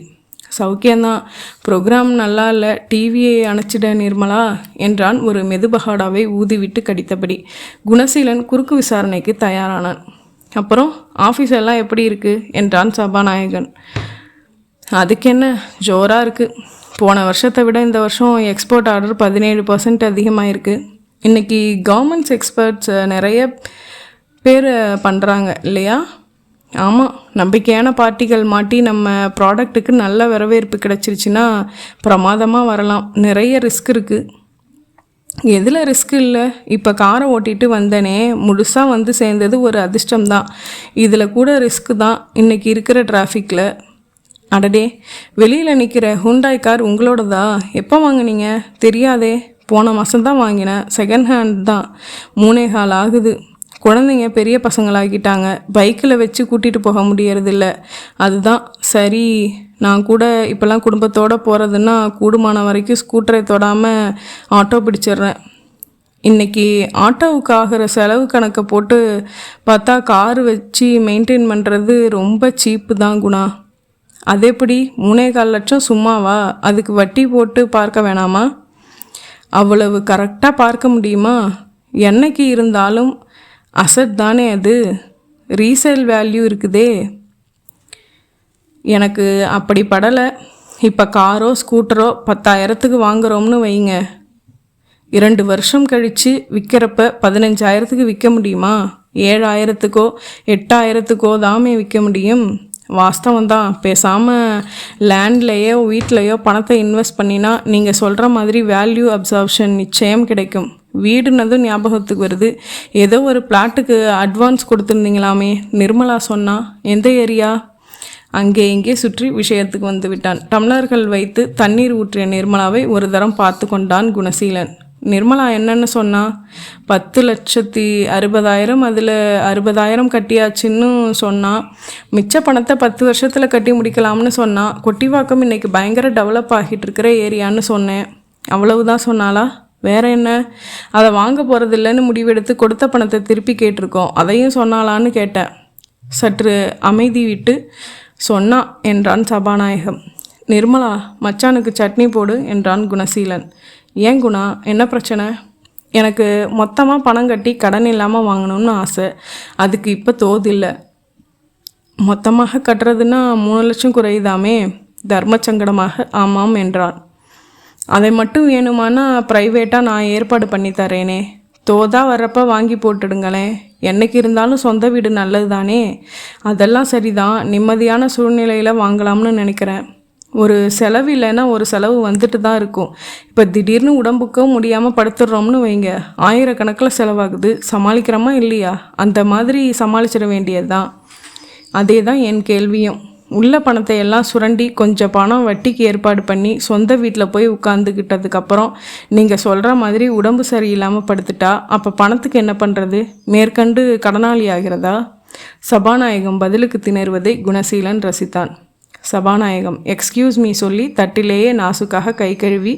A: சௌக்கியந்தான், ப்ரோக்ராம் நல்லா இல்லை, டிவியை அணைச்சிட நிர்மலா என்றான் ஒரு மெதுபகாடாவை ஊதிவிட்டு கடித்தபடி. குணசீலன் குறுக்கு விசாரணைக்கு தயாரானான். அப்புறம் ஆஃபீஸ் எல்லாம் எப்படி இருக்குது என்றான் சபாநாயகன். அதுக்கு என்ன, ஜோராக இருக்குது. போன வருஷத்தை விட இந்த வருஷம் எக்ஸ்போர்ட் ஆர்டர் 17% அதிகமாக இருக்குது. இன்றைக்கி கவர்மெண்ட்ஸ் எக்ஸ்பர்ட்ஸ் நிறைய பேர் பண்ணுறாங்க இல்லையா? ஆமாம், நம்பிக்கையான பார்ட்டிகள் மாட்டி நம்ம ப்ராடக்ட்டுக்கு நல்ல வரவேற்பு கிடச்சிருச்சுன்னா பிரமாதமாக வரலாம். நிறைய ரிஸ்க் இருக்குது. எதில் ரிஸ்க் இல்லை? இப்போ காரை ஓட்டிகிட்டு வந்தனே, முழுசாக வந்து சேர்ந்தது ஒரு அதிர்ஷ்டம்தான். இதில் கூட ரிஸ்க்கு தான் இன்றைக்கி இருக்கிற டிராஃபிக்கில். அடடே, வெளியில் நிற்கிற ஹூண்டாய் கார் உங்களோடதா? எப்போ வாங்கினீங்க? தெரியாதே, போன மாதம்தான் வாங்கினேன். செகண்ட் ஹேண்ட் தான். 3.25 ஆகுது. குழந்தைங்க பெரிய பசங்களாகிட்டாங்க, பைக்கில் வச்சு கூட்டிகிட்டு போக முடியறதில்ல. அதுதான் சரி, நான் கூட இப்போல்லாம் குடும்பத்தோடு போகிறதுன்னா கூடுமான வரைக்கும் ஸ்கூட்டரை தொடாமல் ஆட்டோ பிடிச்சிடுறேன். இன்றைக்கி ஆட்டோவுக்கு ஆகிற செலவு கணக்கை போட்டு பார்த்தா காரு வச்சு மெயின்டைன் பண்ணுறது ரொம்ப சீப்பு தான் குணா. அது எப்படி 3.25 லட்சம் சும்மாவா? அதுக்கு வட்டி போட்டு பார்க்க வேணாமா? அவ்வளவு கரெக்டாக பார்க்க முடியுமா? என்னைக்கு இருந்தாலும் அசட் தானே அது, ரீசேல் வேல்யூ இருக்குதே. எனக்கு அப்படி படலை. இப்போ காரோ ஸ்கூட்டரோ 10,000க்கு வாங்குகிறோம்னு வைங்க, 2 வருஷம் கழித்து விற்கிறப்ப 15,000க்கு விற்க முடியுமா? 7,000க்கோ 8,000க்கோ தாமே விற்க முடியும். வாஸ்தவம் தான். பேசாமல் லேண்ட்லேயோ வீட்லேயோ பணத்தை இன்வெஸ்ட் பண்ணினா நீங்கள் சொல்கிற மாதிரி வேல்யூ அப்சர்ப்ஷன் நிச்சயம் கிடைக்கும். வீடுனதும் ஞாபகத்துக்கு வருது, ஏதோ ஒரு பிளாட்டுக்கு அட்வான்ஸ் கொடுத்துருந்தீங்களாமே நிர்மலா சொன்னா. எந்த ஏரியா? அங்கே இங்கே சுற்றி விஷயத்துக்கு வந்து விட்டான். டம்ளர்கள் வைத்து தண்ணீர் ஊற்றிய நிர்மலாவை ஒரு தரம் பார்த்து கொண்டான் குணசீலன். நிர்மலா என்னன்னு சொன்னா? 10,60,000, அதில் 60,000 கட்டியாச்சுன்னு சொன்னா. மிச்ச பணத்தை 10 வருஷத்தில் கட்டி முடிக்கலாம்னு சொன்னா. கொட்டிவாக்கம் இன்றைக்கி பயங்கர டெவலப் ஆகிட்டு இருக்கிற ஏரியான்னு சொன்னேன். அவ்வளவுதான் சொன்னாலா? வேற என்ன? அதை வாங்க போகிறதில்லன்னு முடிவெடுத்து கொடுத்த பணத்தை திருப்பி கேட்டிருக்கோம், அதையும் சொன்னாலான்னு கேட்டேன். சற்று அமைதி விட்டு சொன்னா என்றான் சபாநாயகம். நிர்மலா, மச்சானுக்கு சட்னி போடு என்றான் குணசீலன். ஏன் குணா, என்ன பிரச்சனை? எனக்கு மொத்தமாக பணம் கட்டி கடன் இல்லாமல் வாங்கணும்னு ஆசை. அதுக்கு இப்போ தோதில்லை. மொத்தமாக கட்டுறதுன்னா 3 லட்சம் குறையுதாமே. தர்மசங்கடமாக ஆமாம் என்றான். அதை மட்டும் வேணுமானா ப்ரைவேட்டாக நான் ஏற்பாடு பண்ணி தரேனே. தோதா வர்றப்ப வாங்கி போட்டுடுங்களேன். என்னைக்கு இருந்தாலும் சொந்த வீடு நல்லது தானே. அதெல்லாம் சரிதான், நிம்மதியான சூழ்நிலையில் வாங்கலாம்னு நினைக்கிறேன். ஒரு செலவு இல்லைன்னா ஒரு செலவு வந்துட்டு தான் இருக்கும். இப்போ திடீர்னு உடம்புக்கும் முடியாமல் படுத்துடுறோம்னு வைங்க, 1000 கணக்கில் செலவாகுது. சமாளிக்கிறோமா இல்லையா? அந்த மாதிரி சமாளிச்சிட வேண்டியது தான். அதே தான் என் கேள்வியும். உள்ள பணத்தை எல்லாம் சுரண்டி கொஞ்சம் பணம் வட்டிக்கு ஏற்பாடு பண்ணி சொந்த வீட்டில் போய் உட்காந்துக்கிட்டதுக்கப்புறம் நீங்கள் சொல்கிற மாதிரி உடம்பு சரியில்லாமல் படுத்துட்டா அப்போ பணத்துக்கு என்ன பண்ணுறது? மேற்கண்டு கடனாளி ஆகிறதா? சபாநாயகம் பதிலுக்கு திணறுவதை குணசீலன் ரசித்தான். சபாநாயகம் எக்ஸ்கியூஸ் மீ சொல்லி தட்டிலேயே நாசுக்காக கை கழுவி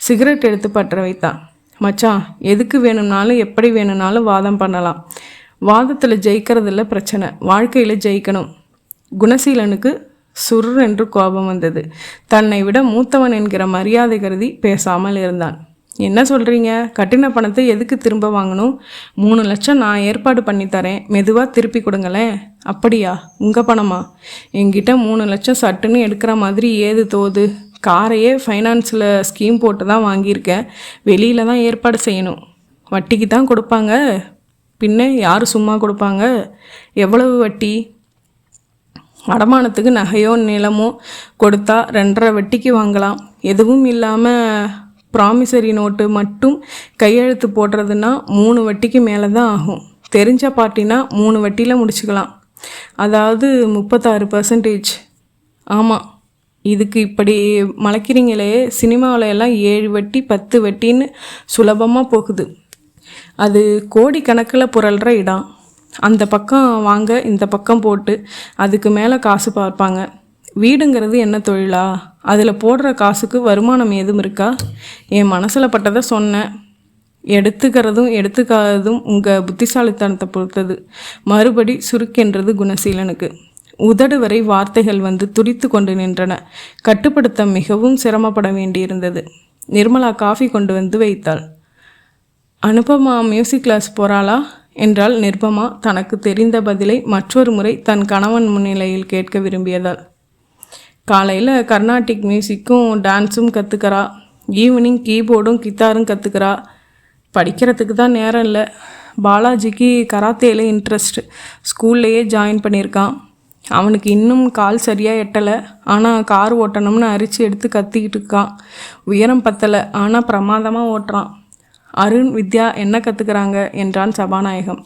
A: சிகரெட் எடுத்து பற்ற வைத்தான். மச்சான், எதுக்கு வேணும்னாலும் எப்படி வேணும்னாலும் வாதம் பண்ணலாம். வாதத்தில் ஜெயிக்கிறதில்ல பிரச்சனை, வாழ்க்கையில் ஜெயிக்கணும். குணசீலனுக்கு சுர் என்று கோபம் வந்தது. தன்னை விட மூத்தவன் என்கிற மரியாதை கருதி பேசாமல் இருந்தான். என்ன சொல்கிறீங்க? கட்டின பணத்தை எதுக்கு திரும்ப வாங்கணும்? 3 லட்சம் நான் ஏற்பாடு பண்ணி தரேன், மெதுவாக திருப்பி கொடுங்களேன். அப்படியா? உங்கள் பணமா? என்கிட்ட 3 லட்சம் சட்டுன்னு எடுக்கிற மாதிரி ஏது தோது? காரையே ஃபைனான்ஸில் ஸ்கீம் போட்டு தான் வாங்கியிருக்கேன். வெளியில் தான் ஏற்பாடு செய்யணும். வட்டிக்கு தான் கொடுப்பாங்க. பின்ன யார் சும்மா கொடுப்பாங்க? எவ்வளவு வட்டி? அடமானத்துக்கு நகையோ நிலமோ கொடுத்தா 2.5 வட்டிக்கு வாங்கலாம். எதுவும் இல்லாமல் ப்ராமிசரி நோட்டு மட்டும் கையெழுத்து போடுறதுன்னா 3 வட்டிக்கு மேலே தான் ஆகும். தெரிஞ்ச பார்ட்டினா 3 வட்டியில் முடிச்சுக்கலாம். அதாவது 36%. ஆமாம், இதுக்கு இப்படி மலைக்கிறீங்களே, சினிமாவில் எல்லாம் 7 வட்டி 10 வட்டின்னு சுலபமாக போகுது. அது கோடிக்கணக்கில் புரள்ற இடம். அந்த பக்கம் வாங்க இந்த பக்கம் போட்டு அதுக்கு மேலே காசு பார்ப்பாங்க. வீடுங்கிறது என்ன தொழிலா? அதில் போடுற காசுக்கு வருமானம் ஏதும் இருக்கா? என் மனசில் பட்டதை சொன்னேன். எடுத்துக்கிறதும் எடுத்துக்காததும் உங்கள் புத்திசாலித்தனத்தை பொறுத்தது. மறுபடி சுருக்கென்றது குணசீலனுக்கு. உதடு வரை வார்த்தைகள் வந்து துடித்து கொண்டு நின்றன. கட்டுப்படுத்த மிகவும் சிரமப்பட வேண்டியிருந்தது. நிர்மலா காஃபி கொண்டு வந்து வைத்தாள். அனுபமா மியூசிக் கிளாஸ் போகிறாளா என்றால் நிர்பமா தனக்கு தெரிந்த பதிலை மற்றொரு முறை தன் கணவன் முன்னிலையில் கேட்க விரும்பியதால். காலையில் கர்நாடிக் மியூசிக்கும் டான்ஸும் கற்றுக்கிறா. ஈவினிங் கீபோர்டும் கித்தாரும் கற்றுக்கிறா. படிக்கிறதுக்கு தான் நேரம் இல்லை. பாலாஜிக்கு கராத்தேல இன்ட்ரெஸ்ட். ஸ்கூல்லையே ஜாயின் பண்ணியிருக்கான். அவனுக்கு இன்னும் கால் சரியாக எட்டலை. ஆனால் கார் ஓட்டணும்னு அரிச்சு எடுத்து கத்திக்கிட்டு இருக்கான். உயரம் பத்தலை, ஆனால் பிரமாதமாக ஓட்டுறான். அருண், வித்யா என்ன கற்றுக்கிறாங்க என்றான் சபாநாயகம்.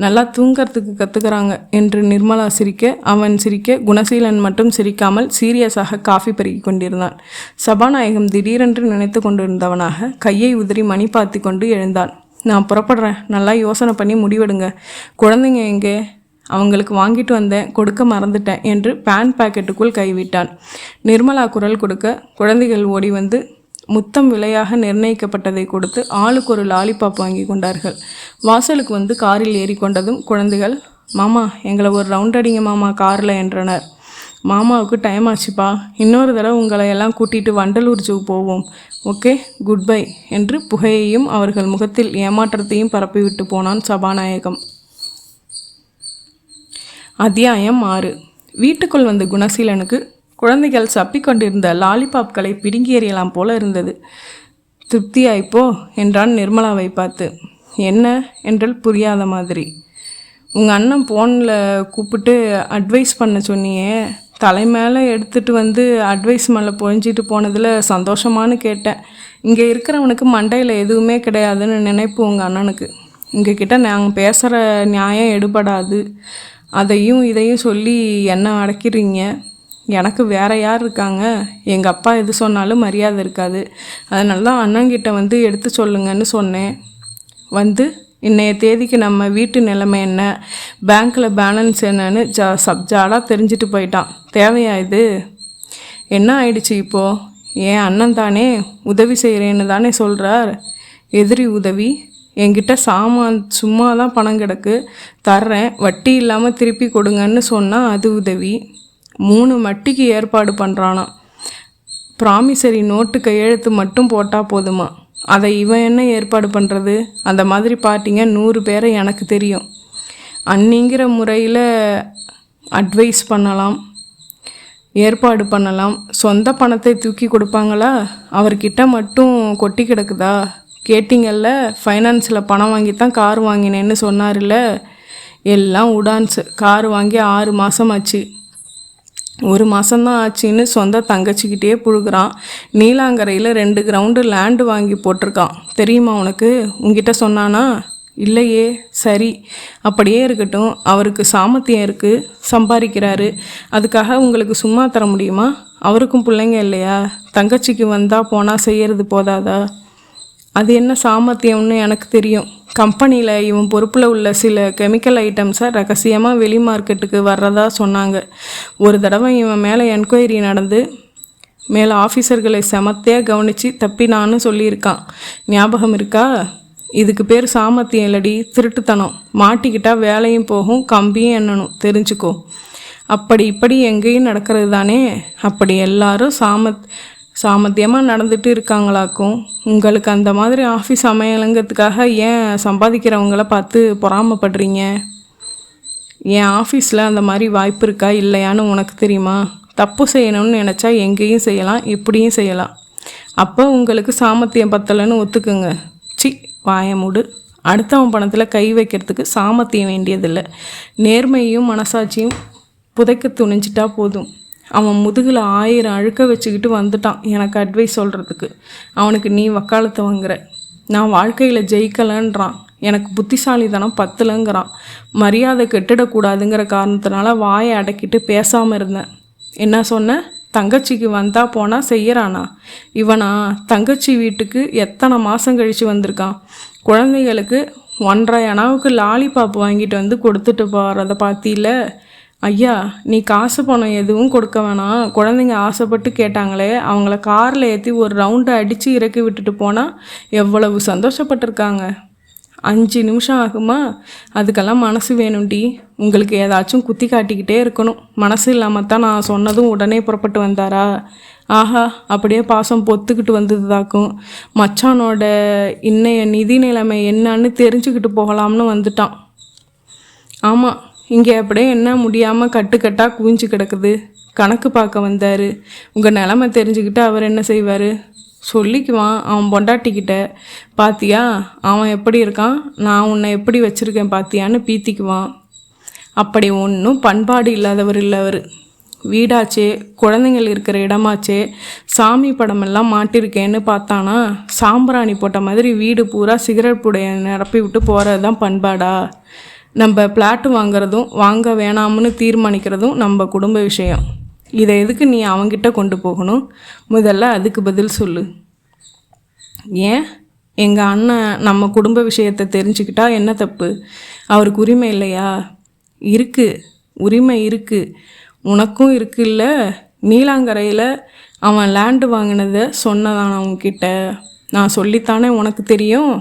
A: நல்லா தூங்கிறதுக்கு கற்றுக்கிறாங்க என்று நிர்மலா சிரிக்க, அவன் சிரிக்க குணசீலன் மட்டும் சிரிக்காமல் சீரியஸாக காஃபி பருகி கொண்டிருந்தான். சபாநாயகம் திடீரென்று நினைத்து கொண்டிருந்தவனாக கையை உதறி மணி பார்த்து கொண்டு எழுந்தான். நான் புறப்படுறேன், நல்லா யோசனை பண்ணி முடிவெடுங்க. குழந்தைங்க எங்கே? அவங்களுக்கு வாங்கிட்டு வந்தேன், கொடுக்க மறந்துட்டேன் என்று பேண்ட் பாக்கெட்டுக்குள் கைவிட்டான். நிர்மலா குரல் கொடுக்க குழந்தைகள் ஓடி வந்து முத்தம் விலையாக நிர்ணயிக்கப்பட்டதை கொடுத்து ஆளுக்கு ஒரு லாலிபாப் வாங்கி கொண்டார்கள். வாசலுக்கு வந்து காரில் ஏறி கொண்டதும் குழந்தைகள், மாமா எங்களை ஒரு ரவுண்ட் அடிங்க மாமா காரில் என்றனர். மாமாவுக்கு டைம் ஆச்சுப்பா, இன்னொரு தடவை உங்களை எல்லாம் கூட்டிகிட்டு வண்டலூர் ஜூ போவோம். ஓகே, குட் பை என்று புகையையும் அவர்கள் முகத்தில் ஏமாற்றத்தையும் பரப்பிவிட்டு போனான் சபாநாயகம். அத்தியாயம் 6. வீட்டுக்குள் வந்த குணசீலனுக்கு குழந்தைகள் சப்பிக்கொண்டிருந்த லாலிபாப்களை பிடுங்கி எறியலாம் போல இருந்தது. திருப்தியாய்ப்போ என்றான் நிர்மலாவை பார்த்து. என்ன என்றால் புரியாத மாதிரி. உங்கள் அண்ணன் ஃபோனில் கூப்பிட்டு அட்வைஸ் பண்ண சொன்னியே, தலை மேலே எடுத்துகிட்டு வந்து அட்வைஸ் மேலே பொழிஞ்சிட்டு போனதில் சந்தோஷமானு கேட்டேன். இங்கே இருக்கிறவனுக்கு மண்டையில் எதுவுமே கிடையாதுன்னு நினைப்பு உங்கள் அண்ணனுக்கு. உங்கள் கிட்ட நாங்கள் பேசுகிற நியாயம் எடுபடாது. அதையும் இதையும் சொல்லி என்ன அடக்கிறீங்க? எனக்கு வேறு யார் இருக்காங்க? எங்கள் அப்பா எது சொன்னாலும் மரியாதை இருக்காது. அதனால தான் அண்ணங்கிட்ட வந்து எடுத்து சொல்லுங்கன்னு சொன்னேன். வந்து இன்றைய தேதிக்கு நம்ம வீட்டு நிலைமை என்ன, பேங்க்கில் பேலன்ஸ் என்னன்னு சப்ஜாடாக தெரிஞ்சுட்டு போயிட்டான். தேவையா இது? என்ன ஆயிடுச்சு இப்போது? என் அண்ணன் தானே உதவி செய்கிறேன்னு தானே சொல்கிறார். எதிரி உதவி? என்கிட்ட சாமான் சும்மா தான் பணம் கிடக்கு, தர்றேன், வட்டி இல்லாமல் திருப்பி கொடுங்கன்னு சொன்னால் அது உதவி. 3 வட்டிக்கு ஏற்பாடு பண்ணுறானா. ப்ராமிசரி நோட்டு கையெழுத்து மட்டும் போட்டால் போதுமா? அதை இவன் என்ன ஏற்பாடு பண்ணுறது? அந்த மாதிரி பார்ட்டிங்க 100 பேரை எனக்கு தெரியும். அன்னிங்கிற முறையில் அட்வைஸ் பண்ணலாம், ஏற்பாடு பண்ணலாம். சொந்த பணத்தை தூக்கி கொடுப்பாங்களா? அவர்கிட்ட மட்டும் கொட்டி கிடக்குதா? கேட்டிங்கல்ல, ஃபைனான்ஸில் பணம் வாங்கி தான் கார் வாங்கினேன்னு சொன்னார்ல. எல்லாம் உடான்ஸு. கார் வாங்கி 6 மாதம் ஆச்சு. 1 மாதம்தான் ஆச்சின்னு சொந்த தங்கச்சிக்கிட்டே புழுகிறான். நீலாங்கரையில் 2 கிரவுண்டு லேண்டு வாங்கி போட்டிருக்கான். தெரியுமா உனக்கு? உங்ககிட்ட சொன்னானா? இல்லையே. சரி, அப்படியே இருக்கட்டும். அவருக்கு சாமர்த்தியம் இருக்குது, சம்பாதிக்கிறாரு. அதுக்காக உங்களுக்கு சும்மா தர முடியுமா? அவருக்கும் பிள்ளைங்க இல்லையா? தங்கச்சிக்கு வந்தால் போனால் செய்கிறது போதாதா? அது என்ன சாமர்த்தியம்னு எனக்கு தெரியும். கம்பெனியில் இவன் பொறுப்பில் உள்ள சில கெமிக்கல் ஐட்டம்ஸை ரகசியமாக வெளி மார்க்கெட்டுக்கு வர்றதா சொன்னாங்க. ஒரு தடவை இவன் மேலே என்கொயரி நடந்து மேலே ஆஃபீஸர்களை செமத்தையாக கவனித்து தப்பினான்னு சொல்லியிருக்கான். ஞாபகம் இருக்கா? இதுக்கு பேர் சாமர்த்தியம் இல்லடி, திருட்டுத்தனம். மாட்டிக்கிட்டால் வேலையும் போகும், கம்பியும் எண்ணணும், தெரிஞ்சுக்கோ. அப்படி இப்படி எங்கேயும் நடக்கிறது தானே. அப்படி எல்லாரும் சாமர்த்தியமாக நடந்துட்டு இருக்காங்களாக்கும். உங்களுக்கு அந்த மாதிரி ஆஃபீஸ் அமையலங்கிறதுக்காக ஏன் சம்பாதிக்கிறவங்கள பார்த்து பொறாமப்படுறீங்க? என் ஆஃபீஸில் அந்த மாதிரி வாய்ப்பு இருக்கா இல்லையான்னு உனக்கு தெரியுமா? தப்பு செய்யணும்னு நினச்சா எங்கேயும் செய்யலாம், இப்படியும் செய்யலாம். அப்போ உங்களுக்கு சாமர்த்தியம் பத்தலைன்னு ஒத்துக்குங்க. வாயை மூடு. அடுத்தவன் பணத்தில் கை வைக்கிறதுக்கு சாமர்த்தியம் வேண்டியதில்லை. நேர்மையும் மனசாட்சியும் புதைக்க துணிஞ்சிட்டா போதும். அவன் முதுகில் 1000 அழுக்க வச்சுக்கிட்டு வந்துட்டான் எனக்கு அட்வைஸ் சொல்கிறதுக்கு. அவனுக்கு நீ வக்காலத்தை வாங்குற. நான் வாழ்க்கையில் ஜெயிக்கலைன்றான். எனக்கு புத்திசாலித்தனம் பத்தலைங்கிறான். மரியாதை கெட்டுடக்கூடாதுங்கிற காரணத்தினால வாயை அடக்கிட்டு பேசாமல் இருந்தேன். என்ன சொன்ன? தங்கச்சிக்கு வந்தா போனால் செய்யறானா? இவனா தங்கச்சி வீட்டுக்கு எத்தனை மாதம் கழித்து வந்திருக்கான். குழந்தைகளுக்கு 1.5 அணாவுக்கு லாலிபாப் வாங்கிட்டு வந்து கொடுத்துட்டு போகிறத பார்த்தில? ஐயா, நீ காசு பணம் எதுவும் கொடுக்க வேணாம். குழந்தைங்க ஆசைப்பட்டு கேட்டாங்களே, அவங்கள காரில் ஏற்றி ஒரு ரவுண்டு அடித்து இறக்கி விட்டுட்டு போனால் எவ்வளவு சந்தோஷப்பட்டிருக்காங்க. 5 நிமிஷம் ஆகுமா? அதுக்கெல்லாம் மனசு வேணும்டி. உங்களுக்கு ஏதாச்சும் குத்தி காட்டிக்கிட்டே இருக்கணும். மனசு இல்லாமல் தான் நான் சொன்னதும் உடனே புறப்பட்டு வந்தாரா? ஆஹா, அப்படியே பாசம் பொத்துக்கிட்டு வந்ததுதாக்கும். மச்சானோட இன்னைய நிதி நிலைமை என்னன்னு தெரிஞ்சுக்கிட்டு போகலாம்னு வந்துட்டான். ஆமாம், இங்கே அப்படியே என்ன முடியாமல் கட்டுக்கட்டாக குவிஞ்சு கிடக்குது. கணக்கு பார்க்க வந்தார். உங்கள் நிலமை தெரிஞ்சுக்கிட்டு அவர் என்ன செய்வார்? சொல்லிக்குவான் அவன் பொண்டாட்டிக்கிட்ட. பாத்தியா அவன் எப்படி இருக்கான், நான் உன்னை எப்படி வச்சுருக்கேன் பாத்தியான்னு பீத்திக்குவான். அப்படி ஒன்றும் பண்பாடு இல்லாதவர் இல்லை அவர். வீடாச்சே, குழந்தைங்கள் இருக்கிற இடமாச்சே, சாமி படமெல்லாம் மாட்டிருக்கேன்னு பார்த்தானா சாம்பிராணி போட்ட மாதிரி வீடு பூரா சிகரெட் புடைய நிரப்பி விட்டு போகிறது தான் பண்பாடா? நம்ம பிளாட்டு வாங்கிறதும் வாங்க வேணாம்னு தீர்மானிக்கிறதும் நம்ம குடும்ப விஷயம். இதை எதுக்கு நீ அவங்கிட்ட கொண்டு போகணும்? முதல்ல அதுக்கு பதில் சொல்லு. ஏன் எங்கள் அண்ணன் நம்ம குடும்ப விஷயத்தை தெரிஞ்சுக்கிட்டா என்ன தப்பு? அவருக்கு உரிமை இல்லையா? இருக்குது, உரிமை இருக்குது. உனக்கும் இருக்குல்ல. நீலாங்கரையில் அவன் லேண்டு வாங்கினதை சொன்னதான் அவங்கக்கிட்ட. நான் சொல்லித்தானே உனக்கு தெரியும்.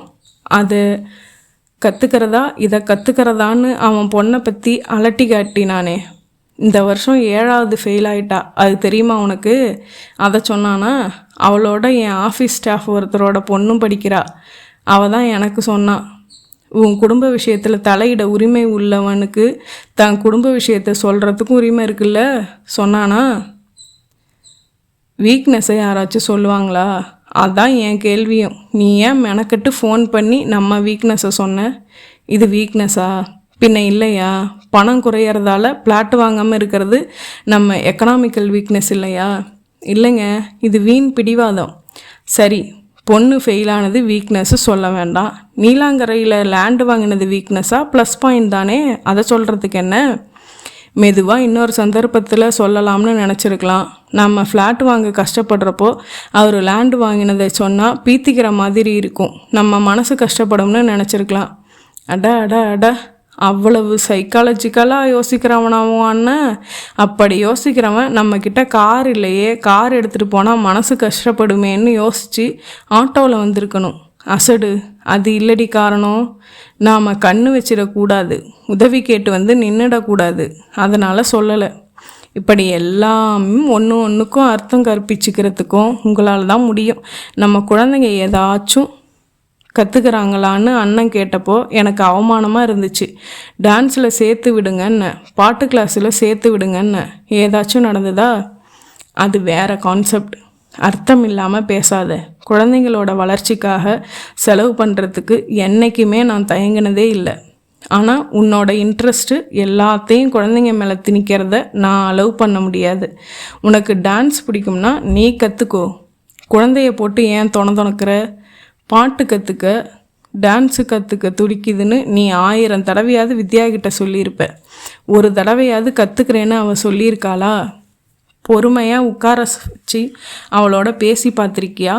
A: அதை கற்றுக்கிறதா இதை கற்றுக்கிறதான்னு அவன் பொண்ணை பற்றி அலட்டி காட்டினானே. இந்த வருஷம் 7வது ஃபெயில் ஆகிட்டா, அது தெரியுமா உனக்கு? அதை சொன்னானா? அவளோட என் ஆஃபீஸ் ஸ்டாஃப் ஒருத்தரோட பொண்ணும் படிக்கிறா. அவள் தான் எனக்கு சொன்னான். உன் குடும்ப விஷயத்தில் தலையிட உரிமை உள்ளவனுக்கு தன் குடும்ப விஷயத்தை சொல்கிறதுக்கும் உரிமை இருக்குல்ல சொன்னானா? வீக்னஸை யாராச்சும் சொல்லுவாங்களா? அதான் என் கேள்வியும். நீ ஏன் மெனக்கட்டு ஃபோன் பண்ணி நம்ம வீக்னஸை சொன்ன? இது வீக்னஸா? பின்ன இல்லையா? பணம் குறையிறதால பிளாட் வாங்காமல் இருக்கிறது நம்ம எக்கனாமிக்கல் வீக்னஸ் இல்லையா? இல்லைங்க, இது வீண் பிடிவாதம். சரி, பொண்ணு ஃபெயிலானது வீக்னஸ்ஸு சொல்ல வேண்டாம். நீலாங்கரையில் லேண்டு வாங்கினது வீக்னஸாக ப்ளஸ் பாயிண்ட் தானே, அதை சொல்கிறதுக்கு என்ன? மெதுவாக இன்னொரு சந்தர்ப்பத்தில் சொல்லலாம்னு நினச்சிருக்கலாம். நம்ம ஃப்ளாட் வாங்க கஷ்டப்படுறப்போ அவர் லேண்டு வாங்கினதை சொன்னால் பீத்திக்கிற மாதிரி இருக்கும். நம்ம மனசு கஷ்டப்படும்னு நினச்சிருக்கலாம். அட அட அட, அவ்வளவு சைக்காலஜிக்கலாக யோசிக்கிறவனாவும் அண்ணன்? அப்படி யோசிக்கிறவன் நம்மக்கிட்ட கார் இல்லையே, கார் எடுத்துகிட்டு போனால் மனசு கஷ்டப்படுமேன்னு யோசித்து ஆட்டோவில் வந்திருக்கணும். அசடு, அது இல்லடி காரணம். நாம் கண்ணு வச்சிடக்கூடாது, உதவி கேட்டு வந்து நின்றுடக்கூடாது, அதனால் சொல்லலை. இப்படி எல்லாமே ஒன்றுக்கும் அர்த்தம் கற்பிச்சுக்கிறதுக்கும் உங்களால் தான் முடியும். நம்ம குழந்தைங்க ஏதாச்சும் கற்றுக்கிறாங்களான்னு அண்ணன் கேட்டப்போ எனக்கு அவமானமாக இருந்துச்சு. டான்ஸில் சேர்த்து விடுங்கன்னு, பாட்டு கிளாஸில் சேர்த்து விடுங்கன்னு ஏதாச்சும் நடந்ததா? அது வேறு கான்செப்ட். அர்த்தம் இல்லாமல் பேசாத. குழந்தைங்களோட வளர்ச்சிக்காக செலவு பண்ணுறதுக்கு என்றைக்குமே நான் தயங்கினதே இல்லை. ஆனால் உன்னோட இன்ட்ரெஸ்ட்டு எல்லாத்தையும் குழந்தைங்க மேலே திணிக்கிறத நான் அலோவ் பண்ண முடியாது. உனக்கு டான்ஸ் பிடிக்கும்னா நீ கற்றுக்கோ. குழந்தைய போட்டு ஏன் தொணக்கிற? பாட்டு கற்றுக்க, டான்ஸு கற்றுக்க துடிக்குதுன்னு நீ 1000 தடவையாவது வித்யாகிட்ட சொல்லியிருப்ப. ஒரு தடவையாவது கற்றுக்கிறேன்னு அவள் சொல்லியிருக்காளா? பொறுமையாக உட்கார வச்சு அவளோட பேசி பார்த்துருக்கியா?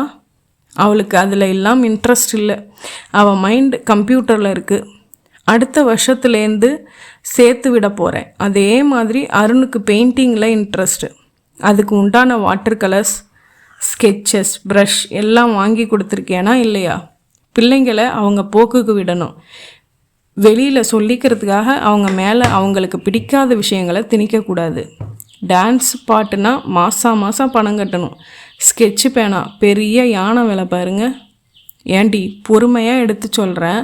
A: அவளுக்கு அதில் எல்லாம் இன்ட்ரெஸ்ட் இல்லை. அவள் மைண்டு கம்ப்யூட்டரில் இருக்குது. அடுத்த வருஷத்துலேருந்து சேர்த்து விட போகிறேன். அதே மாதிரி அருணுக்கு பெயிண்டிங்கில் இன்ட்ரெஸ்ட்டு. அதுக்கு உண்டான வாட்டர் கலர்ஸ், ஸ்கெட்சஸ், ப்ரஷ் எல்லாம் வாங்கி கொடுத்துருக்கேனா இல்லையா? பிள்ளைங்களை அவங்க போக்குக்கு விடணும். வெளியில் சொல்லிக்கிறதுக்காக அவங்க மேலே அவங்களுக்கு பிடிக்காத விஷயங்களை திணிக்கக்கூடாது. டான்ஸ் பாட்டுனா மாதம் பணம் கட்டணும். ஸ்கெட்சு பேனா பெரிய யானை விலை பாருங்க. ஏண்டி, பொறுமையாக எடுத்து சொல்கிறேன்,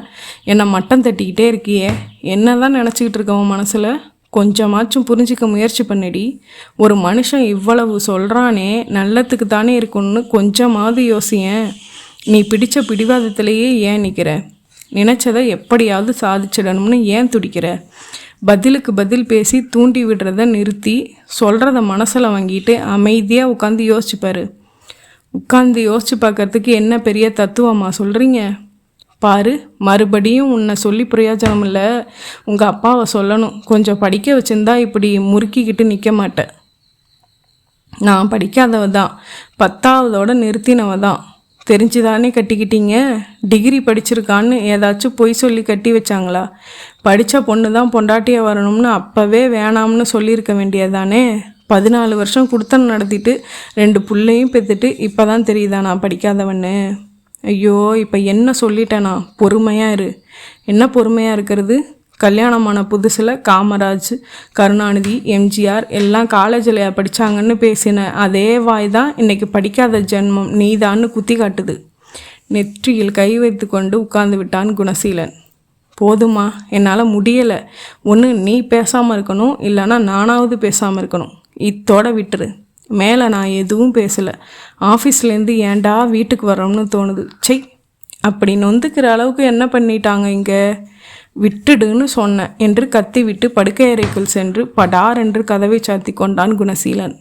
A: என்னை மட்டம் தட்டிக்கிட்டே இருக்கியே. என்ன தான் நினச்சிக்கிட்டு இருக்கவன் மனசில்? கொஞ்சமாச்சும் புரிஞ்சிக்க முயற்சி பண்ணிடி. ஒரு மனுஷன் இவ்வளவு சொல்கிறானே, நல்லத்துக்கு தானே இருக்குன்னு கொஞ்சமாவது யோசியேன். நீ பிடிச்ச பிடிவாதத்திலேயே ஏன் நிற்கிற? நினச்சதை எப்படியாவது சாதிச்சிடணும்னு ஏன் துடிக்கிற? பதிலுக்கு பதில் பேசி தூண்டி விடுறத நிறுத்தி சொல்கிறத மனசில் வாங்கிட்டு அமைதியாக உட்காந்து யோசிச்சுப்பாரு. உட்காந்து யோசிச்சு பார்க்கறதுக்கு என்ன பெரிய தத்துவமா சொல்கிறீங்க? பாரு, மறுபடியும் உன்னை சொல்லி பிரயோஜனம் இல்லை. உங்கள் அப்பாவை சொல்லணும். கொஞ்சம் படிக்க வச்சுருந்தா இப்படி முறுக்கிக்கிட்டு நிற்க மாட்டேன். நான் படிக்காதவ தான், 10ஆவதோட நிறுத்தினவ தான். தெரிஞ்சுதானே கட்டிக்கிட்டீங்க? டிகிரி படிச்சிருக்கான்னு ஏதாச்சும் பொய் சொல்லி கட்டி வச்சாங்களா? படித்த பொண்ணு தான் பொண்டாட்டியாக வரணும்னு அப்போவே வேணாம்னு சொல்லியிருக்க வேண்டியதானே? 14 வருஷம் குடுத்தனம் நடத்திட்டு 2 பிள்ளையும் பெற்றுட்டு இப்போ தான் தெரியுதா நான் படிக்காதவன்னு? ஐயோ, இப்போ என்ன சொல்லிட்டேனா? பொறுமையாக இரு. என்ன பொறுமையாக இருக்கிறது? கல்யாணமான புதுசில் காமராஜ், கருணாநிதி, எம்ஜிஆர் எல்லாம் காலேஜில் படித்தாங்கன்னு பேசின அதே வாய் தான் இன்றைக்கி படிக்காத ஜென்மம் நீதான்னு குத்தி காட்டுது. நெற்றியில் கை வைத்து கொண்டு உட்கார்ந்து விட்டான் குணசீலன். போதுமா, என்னால் முடியலை. ஒன்று நீ பேசாமல் இருக்கணும், இல்லைனா நானாவது பேசாமல் இருக்கணும். இத்தோட விட்டுரு. மேலே நான் எதுவும் பேசலை. ஆஃபீஸ்லேருந்து ஏன்டா வீட்டுக்கு வரோம்னு தோணுது. செய், அப்படி நொந்துக்கிற அளவுக்கு என்ன பண்ணிட்டாங்க இங்கே? விட்டுடுன்னு சொன்னேன் என்று கத்திவிட்டு படுக்கை அறைக்குள் சென்று படார் என்று கதவை சாத்தி கொண்டான் குணசீலன்.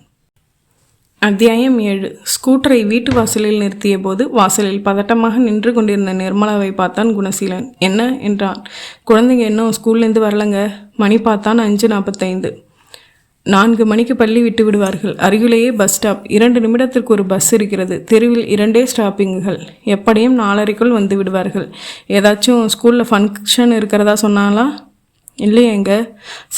A: அத்தியாயம் 7. ஸ்கூட்டரை வீட்டு வாசலில் நிறுத்திய போது வாசலில் பதட்டமாக நின்று கொண்டிருந்த நிர்மலாவை பார்த்தான் குணசீலன். என்ன என்றான். குழந்தைங்க இன்னும் ஸ்கூல்லேருந்து வரலங்க. மணி பார்த்தான் 5:45. 4 மணிக்கு பள்ளி விட்டு விடுவார்கள். அருகிலேயே பஸ் ஸ்டாப். 2 நிமிடத்திற்கு ஒரு பஸ் இருக்கிறது. தெருவில் 2 ஸ்டாப்பிங்குகள். எப்படியும் 4:30க்குள் வந்து விடுவார்கள். ஏதாச்சும் ஸ்கூலில் ஃபங்க்ஷன் இருக்கிறதா சொன்னாலா? இல்லையேங்க.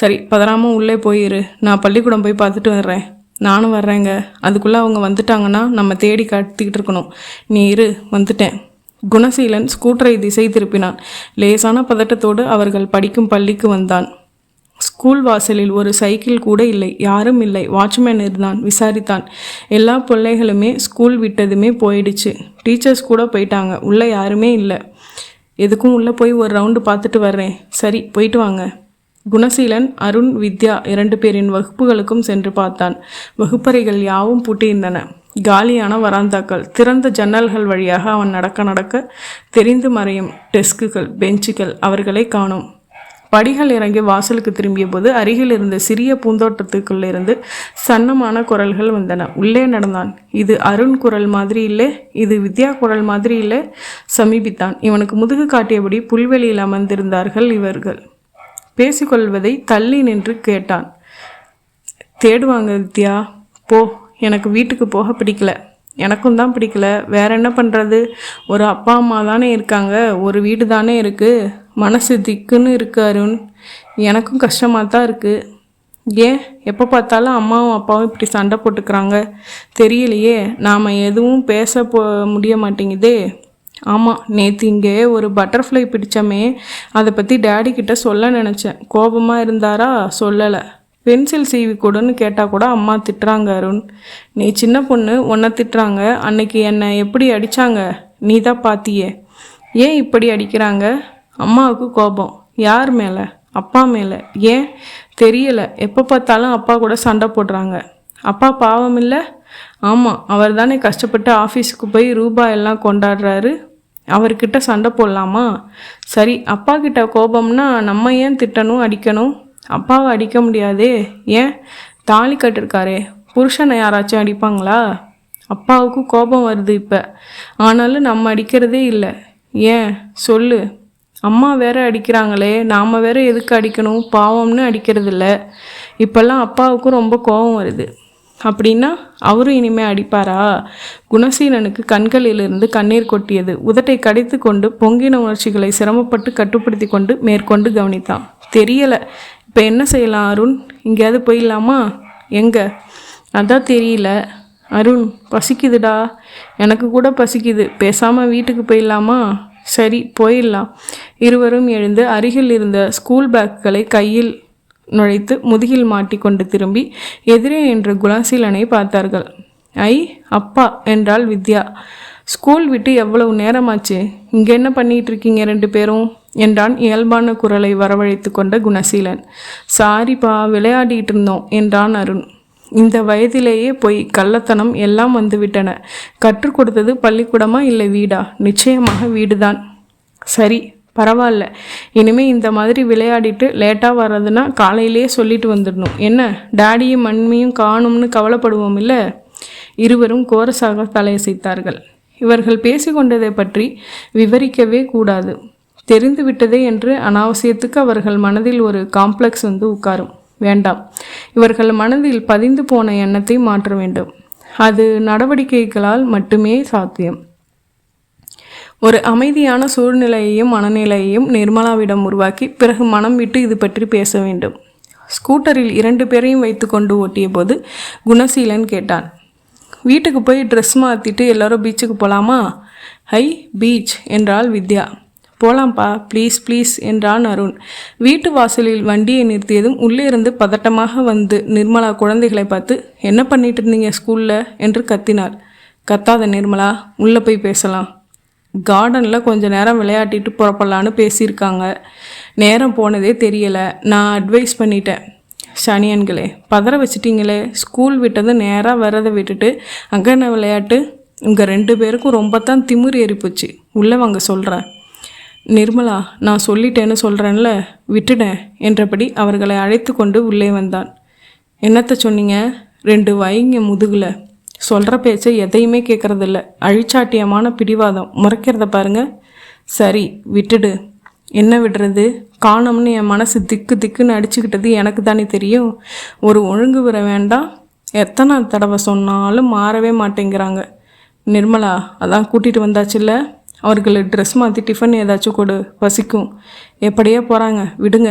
A: சரி, பதறாமல் உள்ளே போயிரு. நான் பள்ளிக்கூடம் போய் பார்த்துட்டு வர்றேன். நானும் வர்றேங்க. அதுக்குள்ளே அவங்க வந்துட்டாங்கன்னா நம்ம தேடி கத்திக்கிட்டு இருக்கணும். நீ இரு, வந்துட்டேன். குணசீலன் ஸ்கூட்டரை திசை திருப்பினான். லேசான பதட்டத்தோடு அவர்கள் படிக்கும் பள்ளிக்கு வந்தான். ஸ்கூல் வாசலில் ஒரு சைக்கிள் கூட இல்லை. யாரும் இல்லை. வாட்ச்மேன் இருந்தான். விசாரித்தான். எல்லா பிள்ளைகளுமே ஸ்கூல் விட்டதுமே போயிடுச்சு. டீச்சர்ஸ் கூட போயிட்டாங்க. உள்ளே யாருமே இல்லை. எதுக்கும் உள்ளே போய் ஒரு ரவுண்டு பார்த்துட்டு வர்றேன். சரி, போயிட்டு வாங்க. குணசீலன், அருண், வித்யா 2 பேரின் வகுப்புகளுக்கும் சென்று பார்த்தான். வகுப்பறைகள் யாவும் பூட்டியிருந்தன. காலியான வராந்தாக்கள். திறந்த ஜன்னல்கள் வழியாக அவன் நடக்க நடக்க தெரிந்து மறையும் டெஸ்குகள், பெஞ்சுகள். அவர்களை காணோம். படிகள் இறங்கி வாசலுக்கு திரும்பிய போது அருகில் இருந்த சிறிய பூந்தோட்டத்துக்குள்ளிருந்து சன்னமான குரல்கள் வந்தன. உள்ளே நடந்தான். இது அருண் குரல் மாதிரி இல்லை, இது வித்யா குரல் மாதிரி இல்லை. சமீபித்தான். இவனுக்கு முதுகு காட்டியபடி புல்வெளியில் அமர்ந்திருந்தார்கள் இவர்கள். பேசிக்கொள்வதை தள்ளி நின்று கேட்டான். தேடுவாங்க வித்யா. போ, எனக்கு வீட்டுக்கு போக பிடிக்கல. எனக்கும் தான் பிடிக்கல. வேற என்ன பண்ணுறது? ஒரு அப்பா அம்மா தானே இருக்காங்க, ஒரு வீடு தானே இருக்குது. மனசு திக்குன்னு இருக்கு அருண். எனக்கும் கஷ்டமாக தான் இருக்குது. ஏன் எப்போ பார்த்தாலும் அம்மாவும் அப்பாவும் இப்படி சண்டை போட்டுக்கிறாங்க? தெரியலையே. நாம் எதுவும் பேச முடிய மாட்டேங்குதே. ஆமாம், நேற்று இங்கே ஒரு பட்டர்ஃப்ளை பிடிச்சமே, அதை பற்றி டேடி கிட்ட சொல்ல நினச்சேன். கோபமாக இருந்தாரா? சொல்லலை. பென்சில் சீவி கொடுன்னு கேட்டால் கூட அம்மா திட்டுறாங்க அருண். நீ சின்ன பொண்ணு, உன்னை திட்டுறாங்க. அன்னைக்கு என்னை எப்படி அடித்தாங்க நீ தான் பார்த்தியே. ஏன் இப்படி அடிக்கிறாங்க? அம்மாவுக்கு கோபம். யார் மேலே? அப்பா மேலே. ஏன் தெரியலை. எப்போ பார்த்தாலும் அப்பா கூட சண்டை போடுறாங்க. அப்பா பாவம் இல்லை? ஆமாம், அவர் தானே கஷ்டப்பட்டு ஆஃபீஸுக்கு போய் ரூபாயெல்லாம் கொண்டாடுறாரு. அவர்கிட்ட சண்டை போடலாமா? சரி, அப்பா கிட்ட கோபம்னா நம்ம ஏன் திட்டணும், அடிக்கணும்? அப்பாவை அடிக்க முடியாதே. ஏன்? தாலி கட்டிருக்காரே, புருஷனை யாராச்சும் அடிப்பாங்களா? அப்பாவுக்கு கோபம் வருது இப்போ. ஆனாலும் நம்ம அடிக்கிறதே இல்லை. ஏன் சொல்லு. அம்மா வேற அடிக்கிறாங்களே, நாம் வேற எதுக்கு அடிக்கணும்? பாவம்னு அடிக்கிறதில்ல. இப்போல்லாம் அப்பாவுக்கும் ரொம்ப கோபம் வருது. அப்படின்னா அவரும் இனிமேல் அடிப்பாரா? குணசீலனுக்கு கண்களிலிருந்து கண்ணீர் கொட்டியது. உதட்டை கடித்து கொண்டு பொங்கின உணர்ச்சிகளை சிரமப்பட்டு கட்டுப்படுத்தி கொண்டு மேற்கொண்டு கவனித்தான். தெரியலை. இப்போ என்ன செய்யலாம் அருண்? எங்கேயாவது போயிடலாமா? எங்கே? அதான் தெரியல அருண். பசிக்குதுடா. எனக்கு கூட பசிக்குது. பேசாமல் வீட்டுக்கு போயிடலாமா? சரி, போயிடலாம். இருவரும் எழுந்து அருகில் இருந்த ஸ்கூல் பேக்குகளை கையில் நுழைத்து முதுகில் மாட்டிக்கொண்டு திரும்பி எதிரே என்ற குணசீலனை பார்த்தார்கள். ஐ அப்பா என்றாள் வித்யா. ஸ்கூல் விட்டு எவ்வளவு நேரமாச்சு? இங்கே என்ன பண்ணிகிட்டு இருக்கீங்க 2 பேரும் என்றான் இயல்பான குரலை வரவழைத்து கொண்ட குணசீலன். சாரிப்பா, விளையாடிட்டு இருந்தோம் என்றான் அருண். இந்த வயதிலேயே போய் கள்ளத்தனம் எல்லாம் வந்துவிட்டன. கற்றுக் கொடுத்தது பள்ளிக்கூடமா இல்லை வீடா? நிச்சயமாக வீடுதான். சரி, பரவாயில்ல, இனிமேல் இந்த மாதிரி விளையாடிட்டு லேட்டாக வர்றதுன்னா காலையிலேயே சொல்லிட்டு வந்துடணும். என்ன டாடியும் மண்மியும் காணும்னு கவலைப்படுவோம் இல்லை? இருவரும் கோரஸாக தலையசைத்தார்கள். இவர்கள் பேசிக்கொண்டதை பற்றி விவரிக்கவே கூடாது. தெரிந்து விட்டதே என்று அனாவசியத்துக்கு அவர்கள் மனதில் ஒரு காம்ப்ளெக்ஸ் வந்து உட்காரும். வேண்டாம், இவர்கள் மனதில் பதிந்து போன எண்ணத்தை மாற்ற வேண்டும். அது நடவடிக்கைகளால் மட்டுமே சாத்தியம். ஒரு அமைதியான சூழ்நிலையையும் மனநிலையையும் நிர்மலாவிடம் உருவாக்கி பிறகு மனம் விட்டு இது பற்றி பேச வேண்டும். ஸ்கூட்டரில் 2 பேரையும் வைத்து கொண்டு ஓட்டிய போது குணசீலன் கேட்டான், வீட்டுக்கு போய் ட்ரெஸ் மாற்றிட்டு எல்லாரும் பீச்சுக்கு போகலாமா? ஹை, பீச் என்றாள் வித்யா. போலாம்ப்பா, ப்ளீஸ் ப்ளீஸ் என்றான் அருண். வீட்டு வாசலில் வண்டியை நிறுத்தியதும் உள்ளே இருந்து பதட்டமாக வந்து நிர்மலா குழந்தைகளை பார்த்து, என்ன பண்ணிட்டு இருந்தீங்க ஸ்கூலில் என்று கத்தினாள். கத்தாத நிர்மலா, உள்ளே போய் பேசலாம். கார்டனில் கொஞ்சம் நேரம் விளையாட்டிட்டு புறப்படலான்னு பேசியிருக்காங்க. நேரம் போனதே தெரியலை. நான் அட்வைஸ் பண்ணிட்டேன். சனியன்களே, பதற வச்சிட்டிங்களே. ஸ்கூல் விட்டது நேராக வரதை விட்டுட்டு அங்கே என்ன விளையாட்டு? உங்கள் 2 பேருக்கும் ரொம்ப தான் திமிர் ஏறிப்போச்சு. உள்ளே வாங்க சொல்கிறேன். நிர்மலா, நான் சொல்லிட்டேன்னு சொல்கிறேன்ல, விட்டுடேன் என்றபடி அவர்களை அழைத்து கொண்டு உள்ளே வந்தான். என்னத்தை சொன்னீங்க? 2 வைங்க முதுகில். சொல்கிற பேச்சை எதையுமே கேட்குறதில்ல. அழிச்சாட்டியமான பிடிவாதம். முறைக்கிறத பாருங்க. சரி, விட்டுடு. என்ன விடுறது? காணோம்னு என் மனசு திக்கு திக்குன்னு அடிச்சுக்கிட்டது எனக்கு தானே தெரியும். ஒரு ஒழுங்கு வர வேண்டாம். எத்தனை தடவை சொன்னாலும் மாறவே மாட்டேங்கிறாங்க. நிர்மலா, அதான் கூட்டிகிட்டு வந்தாச்சுல்ல, அவர்களுக்கு ட்ரெஸ் மாற்றி டிஃபன் ஏதாச்சும் கொடு, பசிக்கும். எப்படியே போகிறாங்க, விடுங்க.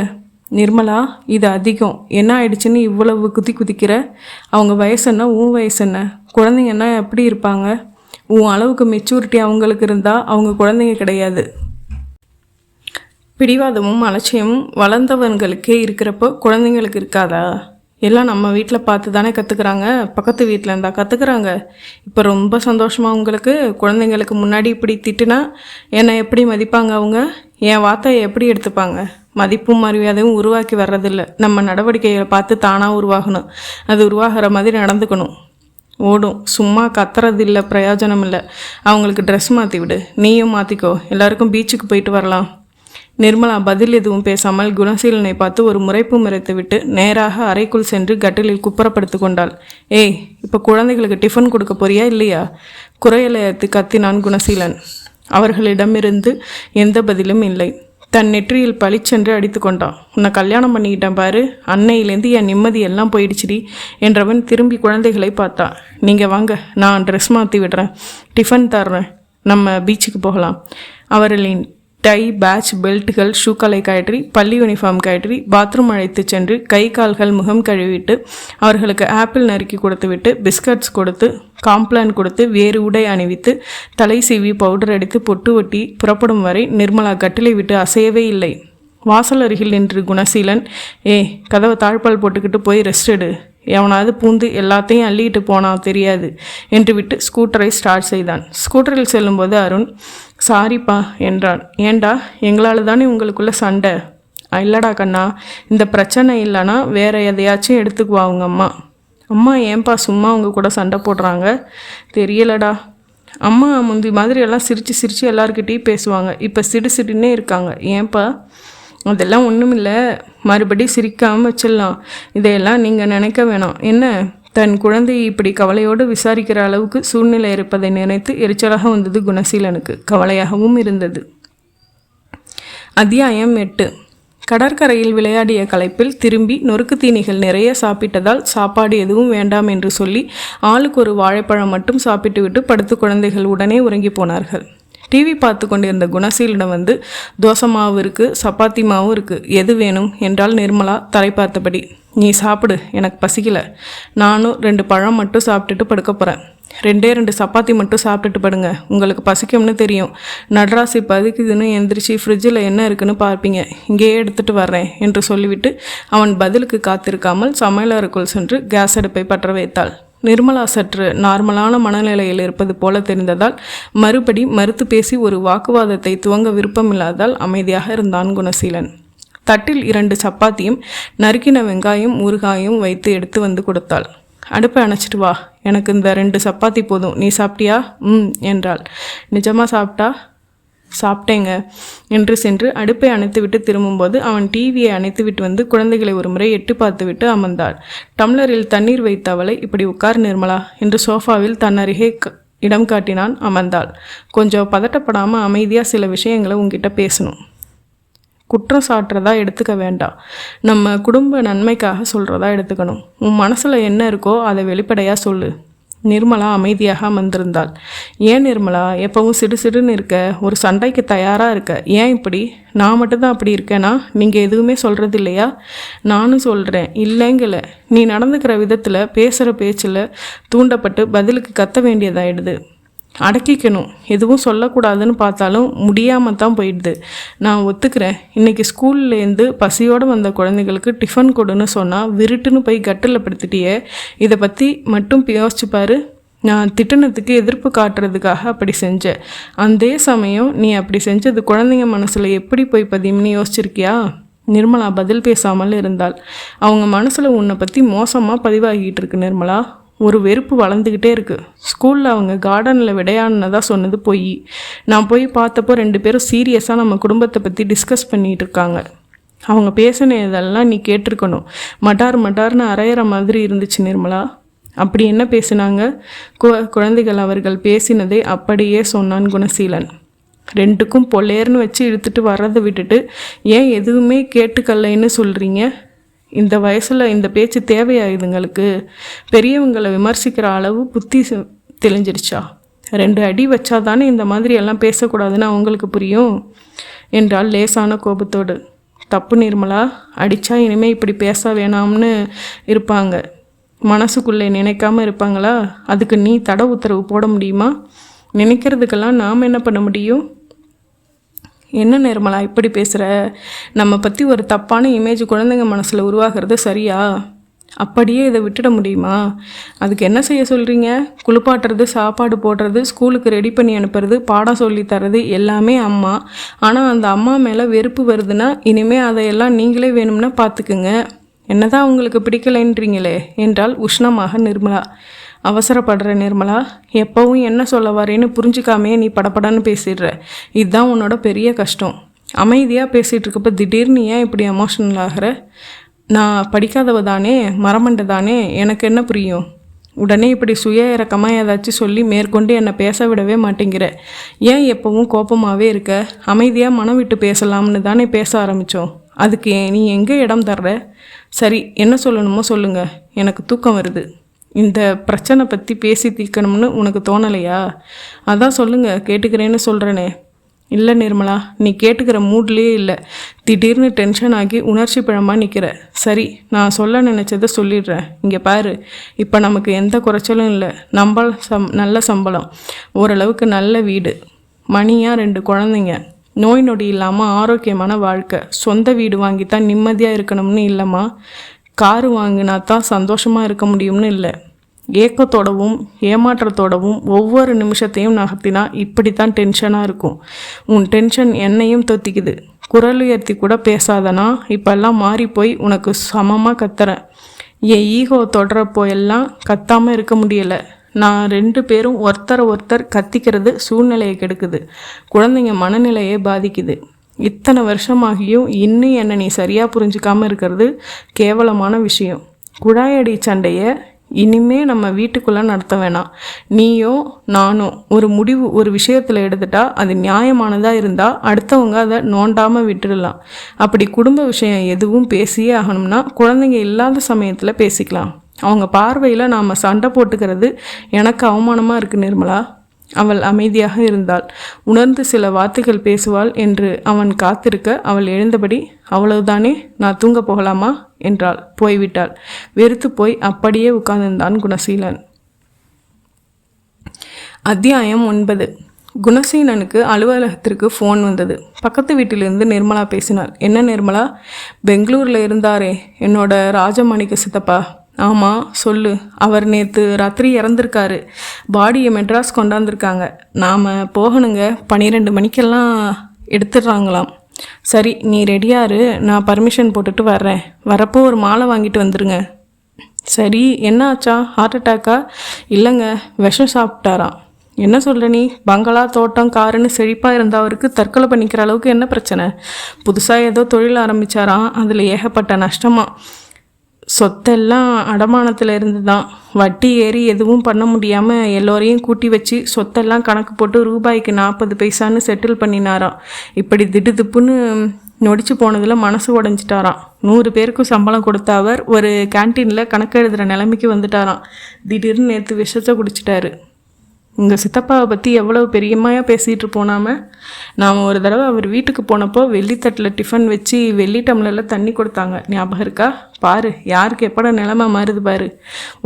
A: நிர்மலா, இது அதிகம். என்ன ஆயிடுச்சுன்னு இவ்வளவு குதிக்கிற? அவங்க வயசு என்ன, உன் வயசு என்ன? குழந்தைங்கன்னா எப்படி இருப்பாங்க? உன் அளவுக்கு மெச்சூரிட்டி அவங்களுக்கு இருந்தால் அவங்க குழந்தைங்க கிடையாது. பிடிவாதமும் அலட்சியமும் வளர்ந்தவங்களுக்கே இருக்கிறப்போ குழந்தைங்களுக்கு இருக்காதா? எல்லாம் நம்ம வீட்டில் பார்த்து தானே கற்றுக்குறாங்க. பக்கத்து வீட்டில் இருந்தால் கற்றுக்குறாங்க. இப்போ ரொம்ப சந்தோஷமாக உங்களுக்கு. குழந்தைங்களுக்கு முன்னாடி இப்படி திட்டுனா என்னை எப்படி மதிப்பாங்க? அவங்க என் வார்த்தையை எப்படி எடுத்துப்பாங்க? மதிப்பும் மரியாதையும் உருவாக்கி வர்றதில்ல. நம்ம நடவடிக்கைகளை பார்த்து தானாக உருவாகணும். அது உருவாகிற மாதிரி நடந்துக்கணும். ஓடும். சும்மா கத்துறது இல்லை, பிரயோஜனம் இல்லை. அவங்களுக்கு ட்ரெஸ் மாற்றி விடு. நீயும் மாற்றிக்கோ. எல்லாருக்கும் பீச்சுக்கு போயிட்டு வரலாம். நிர்மலா பதில் எதுவும் பேசாமல் குணசீலனை பார்த்து ஒரு முறைப்பு முறைத்து விட்டு நேராக அறைக்குள் சென்று கட்டிலில் குப்புறப்படுத்து கொண்டாள். ஏய், இப்போ குழந்தைகளுக்கு டிஃபன் கொடுக்க போறியா இல்லையா? குறையலையத்து கத்தினான் குணசீலன். அவர்களிடமிருந்து எந்த பதிலும் இல்லை. தன் நெற்றியில் பளிச்சென்று அடித்து கொண்டான். உன்னை கல்யாணம் பண்ணிக்கிட்டேன் பாரு, அன்னையிலேருந்து என் நிம்மதி எல்லாம் போயிடுச்சுடி என்றவன் திரும்பி குழந்தைகளை பார்த்தான். நீங்கள் வாங்க, நான் ட்ரெஸ் மாற்றி விடுறேன், டிஃபன் தர்றேன், நம்ம பீச்சுக்கு போகலாம். அவர்களின் டை, பேட்ச், பெல்ட்டுகள், ஷூக்களை கழற்றி பள்ளி யூனிஃபார்ம் கழற்றி பாத்ரூம் அழைத்து சென்று கை கால்கள் முகம் கழுவிட்டு அவர்களுக்கு ஆப்பிள் நறுக்கி கொடுத்துவிட்டு பிஸ்கட்ஸ் கொடுத்து காம்ப்ளான் கொடுத்து வேறு உடை அணிவித்து தலை சீவி பவுடர் அடித்து பொட்டு ஒட்டி புறப்படும் வரை நிர்மலா கட்டிலை விட்டு அசையவே இல்லை. வாசல் அருகில் நின்று குணசீலன், கதவை தாழ்பால் போட்டுக்கிட்டு போய் ரெஸ்ட் எடு, எவனாவது பூந்து எல்லாத்தையும் அள்ளிக்கிட்டு போனா தெரியாது என்று விட்டு ஸ்கூட்டரை ஸ்டார்ட் செய்தான். ஸ்கூட்டரில் செல்லும்போது அருண், சாரிப்பா என்றான். ஏண்டா, எங்களால் தானே உங்களுக்குள்ள சண்டை? இல்லடா கண்ணா, இந்த பிரச்சனை இல்லைனா வேற எதையாச்சும் எடுத்துக்குவா அவங்க அம்மா. அம்மா ஏன்பா சும்மா அவங்க கூட சண்டை போடுறாங்க? தெரியலடா. அம்மா முந்தி மாதிரி எல்லாம் சிரித்து சிரித்து எல்லாருக்கிட்டையும் பேசுவாங்க. இப்போ சிடுன்னே இருக்காங்க. ஏன்பா? அதெல்லாம் ஒன்றும் இல்லை, மறுபடி சிரிக்காமல் வச்சிடலாம். இதையெல்லாம் நீங்கள் நினைக்க வேணாம். என்ன, தன் குழந்தையை இப்படி கவலையோடு விசாரிக்கிற அளவுக்கு சூழ்நிலை இருப்பதை நினைத்து எரிச்சலாக வந்தது குணசீலனுக்கு. கவலையாகவும் இருந்தது. அத்தியாயம் 8. கடற்கரையில் விளையாடிய களைப்பில் திரும்பி நொறுக்கு தீனிகள் நிறைய சாப்பிட்டதால் சாப்பாடு எதுவும் வேண்டாம் என்று சொல்லி ஆளுக்கு ஒரு வாழைப்பழம் மட்டும் சாப்பிட்டு விட்டு படுத்து குழந்தைகள் உடனே உறங்கி போனார்கள். டிவி பார்த்து கொண்டிருந்த குணசீலிடம் வந்து, தோசை மாவு இருக்குது, சப்பாத்தி மாவும் இருக்குது, எது வேணும் என்றால் நிர்மலா தலை பார்த்தபடி. நீ சாப்பிடு, எனக்கு பசிக்கலை. நானும் 2 பழம் மட்டும் சாப்பிட்டுட்டு படுக்க போகிறேன். 2 சப்பாத்தி மட்டும் சாப்பிட்டுட்டு படுங்க, உங்களுக்கு பசிக்கும்னு தெரியும். நடராசி பதுக்குதுன்னு எந்திரிச்சு ஃப்ரிட்ஜில் என்ன இருக்குன்னு பார்ப்பீங்க, இங்கேயே எடுத்துகிட்டு வர்றேன் என்று சொல்லிவிட்டு அவன் பதிலுக்கு காத்திருக்காமல் சமையலறைக்குள் சென்று கேஸ் அடுப்பை பற்ற வைத்தாள். நிர்மலா சற்று நார்மலான மனநிலையில் இருப்பது போல தெரிந்ததால் மறுபடி மறுத்து பேசி ஒரு வாக்குவாதத்தை துவங்க விருப்பமில்லாதால் அமைதியாக இருந்தான் குணசீலன். தட்டில் 2 சப்பாத்தியும் நறுக்கின வெங்காயம் ஊறுகாயும் வைத்து எடுத்து வந்து கொடுத்தாள். அடுப்பை அணைச்சிட்டு வா, எனக்கு இந்த 2 சப்பாத்தி போதும், நீ சாப்பிட்டியா? என்றாள். நிஜமாக சாப்பிட்டா? சாப்பிட்டேங்க என்று சென்று அடுப்பை அணைத்துவிட்டு திரும்பும்போது அவன் டிவியை அணைத்துவிட்டு வந்து குழந்தைகளை ஒரு முறை எட்டு பார்த்துவிட்டு அமர்ந்தாள். டம்ளரில் தண்ணீர் வைத்த அவளை, இப்படி உட்கார் நிர்மலா என்று சோஃபாவில் தன்னருகே இடம் காட்டினான். அமர்ந்தாள். கொஞ்சம் பதட்டப்படாமல் அமைதியாக சில விஷயங்களை உங்ககிட்ட பேசணும். குற்றம் சாட்டுறதா எடுத்துக்க வேண்டாம். நம்ம குடும்ப நன்மைக்காக சொல்கிறதா எடுத்துக்கணும். உன் மனசில் என்ன இருக்கோ அதை வெளிப்படையாக சொல்லு. நிர்மலா அமைதியாக அமர்ந்திருந்தாள். ஏன் நிர்மலா எப்பவும் சிடுசிடுன்னு இருக்க? ஒரு சண்டைக்கு தயாராக இருக்க. ஏன் இப்படி? நான் மட்டும்தான் அப்படி இருக்கேனா? நீங்கள் எதுவுமே சொல்கிறது இல்லையா? நானும் சொல்கிறேன், இல்லைங்கல. நீ நடந்துக்கிற விதத்தில், பேசுகிற பேச்சில் தூண்டப்பட்டு பதிலுக்கு கத்த வேண்டியதாயிடுது. அடக்கிக்கணும். எதுவும் சொல்லக்கூடாதுன்னு பார்த்தாலும் முடியாமல் தான் போயிடுது. நான் ஒத்துக்கிறேன். இன்றைக்கி ஸ்கூல்லேருந்து பசியோடு வந்த குழந்தைகளுக்கு டிஃபன் கொடுன்னு சொன்னால் விருட்டுன்னு போய் கட்டில் படுத்துட்டியே. இதை பற்றி மட்டும் யோசிச்சுப்பாரு. நான் திட்டினத்துக்கு எதிர்ப்பு காட்டுறதுக்காக அப்படி செஞ்சேன். அதே சமயம் நீ அப்படி செஞ்சது குழந்தைங்க மனசில் எப்படி போய் பதியும்னு யோசிச்சிருக்கியா? நிர்மலா பதில் பேசாமல் இருந்தாள். அவங்க மனசில் உன்னை பற்றி மோசமாக பதிவாகிட்டு இருக்கு நிர்மலா. ஒரு வெறுப்பு வளர்ந்துக்கிட்டே இருக்குது. ஸ்கூலில் அவங்க கார்டனில் விளையாடினதாக சொன்னது போய். நான் போய் பார்த்தப்போ 2 பேரும் சீரியஸாக நம்ம குடும்பத்தை பற்றி டிஸ்கஸ் பண்ணிகிட்டு இருக்காங்க. அவங்க பேசின இதெல்லாம் நீ கேட்டிருக்கணும். மட்டார்னு அரையிற மாதிரி இருந்துச்சு நிர்மலா. அப்படி என்ன பேசினாங்க? குழந்தைகள் அவர்கள் பேசினதை அப்படியே சொன்னான் குணசீலன். 2க்கும் பொல்லேர்னு வச்சு இழுத்துட்டு வர்றதை விட்டுட்டு ஏன் எதுவுமே கேட்டுக்கலைன்னு சொல்கிறீங்க? இந்த வயசில் இந்த பேச்சு தேவையாகுதுங்களுக்கு? பெரியவங்களை விமர்சிக்கிற அளவு புத்தி தெளிஞ்சிருச்சா? 2 அடி வச்சாதானே இந்த மாதிரி எல்லாம் பேசக்கூடாதுன்னு அவங்களுக்கு புரியும் என்றால் லேசான கோபத்தோடு. தப்பு நிர்மலா. அடித்தா இனிமேல் இப்படி பேச வேணாம்னு இருப்பாங்க. மனசுக்குள்ளே நினைக்காமல் இருப்பாங்களா? அதுக்கு நீ தடை உத்தரவு போட முடியுமா? நினைக்கிறதுக்கெல்லாம் நாம் என்ன பண்ண முடியும்? என்ன நிர்மலா இப்படி பேசுகிற? நம்ம பற்றி ஒரு தப்பான இமேஜ் குழந்தைங்க மனசில் உருவாகிறது சரியா? அப்படியே இதை விட்டுட முடியுமா? அதுக்கு என்ன செய்ய சொல்கிறீங்க? குளிப்பாட்டுறது, சாப்பாடு போடுறது, ஸ்கூலுக்கு ரெடி பண்ணி அனுப்புறது, பாடம் சொல்லி தர்றது எல்லாமே அம்மா. ஆனால் அந்த அம்மா மேலே வெறுப்பு வருதுன்னா இனிமேல் அதையெல்லாம் நீங்களே வேணும்னா பார்த்துக்குங்க. என்னதான் உங்களுக்கு பிடிக்கலைன்றீங்களே என்றால் உஷ்ணமாக நிர்மலா. அவசரப்படுற நிர்மலா. எப்பவும் என்ன சொல்ல வரேன்னு புரிஞ்சுக்காமையே நீ படப்படன்னு பேசிடுற. இதுதான் உன்னோட பெரிய கஷ்டம். அமைதியாக பேசிகிட்டு இருக்கப்போ திடீர்னு ஏன் இப்படி எமோஷனல் ஆகிற? நான் படிக்காதவ தானே, மரமண்டை தானே, எனக்கு என்ன புரியும்? உடனே இப்படி சுய இறக்கமாக ஏதாச்சும் சொல்லி மேற்கொண்டு என்னை பேச விடவே மாட்டேங்கிற. ஏன் எப்பவும் கோபமாகவே இருக்க? அமைதியாக மனம் விட்டு பேசலாம்னு தானே பேச ஆரம்பித்தோம். அதுக்கு நீ எங்கே இடம் தர்ற? சரி, என்ன சொல்லணுமோ சொல்லுங்கள். எனக்கு தூக்கம் வருது. இந்த பிரச்சனை பற்றி பேசி தீர்க்கணும்னு உனக்கு தோணலையா? அதான் சொல்லுங்கள், கேட்டுக்கிறேன்னு சொல்கிறேனே. இல்லை நிர்மலா, நீ கேட்டுக்கிற மூட்லேயே இல்லை. திடீர்னு டென்ஷன் ஆகி உணர்ச்சி பிழமாக நிற்கிற. சரி, நான் சொல்ல நினச்சதை சொல்லிடுறேன். இங்கே பாரு, இப்போ நமக்கு எந்த குறைச்சலும் இல்லை. நல்ல சம்பளம், ஓரளவுக்கு நல்ல வீடு, மணியாக 2 குழந்தைங்க, நோய் நொடி இல்லாமல் ஆரோக்கியமான வாழ்க்கை. சொந்த வீடு வாங்கித்தான் நிம்மதியாக இருக்கணும்னு இல்லைம்மா. காரு வாங்கினா தான் சந்தோஷமாக இருக்க முடியும்னு இல்லை. ஏக்கத்தோடவும் ஏமாற்றத்தோடவும் ஒவ்வொரு நிமிஷத்தையும் நகர்த்தினா இப்படித்தான் டென்ஷனாக இருக்கும். உன் டென்ஷன் என்னையும் தொத்திக்குது. குரல் உயர்த்தி கூட பேசாதனா இப்பெல்லாம் மாறி போய் உனக்கு சமமாக கத்துறேன். என் ஈகோ தொடரப்போ எல்லாம் கத்தாமல் இருக்க முடியலை. நான் 2 பேரும் ஒருத்தர் கத்திக்கிறது சூழ்நிலையை கெடுக்குது. குழந்தைங்க மனநிலையை பாதிக்குது. இத்தனை வருஷமாகியும் இன்னும் என்னை நீ சரியாக புரிஞ்சுக்காமல் இருக்கிறது கேவலமான விஷயம். குழாயடி சண்டையை இனிமே நம்ம வீட்டுக்குள்ளே நடத்த வேணாம். நீயோ நானோ ஒரு விஷயத்தில் எடுத்துட்டா அது நியாயமானதாக இருந்தால் அடுத்தவங்க அதை நோண்டாமல் விட்டுடலாம். அப்படி குடும்ப விஷயம் எதுவும் பேசியே ஆகணும்னா குழந்தைங்க இல்லாத சமயத்தில் பேசிக்கலாம். அவங்க பார்வையில் நாம் சண்டை போட்டுக்கிறது எனக்கு அவமானமாக இருக்குது நிர்மலா. அவள் அமைதியாக இருந்தாள். உணர்ந்து சில வார்த்தைகள் பேசுவாள் என்று அவன் காத்திருக்க அவள் எழுந்தபடி, அவ்வளவுதானே, நான் தூங்க போகலாமா என்றாள். போய்விட்டாள். வெறுத்து போய் அப்படியே உட்கார்ந்திருந்தான் குணசீலன். அத்தியாயம் 9. குணசீலனுக்கு அலுவலகத்திற்கு ஃபோன் வந்தது. பக்கத்து வீட்டிலிருந்து நிர்மலா பேசினாள். என்ன நிர்மலா, பெங்களூரில் இருந்தாரே என்னோட ராஜமாணிக்க சித்தப்பா? ஆமாம், சொல்லு. அவர் நேற்று ராத்திரி இறந்துருக்காரு. பாடியை மெட்ராஸ் கொண்டாந்துருக்காங்க. நாம் போகணுங்க. 12 மணிக்கெல்லாம் எடுத்துடுறாங்களாம். சரி, நீ ரெடியாரு, நான் பர்மிஷன் போட்டுட்டு வர்றேன். வரப்போ ஒரு மாலை வாங்கிட்டு வந்துடுங்க. சரி, என்ன ஆச்சா? ஹார்ட் அட்டாக்கா? இல்லைங்க, விஷம் சாப்பிட்டாராம். என்ன சொல்கிற நீ? பங்களா, தோட்டம், காருன்னு செழிப்பாக இருந்தவருக்கு தற்கொலை பண்ணிக்கிற அளவுக்கு என்ன பிரச்சனை? புதுசாக ஏதோ தொழில் ஆரம்பித்தாராம், அதில் ஏகப்பட்ட நஷ்டமா. சொத்தெல்லாம் அடமானத்தில் இருந்து தான். வட்டி ஏறி எதுவும் பண்ண முடியாமல் எல்லோரையும் கூட்டி வச்சு சொத்தெல்லாம் கணக்கு போட்டு ரூபாய்க்கு 40 பைசான்னு செட்டில் பண்ணினாராம். இப்படி திடுதிப்புன்னு நொடிச்சு போனதில் மனசு உடஞ்சிட்டாராம். 100 பேருக்கும் சம்பளம் கொடுத்த அவர் ஒரு கேன்டீனில் கணக்கு எழுதுகிற நிலைமைக்கு வந்துட்டாராம். திடீர்னு நேற்று விஷத்தை குடிச்சிட்டாரு. உங்கள் சித்தப்பாவை பற்றி எவ்வளோ பெரியம்மையாக பேசிகிட்டு போனாமல், நாம் ஒரு தடவை அவர் வீட்டுக்கு போனப்போ வெள்ளித்தட்டில் டிஃபன் வச்சு வெள்ளி டம்ளரில் தண்ணி கொடுத்தாங்க, ஞாபகம் இருக்கா? பாரு யாருக்கு எப்பட நிலமை மாறுது பாரு.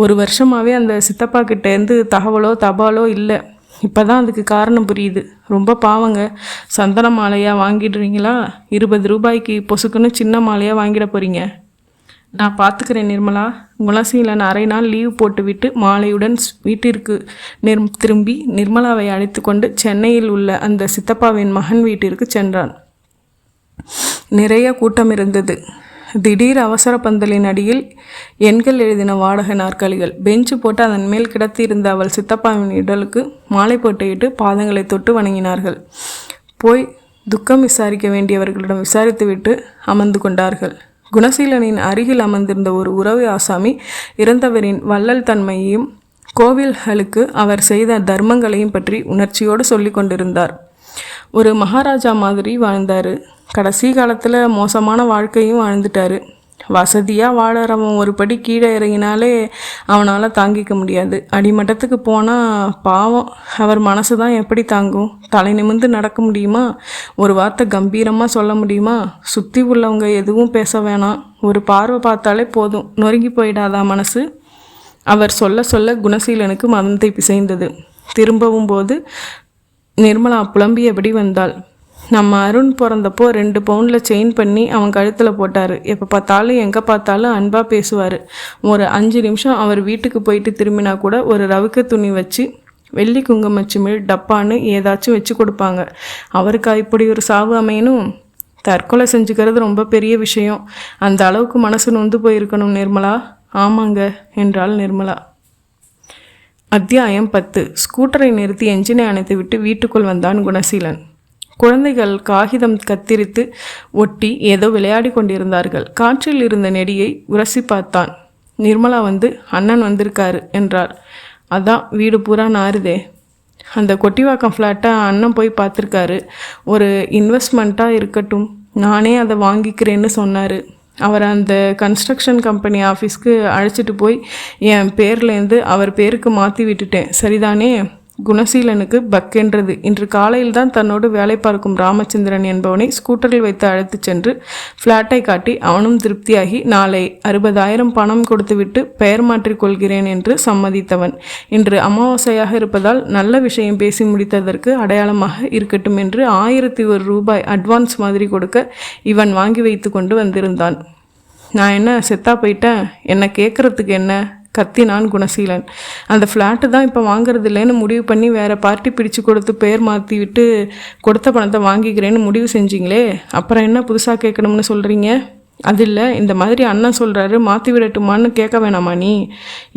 A: ஒரு வருஷமாகவே அந்த சித்தப்பா கிட்டேருந்து தகவலோ தபாலோ இல்லை. இப்போ தான் அதுக்கு காரணம் புரியுது. ரொம்ப பாவங்க. சந்தன மாலையாக வாங்கிடுறீங்களா? 20 ரூபாய்க்கு பொசுக்குன்னு சின்ன மாலையாக வாங்கிட போகிறீங்க. நான் பார்த்துக்கிறேன் நிர்மலா. குணசீலன் அரை நாள் லீவ் போட்டுவிட்டு மாலையுடன் வீட்டிற்கு திரும்பி நிர்மலாவை அழைத்து கொண்டு சென்னையில் உள்ள அந்த சித்தப்பாவின் மகன் வீட்டிற்கு சென்றான். நிறைய கூட்டம் இருந்தது. திடீர் அவசர பந்தலின் அடியில் எண்கள் எழுதின வாடகை நாற்காலிகள், பெஞ்சு போட்டு அதன் மேல் கிடத்தியிருந்த அவள் சித்தப்பாவின் இடலுக்கு மாலை போட்டுவிட்டு பாதங்களை தொட்டு வணங்கினார்கள். போய் துக்கம் விசாரிக்க வேண்டியவர்களிடம் விசாரித்துவிட்டு அமர்ந்து கொண்டார்கள். குணசீலனின் அருகில் அமர்ந்திருந்த ஒரு உறவு ஆசாமி இறந்தவரின் வள்ளல் தன்மையையும் கோவில்களுக்கு அவர் செய்த தர்மங்களையும் பற்றி உணர்ச்சியோடு சொல்லி கொண்டிருந்தார். ஒரு மகாராஜா மாதிரி வாழ்ந்தார். கடைசி காலத்தில் மோசமான வாழ்க்கையும் வாழ்ந்துட்டார். வசதியாக வாழறவன் ஒரு படி கீழே இறங்கினாலே அவனால் தாங்கிக்க முடியாது. அடிமட்டத்துக்கு போனால் பாவம், அவர் மனசு தான் எப்படி தாங்கும்? தலை நிமிர்ந்து நடக்க முடியுமா? ஒரு வார்த்தை கம்பீரமாக சொல்ல முடியுமா? சுற்றி உள்ளவங்க எதுவும் பேச வேணாம், ஒரு பார்வை பார்த்தாலே போதும், நொறுங்கி போயிடாதா மனசு? அவர் சொல்ல சொல்ல குணசீலனுக்கு மனத்தை பிசைந்தது. திரும்பவும் போது நிர்மலா புலம்பியபடி வந்தாள். நம்ம அருண் பிறந்தப்போ 2 பவுண்டில் செயின் பண்ணி அவன் கழுத்தில் போட்டார். எப்போ பார்த்தாலும் எங்கே பார்த்தாலும் அன்பாக பேசுவார். ஒரு 5 நிமிஷம் அவர் வீட்டுக்கு போயிட்டு திரும்பினா கூட ஒரு ரவுக்க துணி வச்சு வெள்ளி குங்குமச்சிமிழ் டப்பான்னு ஏதாச்சும் வச்சு கொடுப்பாங்க. அவருக்கு இப்படி ஒரு சாவு அமையணும்? தற்கொலை செஞ்சுக்கிறது ரொம்ப பெரிய விஷயம். அந்த அளவுக்கு மனசு நொந்து போயிருக்கணும் நிர்மலா. ஆமாங்க என்றாள் நிர்மலா. அத்தியாயம் 10. ஸ்கூட்டரை நிறுத்தி என்ஜினை அணைத்து விட்டு வீட்டுக்குள் வந்தான் குணசீலன். குழந்தைகள் காகிதம் கத்திரித்து ஒட்டி ஏதோ விளையாடி கொண்டிருந்தார்கள். காற்றில் இருந்த நெடியை உரசி பார்த்தான். நிர்மலா வந்து அண்ணன் வந்திருக்காரு என்றார். அதான் வீடு பூரா நாறுதே. அந்த கொட்டிவாக்கம் ஃப்ளாட்டை அண்ணன் போய் பார்த்துருக்காரு. ஒரு இன்வெஸ்ட்மெண்ட்டாக இருக்கட்டும், நானே அதை வாங்கிக்கிறேன்னு சொன்னார். அவர் அந்த கன்ஸ்ட்ரக்ஷன் கம்பெனி ஆஃபீஸ்க்கு அழைச்சிட்டு போய் என் பேர்லேருந்து அவர் பேருக்கு மாற்றி விட்டுட்டேன். சரிதானே? குணசீலனுக்கு பக்கென்றது. இன்று காலையில் தான் தன்னோடு வேலை பார்க்கும் ராமச்சந்திரன் என்பவனை ஸ்கூட்டரில் வைத்து அழைத்து சென்று ஃப்ளாட்டை காட்டி அவனும் திருப்தியாகி நாளை 60,000 பணம் கொடுத்துவிட்டு பெயர் மாற்றிக்கொள்கிறேன் என்று சம்மதித்தவன். இன்று அமாவாசையாக இருப்பதால் நல்ல விஷயம் பேசி முடித்ததற்கு அடையாளமாக இருக்கட்டும் என்று 1001 ரூபாய் அட்வான்ஸ் மாதிரி கொடுக்க இவன் வாங்கி வைத்து கொண்டு வந்திருந்தான். நான் என்ன செத்தா போயிட்டேன்? என்னை கேட்குறதுக்கு என்ன? கத்தினான் குணசீலன். அந்த ஃப்ளாட்டு தான் இப்போ வாங்கிறது இல்லைன்னு முடிவு பண்ணி வேறு பார்ட்டி பிடிச்சு கொடுத்து பெயர் மாற்றி விட்டு கொடுத்த பணத்தை வாங்கிக்கிறேன்னு முடிவு செஞ்சிங்களே, அப்புறம் என்ன புதுசாக கேட்கணும்னு சொல்கிறீங்க? அது இல்லை, இந்த மாதிரி அண்ணன் சொல்கிறாரு மாற்றி விடட்டுமான்னு கேட்க வேணாமா நீ?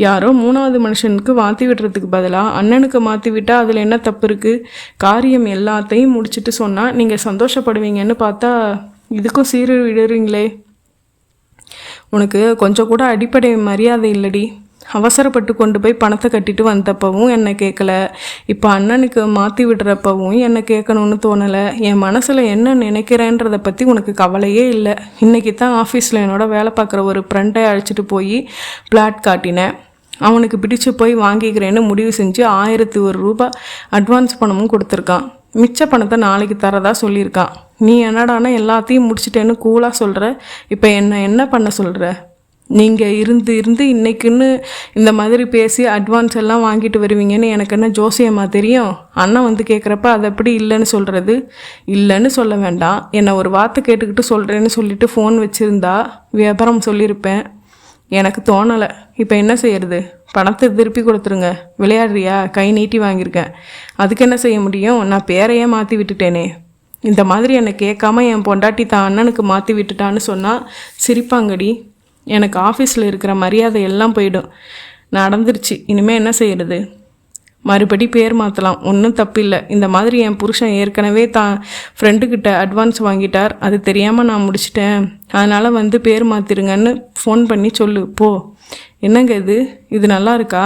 A: யாரோ 3வது மனுஷனுக்கு மாற்றி விடுறதுக்கு பதிலாக அண்ணனுக்கு மாற்றி விட்டால் அதில் என்ன தப்பு இருக்குது? காரியம் எல்லாத்தையும் முடிச்சுட்டு சொன்னால் நீங்கள் சந்தோஷப்படுவீங்கன்னு பார்த்தா இதுக்கும் சீரு விடுறீங்களே. உனக்கு கொஞ்சம் கூட அடிப்படை மரியாதை இல்லடி. அவசரப்பட்டு கொண்டு போய் பணத்தை கட்டிட்டு வந்தப்பவும் என்னை கேட்கல, இப்போ அண்ணனுக்கு மாற்றி விடுறப்பவும் என்னை கேட்கணும்னு தோணலை. என் மனசில் என்ன நினைக்கிறேன்றதை பற்றி உனக்கு கவலையே இல்லை. இன்றைக்கி தான் ஆஃபீஸில் என்னோட வேலை பார்க்குற ஒரு ஃப்ரெண்டை அழைச்சிட்டு போய் பிளாட் காட்டினேன். அவனுக்கு பிடிச்சு போய் வாங்கிக்கிறேன்னு முடிவு செஞ்சு 1001 ரூபாய் அட்வான்ஸ் பணமும் கொடுத்துருக்கான். மிச்ச பணத்தை நாளைக்கு தரதா சொல்லியிருக்கான். நீ என்னடானா எல்லாத்தையும் முடிச்சிட்டேன்னு கூலாக சொல்கிற. இப்போ என்ன பண்ண சொல்கிற? நீங்கள் இருந்து இன்றைக்குன்னு இந்த மாதிரி பேசி அட்வான்ஸ் எல்லாம் வாங்கிட்டு வருவீங்கன்னு எனக்கு என்ன ஜோசியமா தெரியும்? அண்ணன் வந்து கேட்குறப்ப அதை எப்படி இல்லைன்னு சொல்கிறது? இல்லைன்னு சொல்ல வேண்டாம், என்னை ஒரு வார்த்தை கேட்டுக்கிட்டு சொல்கிறேன்னு சொல்லிட்டு ஃபோன் வச்சுருந்தா வியாபாரம் சொல்லியிருப்பேன். எனக்கு தோணலை. இப்போ என்ன செய்யறது? பணத்தை திருப்பி கொடுத்துருங்க. விளையாடுறியா? கை நீட்டி வாங்கியிருக்கேன். அதுக்கு என்ன செய்ய முடியும்? நான் பேரையே மாற்றி விட்டுட்டேனே. இந்த மாதிரி என்னை கேட்காம என் பொண்டாட்டி தான் அண்ணனுக்கு மாற்றி விட்டுட்டான்னு சொன்னால் சிரிப்பாங்கடி. எனக்கு ஆஃபீஸில் இருக்கிற மரியாதை எல்லாம் போயிடும். நடந்துருச்சு, இனிமேல் என்ன செய்யறது? மறுபடி பேர் மாற்றலாம், ஒன்றும் தப்பில்லை. இந்த மாதிரி என் புருஷன் ஏற்கனவே ஃப்ரெண்டுக்கிட்ட அட்வான்ஸ் வாங்கிட்டார், அது தெரியாமல் நான் முடிச்சிட்டேன், அதனால் வந்து பேர் மாற்றிருங்கன்னு ஃபோன் பண்ணி சொல்லு போ. என்னங்க இது நல்லா இருக்கா?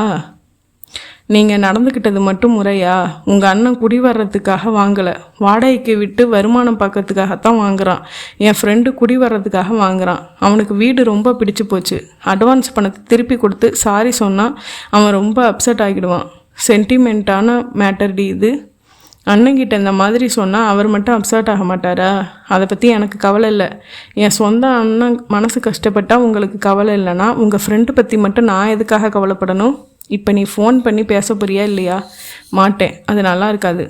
A: நீங்கள் நடந்துக்கிட்டது மட்டும் முறையா? உங்கள் அண்ணன் குடி வர்றதுக்காக வாங்கலை, வாடகைக்கு விட்டு வருமானம் பார்க்கறதுக்காகத்தான் வாங்குகிறான். என் ஃப்ரெண்டு குடி வர்றதுக்காக வாங்குகிறான். அவனுக்கு வீடு ரொம்ப பிடிச்சி போச்சு. அட்வான்ஸ் பணத்தை திருப்பி கொடுத்து சாரி சொன்னால் அவன் ரொம்ப அப்செட் ஆகிடுவான். சென்டிமெண்ட்டான மேட்டர்டி இது. அண்ணங்கிட்ட இந்த மாதிரி சொன்னால் அவர் மட்டும் அப்செட் ஆக மாட்டாரா? அதை பற்றி எனக்கு கவலை இல்லை. என் சொந்த அண்ணன் மனசு கஷ்டப்பட்டால் உங்களுக்கு கவலை இல்லைன்னா உங்கள் ஃப்ரெண்டு பற்றி மட்டும் நான் எதுக்காக கவலைப்படணும்? இப்போ நீ ஃபோன் பண்ணி பேச போறியா இல்லையா? மாட்டேன், அது நல்லா இருக்காது.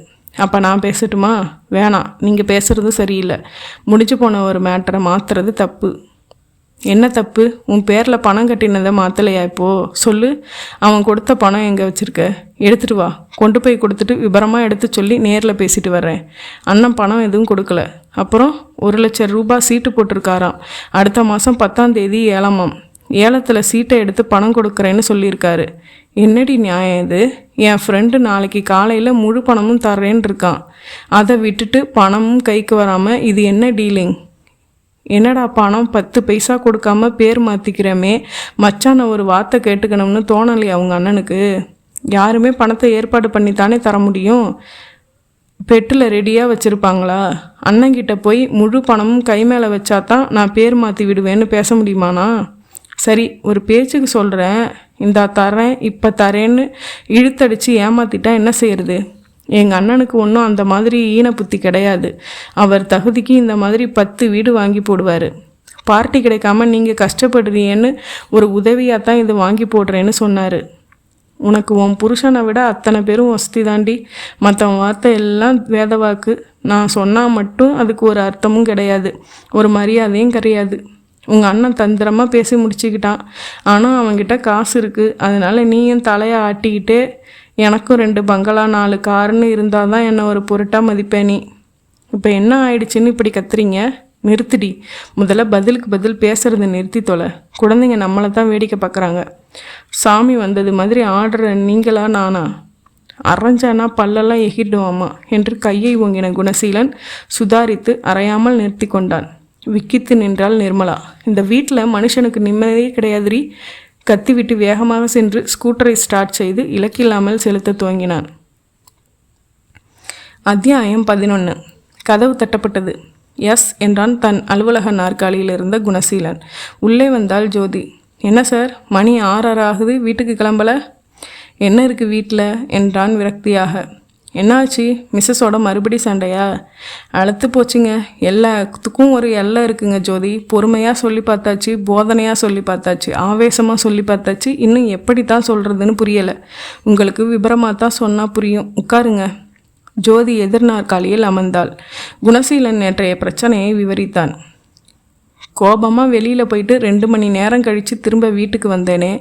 A: அப்போ நான் பேசட்டுமா? வேணாம், நீங்கள் பேசுகிறது சரியில்லை. முடிஞ்சு போன ஒரு மேட்டரை மாற்றுறது தப்பு. என்ன தப்பு? உன் பேரில் பணம் கட்டினதை மாற்றலையா? இப்போது சொல்லு. அவன் கொடுத்த பணம் எங்கே வச்சுருக்க? எடுத்துகிட்டு வா. கொண்டு போய் கொடுத்துட்டு விபரமாக எடுத்து சொல்லி நேரில் பேசிட்டு வர்றேன். அண்ணன் பணம் எதுவும் கொடுக்கல. அப்புறம் 1,00,000 ரூபாய் சீட்டு போட்டிருக்காராம். அடுத்த மாதம் 10ஆம் தேதி ஏலமாம். ஏலத்தில் சீட்டை எடுத்து பணம் கொடுக்குறேன்னு சொல்லியிருக்காரு. என்னடி நியாயம் இது? என் ஃப்ரெண்டு நாளைக்கு காலையில் முழு பணமும் தர்றேன்னு இருக்கான். அதை விட்டுட்டு பணமும் கைக்கு வராமல் இது என்ன டீலிங்? என்னடா பணம் 10 பைசா கொடுக்காம பேர் மாற்றிக்கிறமே, மச்சான ஒரு வார்த்தை கேட்டுக்கணும்னு தோணலையா அவங்க அண்ணனுக்கு? யாருமே பணத்தை ஏற்பாடு பண்ணித்தானே தர முடியும். பெட்டில் ரெடியாக வச்சுருப்பாங்களா? அண்ணங்கிட்ட போய் முழு பணமும் கை மேலே வச்சாதான் நான் பேர் மாற்றி விடுவேன்னு பேச முடியுமாண்ணா? சரி, ஒரு பேச்சுக்கு சொல்கிறேன், இந்தா தரேன் இப்போ தரேன்னு இழுத்தடிச்சு ஏமாற்றிட்டா என்ன செய்யறது? எங்கள் அண்ணனுக்கு ஒன்றும் அந்த மாதிரி ஈன புத்தி கிடையாது. அவர் தகுதிக்கு இந்த மாதிரி 10 வீடு வாங்கி போடுவார். பார்ட்டி கிடைக்காம நீங்கள் கஷ்டப்படுறீன்னு ஒரு உதவியாக தான் இது வாங்கி போடுறேன்னு சொன்னார். உனக்கு உன் புருஷனை விட அத்தனை பேரும் வசதி தாண்டி. மற்றவன் வார்த்தை எல்லாம் வேத வாக்கு. நான் சொன்னால் மட்டும் அதுக்கு ஒரு அர்த்தமும் கிடையாது, ஒரு மரியாதையும் கிடையாது. உங்கள் அண்ணன் தந்திரமாக பேசி முடிச்சுக்கிட்டான். ஆனால் அவன்கிட்ட காசு இருக்குது. அதனால் நீயும் தலையை ஆட்டிக்கிட்டே எனக்கும் 2 பங்களா 4 காருன்னு இருந்தால் தான் என்னை ஒரு பொருட்டாக மதிப்பேன் நீ. இப்போ என்ன ஆயிடுச்சுன்னு இப்படி கத்துறீங்க? நிறுத்திடி. முதல்ல பதிலுக்கு பதில் பேசுகிறத நிறுத்தி தொலை. குழந்தைங்க நம்மளை தான் வேடிக்கை பார்க்குறாங்க. சாமி வந்தது மாதிரி ஆடுற நீங்களா நானா? அரைஞ்சானா பல்லெல்லாம் எகிடுவாமா என்று கையை ஓங்கின குணசீலன் சுதாரித்து அறையாமல் நிறுத்தி கொண்டான். விக்கித்து நின்றாள் நிர்மலா. இந்த வீட்டில் மனுஷனுக்கு நிம்மதியே கிடையாதுரி. கத்திவிட்டு வேகமாக சென்று ஸ்கூட்டரை ஸ்டார்ட் செய்து இலக்கில்லாமல் செலுத்த துவங்கினான். அத்தியாயம் 11. கதவு தட்டப்பட்டது. எஸ் என்றான் தன் அலுவலக நாற்காலியில் இருந்த குணசீலன். உள்ளே வந்தாள் ஜோதி. என்ன சார், மணி 6:30 ஆகுது, வீட்டுக்கு கிளம்பல? என்ன இருக்குது வீட்டில் என்றான் விரக்தியாக. என்னாச்சு? மிஸ்ஸஸோட மறுபடி சண்டையா? அழுத்து போச்சுங்க. எல்லாத்துக்கும் ஒரு எல்லை இருக்குங்க ஜோதி. பொறுமையாக சொல்லி பார்த்தாச்சு, போதனையாக சொல்லி பார்த்தாச்சு, ஆவேசமாக சொல்லி பார்த்தாச்சு. இன்னும் எப்படி தான் சொல்கிறதுன்னு புரியலை. உங்களுக்கு விபரமாக தான் சொன்னால் புரியும். உட்காருங்க. ஜோதி எதிர்நாற்காலியில் அமர்ந்தாள். குணசீலன் நேற்றைய பிரச்சனையை விவரித்தான். கோபமாக வெளியில் போயிட்டு 2 மணி நேரம் கழித்து திரும்ப வீட்டுக்கு வந்தேனே,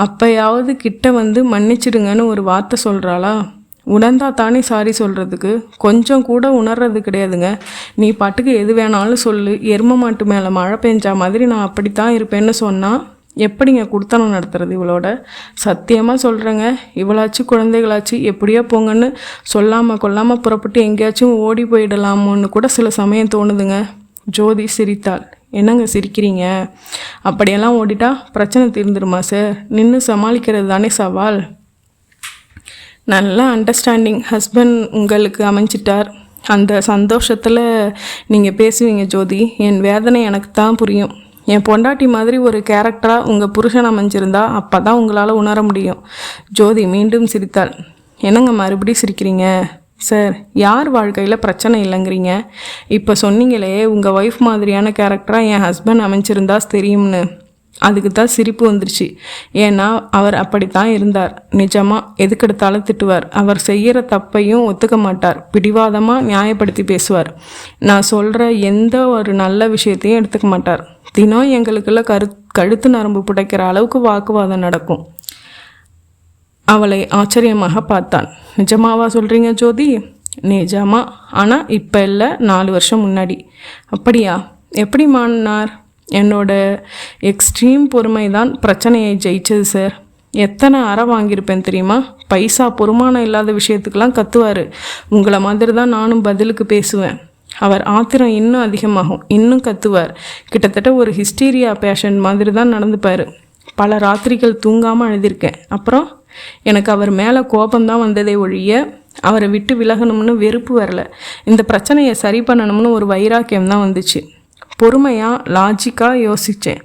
A: அப்போயாவது கிட்ட வந்து மன்னிச்சிடுங்கன்னு ஒரு வார்த்தை சொல்கிறாளா? உணர்ந்தா தானே சாரி சொல்கிறதுக்கு. கொஞ்சம் கூட உணர்றது கிடையாதுங்க. நீ பாட்டுக்கு எது வேணாலும் சொல்லு, எரும மாட்டு மேலே மழை பெஞ்சா மாதிரி நான் அப்படித்தான் இருப்பேன்னு சொன்னால் எப்படிங்க குடுத்தனம் நடத்துறது இவளோட? சத்தியமாக சொல்கிறேங்க, இவளாச்சும் குழந்தைகளாச்சு எப்படியோ போங்கன்னு சொல்லாமல் கொல்லாமல் புறப்பட்டு எங்கேயாச்சும் ஓடி போயிடலாமோன்னு கூட சில சமயம் தோணுதுங்க. ஜோதி சிரித்தாள். என்னங்க சிரிக்கிறீங்க? அப்படியெல்லாம் ஓடிட்டா பிரச்சனை தீர்ந்துருமா சார்? நின்று சமாளிக்கிறது தானே சவால். நல்ல அண்டர்ஸ்டாண்டிங் ஹஸ்பண்ட் உங்களுக்கு அமைஞ்சிட்டார். அந்த சந்தோஷத்தில் நீங்கள் பேசுவீங்க ஜோதி. என் வேதனை எனக்கு தான் புரியும். என் பொண்டாட்டி மாதிரி ஒரு கேரக்டராக உங்கள் புருஷன் அமைஞ்சிருந்தா அப்போ தான் உங்களால் உணர முடியும். ஜோதி மீண்டும் சிரித்தாள். என்னங்க மறுபடியும் சிரிக்கிறீங்க? சார், யார் வாழ்க்கையில் பிரச்சனை இல்லைங்கிறீங்க? இப்போ சொன்னீங்களே உங்கள் ஒய்ஃப் மாதிரியான கேரக்டராக என் ஹஸ்பண்ட் அமைஞ்சிருந்தா தெரியும்னு. அதுக்கு தான் சிரிப்பு வந்துருச்சு. ஏன்னா அவர் அப்படித்தான் இருந்தார். நிஜமாக எதுக்கெடுத்தாலும் திட்டுவார். அவர் செய்கிற தப்பையும் ஒத்துக்க மாட்டார். பிடிவாதமாக நியாயப்படுத்தி பேசுவார். நான் சொல்கிற எந்த ஒரு நல்ல விஷயத்தையும் எடுத்துக்க மாட்டார். தினம் எங்களுக்குள்ள கழுத்து நரம்பு புடைக்கிற அளவுக்கு வாக்குவாதம் நடக்கும். அவளை ஆச்சரியமாக பார்த்தான். நிஜமாவா சொல்கிறீங்க ஜோதி? நிஜமா. ஆனால் இப்போ இல்லை, 4 வருஷம் முன்னாடி. அப்படியா? எப்படி மாறினார்? என்னோட எக்ஸ்ட்ரீம் பொறுமை தான் பிரச்சனையை ஜெயிச்சது சார். எத்தனை அறை வாங்கியிருப்பேன் தெரியுமா? பைசா பொறுமானம் இல்லாத விஷயத்துக்கெல்லாம் கத்துவார். உங்களை மாதிரி தான் நானும் பதிலுக்கு பேசுவேன். அவர் ஆத்திரம் இன்னும் அதிகமாகும், இன்னும் கத்துவார். கிட்டத்தட்ட ஒரு ஹிஸ்டீரியா பேஷண்ட் மாதிரி தான் நடந்துப்பார். பல ராத்திரிகள் தூங்காமல் அழுதிருக்கேன். அப்புறம் எனக்கு அவர் மேலே கோபம்தான் வந்ததே ஒழிய அவரை விட்டு விலகணும்னு வெறுப்பு வரல. இந்த பிரச்சனையை சரி பண்ணணும்னு ஒரு வைராக்கியம் தான் வந்துச்சு. பொறுமையாக லாஜிக்காக யோசித்தேன்.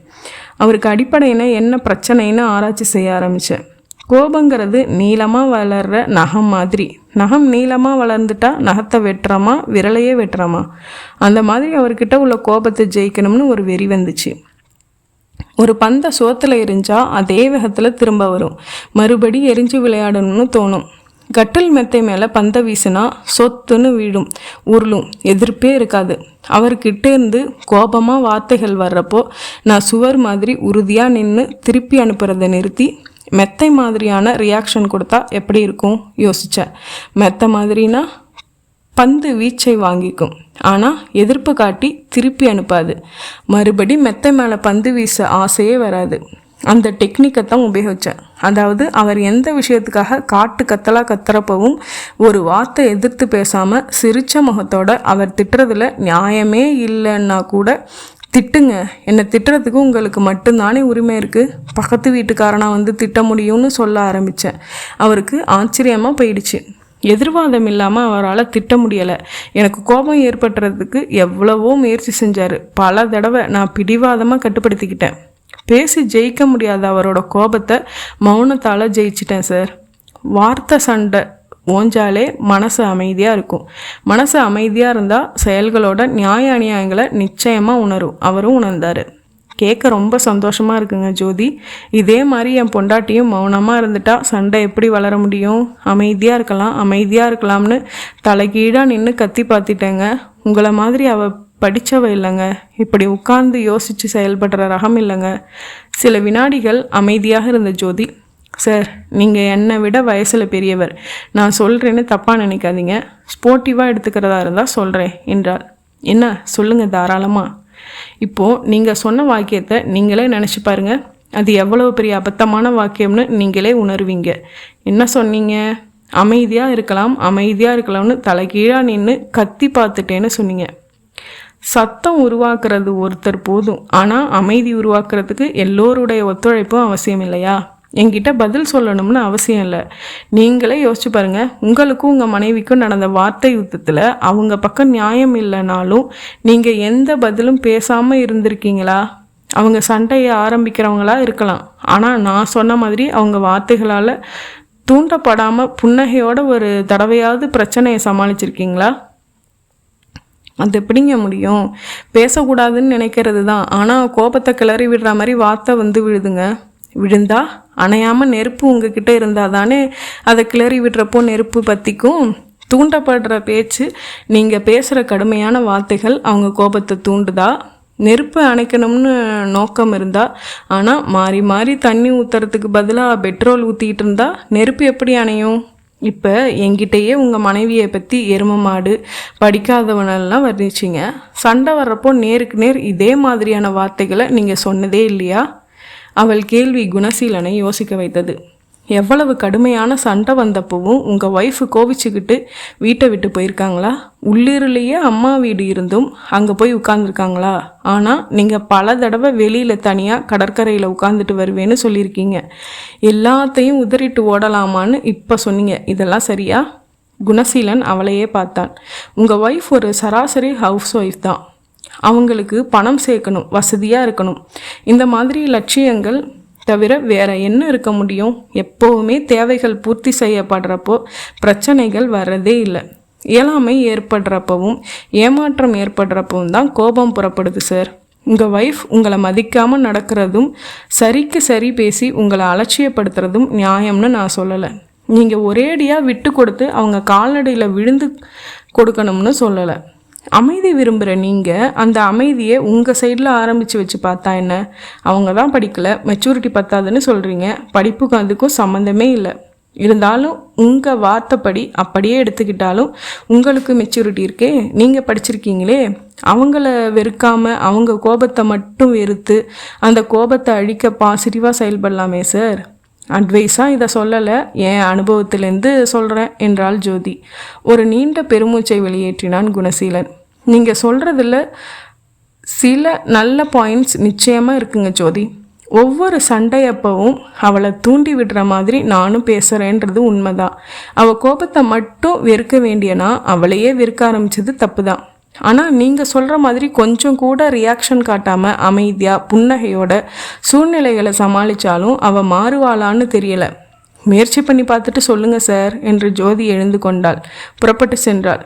A: அவருக்கு அடிப்படையின என்ன பிரச்சனைன்னு ஆராய்ச்சி செய்ய ஆரம்பித்தேன். கோபங்கிறது நீளமாக வளர்கிற நகம் மாதிரி. நகம் நீளமாக வளர்ந்துட்டா நகத்தை வெட்டுறோமா விரலையே வெட்டுறோமா? அந்த மாதிரி அவர்கிட்ட உள்ள கோபத்தை ஜெயிக்கணும்னு ஒரு வெறி வந்துச்சு. ஒரு பந்தை சோத்தில் எரிஞ்சால் அதே வேகத்தில் திரும்ப வரும். மறுபடி எரிஞ்சு விளையாடணும்னு தோணும். கட்டில் மெத்தை மேலே பந்தை வீசினா சொத்துன்னு வீடும், உருளும், எதிர்ப்பே இருக்காது. அவர்கிட்டேருந்து கோபமாக வார்த்தைகள் வர்றப்போ நான் சுவர் மாதிரி உறுதியாக நின்று திருப்பி அனுப்புறதை நிறுத்தி மெத்தை மாதிரியான ரியாக்ஷன் கொடுத்தா எப்படி இருக்கும் யோசித்தேன். மெத்தை மாதிரினா பந்து வீச்சை வாங்கிக்கும், ஆனால் எதிர்ப்பு காட்டி திருப்பி அனுப்பாது. மறுபடி மெத்தை மேலே பந்து வீச ஆசையே வராது. அந்த டெக்னிக்கை தான் உபயோகித்தேன். அதாவது அவர் எந்த விஷயத்துக்காக காட்டு கத்தலாக கத்துறப்பவும் ஒரு வார்த்தை எதிர்த்து பேசாமல் சிரித்த முகத்தோட அவர் திட்டுறதுல நியாயமே இல்லைன்னா கூட திட்டுங்க, என்னை திட்டுறதுக்கு உங்களுக்கு மட்டும்தானே உரிமை இருக்குது, பக்கத்து வீட்டுக்காரனா வந்து திட்ட முடியும்னு சொல்ல ஆரம்பித்தேன். அவருக்கு ஆச்சரியமாக போயிடுச்சு. எதிர்வாதம் இல்லாமல் அவரால் திட்ட முடியலை. எனக்கு கோபம் ஏற்பட்டுறதுக்கு எவ்வளவோ முயற்சி செஞ்சார். பல தடவை நான் பிடிவாதமாக கட்டுப்படுத்திக்கிட்டேன். பேசி ஜெயிக்க முடியாத அவரோட கோபத்தை மௌனத்தால் ஜெயிச்சிட்டேன் சார். வார்த்தை சண்டை ஓஞ்சாலே மனசு அமைதியாக இருக்கும். மனசு அமைதியாக இருந்தால் செயல்களோட நியாய அநியாயங்களை நிச்சயமாக உணரும். அவரும் உணர்ந்தார். கேட்க ரொம்ப சந்தோஷமாக இருக்குங்க ஜோதி. இதே மாதிரி என் பொண்டாட்டியும் மௌனமாக இருந்துட்டா சண்டை எப்படி வளர முடியும்? அமைதியாக இருக்கலாம்னு தலைகீழாக நின்று கத்தி பார்த்துட்டேங்க. உங்களை மாதிரி அவள் படித்தவ இல்லைங்க. இப்படி உட்கார்ந்து யோசித்து செயல்படுற ரகம் இல்லைங்க. சில வினாடிகள் அமைதியாக இருந்த ஜோதி, சார் நீங்கள் என்னை விட வயசில் பெரியவர், நான் சொல்கிறேன்னு தப்பாக நினைக்காதீங்க, ஸ்போர்ட்டிவாக எடுத்துக்கிறதா இருந்தால் சொல்கிறேன் என்றாள். என்ன சொல்லுங்கள் தாராளமாக. இப்போது நீங்கள் சொன்ன வாக்கியத்தை நீங்களே நினச்சி பாருங்கள். அது எவ்வளோ பெரிய அபத்தமான வாக்கியம்னு நீங்களே உணர்வீங்க. என்ன சொன்னீங்க? அமைதியாக இருக்கலாம்னு தலைகீழாக நின்று கத்தி பார்த்துட்டேன்னு சொன்னீங்க. சத்தம் உருவாக்குறது ஒருத்தர் போதும், ஆனால் அமைதி உருவாக்குறதுக்கு எல்லோருடைய ஒத்துழைப்பும் அவசியம் இல்லையா? என்கிட்ட பதில் சொல்லணும்னு அவசியம் இல்லை. நீங்களே யோசிச்சு பாருங்கள். உங்களுக்கும் உங்கள் மனைவிக்கும் நடந்த வார்த்தை யுத்தத்தில் அவங்க பக்கம் நியாயம் இல்லைனாலும் நீங்கள் எந்த பதிலும் பேசாமல் இருந்திருக்கீங்களா? அவங்க சண்டையை ஆரம்பிக்கிறவங்களா இருக்கலாம், ஆனால் நான் சொன்ன மாதிரி அவங்க வார்த்தைகளால் தூண்டப்படாமல் புன்னகையோட ஒரு தடவையாவது பிரச்சனையை சமாளிச்சிருக்கீங்களா? அது எப்படிங்க முடியும்? பேசக்கூடாதுன்னு நினைக்கிறது தான், ஆனால் கோபத்தை கிளறி விடுற மாதிரி வார்த்தை வந்து விழுந்தா அணையாமல் நெருப்பு உங்ககிட்ட இருந்தால் தானே அதை கிளறி விடுறப்போ நெருப்பு பற்றிக்கும். தூண்டப்படுற பேச்சு, நீங்கள் பேசுகிற கடுமையான வார்த்தைகள் அவங்க கோபத்தை தூண்டுதா? நெருப்பை அணைக்கணும்னு நோக்கம் இருந்தால், ஆனால் மாறி மாறி தண்ணி ஊற்றுறதுக்கு பதிலாக பெட்ரோல் ஊற்றிக்கிட்டு இருந்தால் நெருப்பு எப்படி அணையும்? இப்போ என்கிட்டயே உங்கள் மனைவியை பற்றி எரும மாடு படிக்காதவனெல்லாம் வர்ணிச்சிங்க. சண்டை வர்றப்போ நேருக்கு நேர் இதே மாதிரியான வார்த்தைகளை நீங்கள் சொன்னதே இல்லையா? அவள் கேள்வி குணசீலனை யோசிக்க வைத்தது. எவ்வளவு கடுமையான சண்டை வந்தப்பவும் உங்கள் ஒய்ஃபு கோவிச்சுக்கிட்டு வீட்டை விட்டு போயிருக்காங்களா? உள்ளூர்லேயே அம்மா வீடு இருந்தும் அங்கே போய் உட்காந்துருக்காங்களா? ஆனால் நீங்கள் பல தடவை வெளியில் தனியாக கடற்கரையில் உட்காந்துட்டு வருவேன்னு சொல்லியிருக்கீங்க. எல்லாத்தையும் உதறிட்டு ஓடலாமான்னு இப்போ சொன்னீங்க. இதெல்லாம் சரியா? குணசீலன் அவளையே பார்த்தான். உங்கள் ஒய்ஃப் ஒரு சராசரி ஹவுஸ் ஒய்ஃப் தான். அவங்களுக்கு பணம் சேர்க்கணும், வசதியாக இருக்கணும், இந்த மாதிரி லட்சியங்கள் தவிர வேற என்ன இருக்க முடியும்? எப்போவுமே தேவைகள் பூர்த்தி செய்யப்படுறப்போ பிரச்சனைகள் வர்றதே இல்லை. இயலாமை ஏற்படுறப்பவும் ஏமாற்றம் ஏற்படுறப்பவும் தான் கோபம் புறப்படுது சார். உங்கள் ஒய்ஃப் உங்களை மதிக்காமல் நடக்கிறதும் சரிக்கு சரி பேசி உங்களை அலட்சியப்படுத்துறதும் நியாயம்னு நான் சொல்லலை. நீங்கள் ஒரேடியாக விட்டு கொடுத்து அவங்க கால்நடையில் விழுந்து கொடுக்கணும்னு சொல்லலை. அமைதி விரும்புகிற நீங்கள் அந்த அமைதியை உங்கள் சைடில் ஆரம்பித்து வச்சு பார்த்தா என்ன? அவங்க தான் படிக்கலை, மெச்சூரிட்டி பத்தாதுன்னு சொல்கிறீங்க. படிப்புக்கும் அதுக்கும் சம்மந்தமே இல்லை. இருந்தாலும் உங்கள் வார்த்தைப்படி அப்படியே எடுத்துக்கிட்டாலும் உங்களுக்கு மெச்சூரிட்டி இருக்கே, நீங்கள் படிச்சிருக்கீங்களே. அவங்கள வெறுக்காமல் அவங்க கோபத்தை மட்டும் வெறுத்து அந்த கோபத்தை அழிக்க பாசிட்டிவாக செயல்படலாமே சார். அட்வைஸாக இதை சொல்லலை, என் அனுபவத்திலேருந்து சொல்கிறேன் என்றாள் ஜோதி. ஒரு நீண்ட பெருமூச்சை வெளியேற்றினான் குணசீலன். நீங்கள் சொல்கிறதுல சில நல்ல பாயிண்ட்ஸ் நிச்சயமாக இருக்குங்க ஜோதி. ஒவ்வொரு சண்டையப்பவும் அவளை தூண்டி விடுற மாதிரி நானும் பேசுகிறேன்றது உண்மைதான். அவள் கோபத்தை மட்டும் வெறுக்க வேண்டியனா அவளையே வெறுக்க ஆரம்பித்தது தப்பு தான். ஆனால் நீங்கள் சொல்கிற மாதிரி கொஞ்சம் கூட ரியாக்ஷன் காட்டாமல் அமைதியாக புன்னகையோட சூழ்நிலைகளை சமாளித்தாலும் அவள் மாறுவாளான்னு தெரியலை. முயற்சி பண்ணி பார்த்துட்டு சொல்லுங்கள் சார் என்று ஜோதி எழுந்து கொண்டாள். புறப்பட்டு சென்றாள்.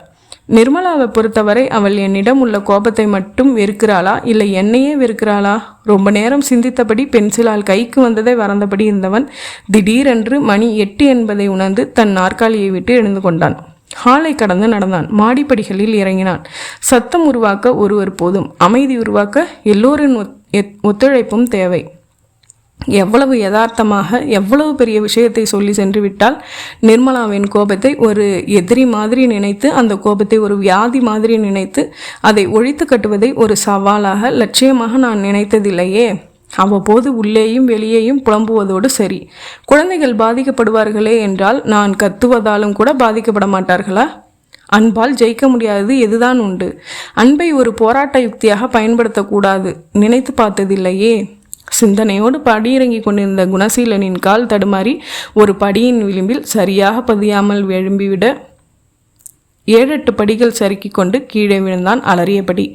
A: நிர்மலாவை பொறுத்தவரை அவள் என்னிடம் உள்ள கோபத்தை மட்டும் வெறுக்கிறாளா, இல்லை என்னையே வெறுக்கிறாளா? ரொம்ப நேரம் சிந்தித்தபடி பென்சிலால் கைக்கு வந்ததை வறந்தபடி இருந்தவன் திடீரென்று மணி 8 என்பதை உணர்ந்து தன் நாற்காலியை விட்டு எழுந்து கொண்டான். ஹாலை கடந்து நடந்தான். மாடிப்படிகளில் இறங்கினான். சத்தம் உருவாக்க ஒருவர் போதும், அமைதி உருவாக்க எல்லோரின் ஒத்துழைப்பும் தேவை. எவ்வளவு யதார்த்தமாக எவ்வளவு பெரிய விஷயத்தை சொல்லி சென்று விட்டால் நிர்மலாவின் கோபத்தை ஒரு எதிரி மாதிரி நினைத்து, அந்த கோபத்தை ஒரு வியாதி மாதிரி நினைத்து அதை ஒழித்து கட்டுவதை ஒரு சவாலாக லட்சியமாக நான் நினைத்ததில்லையே. அவ்வப்போது உள்ளேயும் வெளியேயும் புலம்புவதோடு சரி. குழந்தைகள் பாதிக்கப்படுவார்களே என்றால் நான் கத்துவதாலும் கூட பாதிக்கப்பட மாட்டார்களா? அன்பால் ஜெயிக்க முடியாதது எதுதான் உண்டு? அன்பை ஒரு போராட்ட யுக்தியாக பயன்படுத்தக்கூடாது நினைத்து பார்த்ததில்லையே. சிந்தனையோடு படியிறங்கி கொண்டிருந்த குணசீலனின் கால் தடுமாறி ஒரு படியின் விளிம்பில் சரியாக பதியாமல் எழும்பிவிட 7-8 படிகள் சறுக்கி கொண்டு கீழே விழுந்தான் அலறியபடி.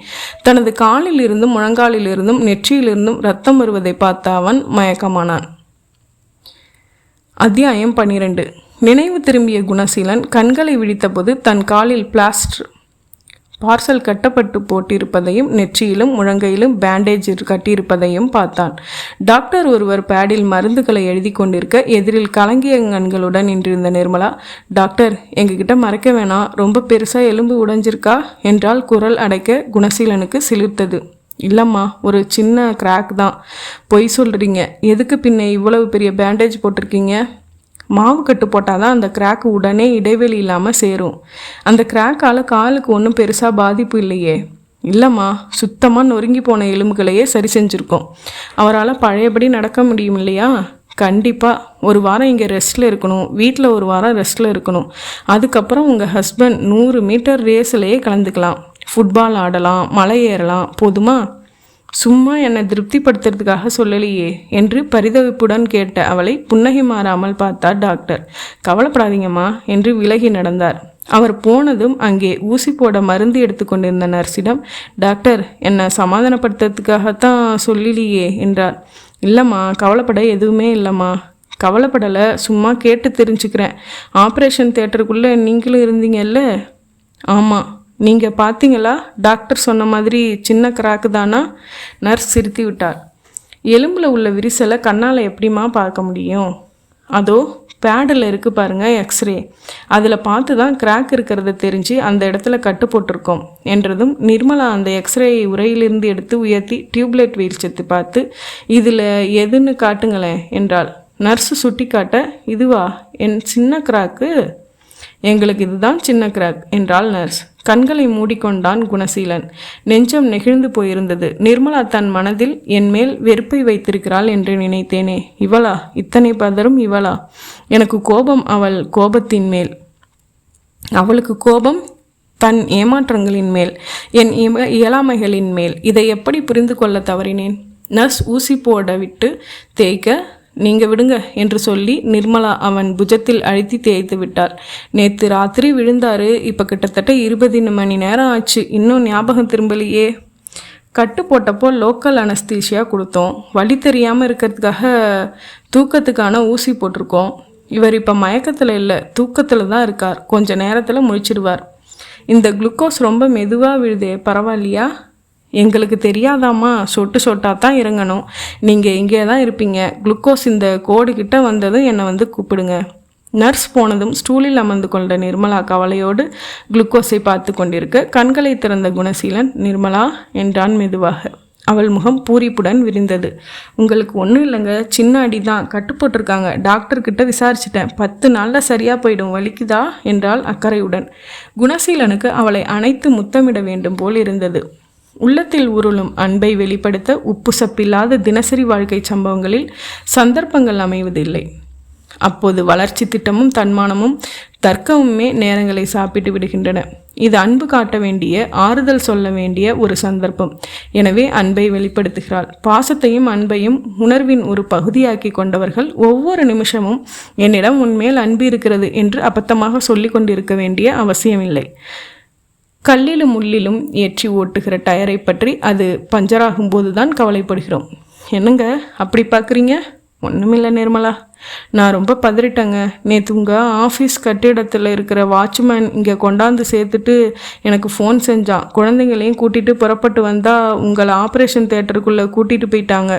A: தனது காலில் இருந்தும் முழங்காலில் இருந்தும் நெற்றியிலிருந்தும் ரத்தம் வருவதை பார்த்த அவன் மயக்கமானான். அத்தியாயம் 12. நினைவு திரும்பிய குணசீலன் கண்களை விழித்தபோது தன் காலில் பார்சல் கட்டப்பட்டு போட்டிருப்பதையும் நெற்றியிலும் முழங்கையிலும் பேண்டேஜ் கட்டியிருப்பதையும் பார்த்தான். டாக்டர் ஒருவர் பேடில் மருந்துகளை எழுதி கொண்டிருக்க எதிரில் கலங்கிய கண்களுடன் நின்றிருந்த நிர்மலா, டாக்டர் எங்ககிட்ட மறைக்க வேணாம், ரொம்ப பெருசாக எலும்பு உடைஞ்சிருக்கா என்றால் குரல் அடைக்க குணசீலனுக்கு சிலிர்த்தது. இல்லைம்மா, ஒரு சின்ன கிராக் தான். பொய் சொல்கிறீங்க. எதுக்கு பின்ன இவ்வளவு பெரிய பேண்டேஜ் போட்டிருக்கீங்க? மாவு கட்டு போட்டால் தான் அந்த கிராக்கு உடனே இடைவெளி இல்லாமல் சேரும். அந்த கிராக்கால் காலுக்கு ஒன்றும் பெருசாக பாதிப்பு இல்லையே. இல்லைம்மா, சுத்தமாக நொறுங்கி போன எலும்புகளையே சரி செஞ்சுருக்கோம். அவரால் பழையபடி நடக்க முடியும் இல்லையா? கண்டிப்பாக. ஒரு வாரம் இங்கே ரெஸ்ட்டில் இருக்கணும், வீட்டில் ஒரு வாரம் ரெஸ்ட்டில் இருக்கணும். அதுக்கப்புறம் உங்கள் ஹஸ்பண்ட் 100 மீட்டர் ரேஸ்லேயே கலந்துக்கலாம், ஃபுட்பால் ஆடலாம், மலை ஏறலாம். போதுமா? சும்மா என்னை திருப்திப்படுத்துறதுக்காக சொல்லலையே என்று பரிதவிப்புடன் கேட்ட அவளை புன்னகை மாறாமல் பார்த்தார் டாக்டர். கவலைப்படாதீங்கம்மா என்று விலகி நடந்தார். அவர் போனதும் அங்கே ஊசி போட மருந்து எடுத்துக்கொண்டிருந்த நர்ஸிடம், டாக்டர் என்னை சமாதானப்படுத்துறதுக்காகத்தான் சொல்லலையே என்றார். இல்லைம்மா, கவலைப்பட எதுவுமே இல்லைம்மா. கவலைப்படலை, சும்மா கேட்டு தெரிஞ்சுக்கிறேன். ஆப்ரேஷன் தியேட்டருக்குள்ளே நீங்களும் இருந்தீங்கல்ல? ஆமாம். நீங்கள் பார்த்தீங்களா? டாக்டர் சொன்ன மாதிரி சின்ன கிராக்கு தானா? நர்ஸ் சிரித்து விட்டார். எலும்பில் உள்ள விரிசலை கண்ணால் எப்படிமா பார்க்க முடியும்? அதோ பேடில் இருக்குது பாருங்கள், எக்ஸ்ரே. அதில் பார்த்து தான் கிராக் இருக்கிறத தெரிஞ்சு அந்த இடத்துல கட்டு போட்டிருக்கோம் என்றதும் நிர்மலா அந்த எக்ஸ்ரேயை உரையிலிருந்து எடுத்து உயர்த்தி டியூப்லைட் வெளிச்சத்தை பார்த்து, இதில் எதுன்னு காட்டுங்களேன் என்றாள். நர்ஸு சுட்டி காட்ட, இதுவா என் சின்ன கிராக்கு? எங்களுக்கு இதுதான் சின்ன கிராக் என்றாள் நர்ஸ். கண்களை மூடிக்கொண்டான் குணசீலன். நெஞ்சம் நெகிழ்ந்து போயிருந்தது. நிர்மலா தன் மனதில் என் மேல் வெறுப்பை வைத்திருக்கிறாள் என்று நினைத்தேனே. இவளா? இத்தனை பதரும் இவளா? எனக்கு கோபம் அவள் கோபத்தின் மேல். அவளுக்கு கோபம் தன் ஏமாற்றங்களின் மேல், என் இயலாமைகளின் மேல். இதை எப்படி புரிந்து கொள்ள தவறினேன்? நர்ஸ் ஊசி போட விட்டு தேய்க்க, நீங்கள் விடுங்க என்று சொல்லி நிர்மலா அவன் புஜத்தில் அழுத்தி தேய்த்து விட்டாள். நேற்று ராத்திரி விழுந்தாரு, இப்போ கிட்டத்தட்ட 20 மணி நேரம் ஆச்சு, இன்னும் ஞாபகம் திரும்பலையே. கட்டு போட்டப்போ லோக்கல் அனஸ்தீஷியா கொடுத்தோம். வலி தெரியாமல் இருக்கிறதுக்காக தூக்கத்துக்கான ஊசி போட்டிருக்கோம். இவர் இப்போ மயக்கத்தில் இல்லை, தூக்கத்தில் தான் இருக்கார். கொஞ்சம் நேரத்தில் முழிச்சிடுவார். இந்த குளுக்கோஸ் ரொம்ப மெதுவாக விழுதே, பரவாயில்லையா? எங்களுக்கு தெரியாதாம்மா, சொட்டு சொட்டாக தான் இறங்கணும். நீங்கள் இங்கே தான் இருப்பீங்க. குளுக்கோஸ் இந்த கோடு கிட்ட வந்ததும் என்னை வந்து கூப்பிடுங்க. நர்ஸ் போனதும் ஸ்டூலில் அமர்ந்து கொண்ட நிர்மலா கவலையோடு குளுக்கோஸை பார்த்து கொண்டிருக்க கண்களை திறந்த குணசீலன், நிர்மலா என்றான் மெதுவாக. அவள் முகம் பூரிப்புடன் விரிந்தது. உங்களுக்கு ஒன்றும் இல்லைங்க, சின்ன அடி தான், கட்டு போட்டிருக்காங்க. டாக்டர்கிட்ட விசாரிச்சிட்டேன், 10 நாளில் சரியாக போயிடும். வலிக்குதா என்றாள் அக்கறையுடன். குணசீலனுக்கு அவளை அணைத்து முத்தமிட வேண்டும் போல் இருந்தது. உள்ளத்தில் உருளும் அன்பை வெளிப்படுத்த உப்பு சப்பில்லாத தினசரி வாழ்க்கை சம்பவங்களில் சந்தர்ப்பங்கள் அமைவதில்லை. அப்போது வளர்ச்சி திட்டமும் தன்மானமும் தர்க்கமுமே நேரங்களை சாப்பிட்டு விடுகின்றன. இது அன்பு காட்ட வேண்டிய, ஆறுதல் சொல்ல வேண்டிய ஒரு சந்தர்ப்பம். எனவே அன்பை வெளிப்படுத்துகிறாள். பாசத்தையும் அன்பையும் உணர்வின் ஒரு பகுதியாக்கி கொண்டவர்கள் ஒவ்வொரு நிமிஷமும் என்னிடம் உன்மேல் அன்பு இருக்கிறது என்று அபத்தமாக சொல்லி கொண்டிருக்க வேண்டிய அவசியமில்லை. கல்லிலும் முள்ளிலும் ஏற்றி ஓட்டுகிற டயரை பற்றி அது பஞ்சராகும் போது தான் கவலைப்படுகிறோம். என்னங்க அப்படி பார்க்குறீங்க? ஒன்றுமில்லை நிர்மலா, நான் ரொம்ப பதறிட்டேங்க. நேற்று உங்கள் ஆஃபீஸ் கட்டிடத்தில் இருக்கிற வாட்ச்மேன் இங்கே கொண்டாந்து சேர்த்துட்டு எனக்கு ஃபோன் செஞ்சான். குழந்தைங்களையும் கூட்டிகிட்டு புறப்பட்டு வந்தால் உங்களை ஆப்ரேஷன் தேட்டருக்குள்ளே கூட்டிகிட்டு போயிட்டாங்க.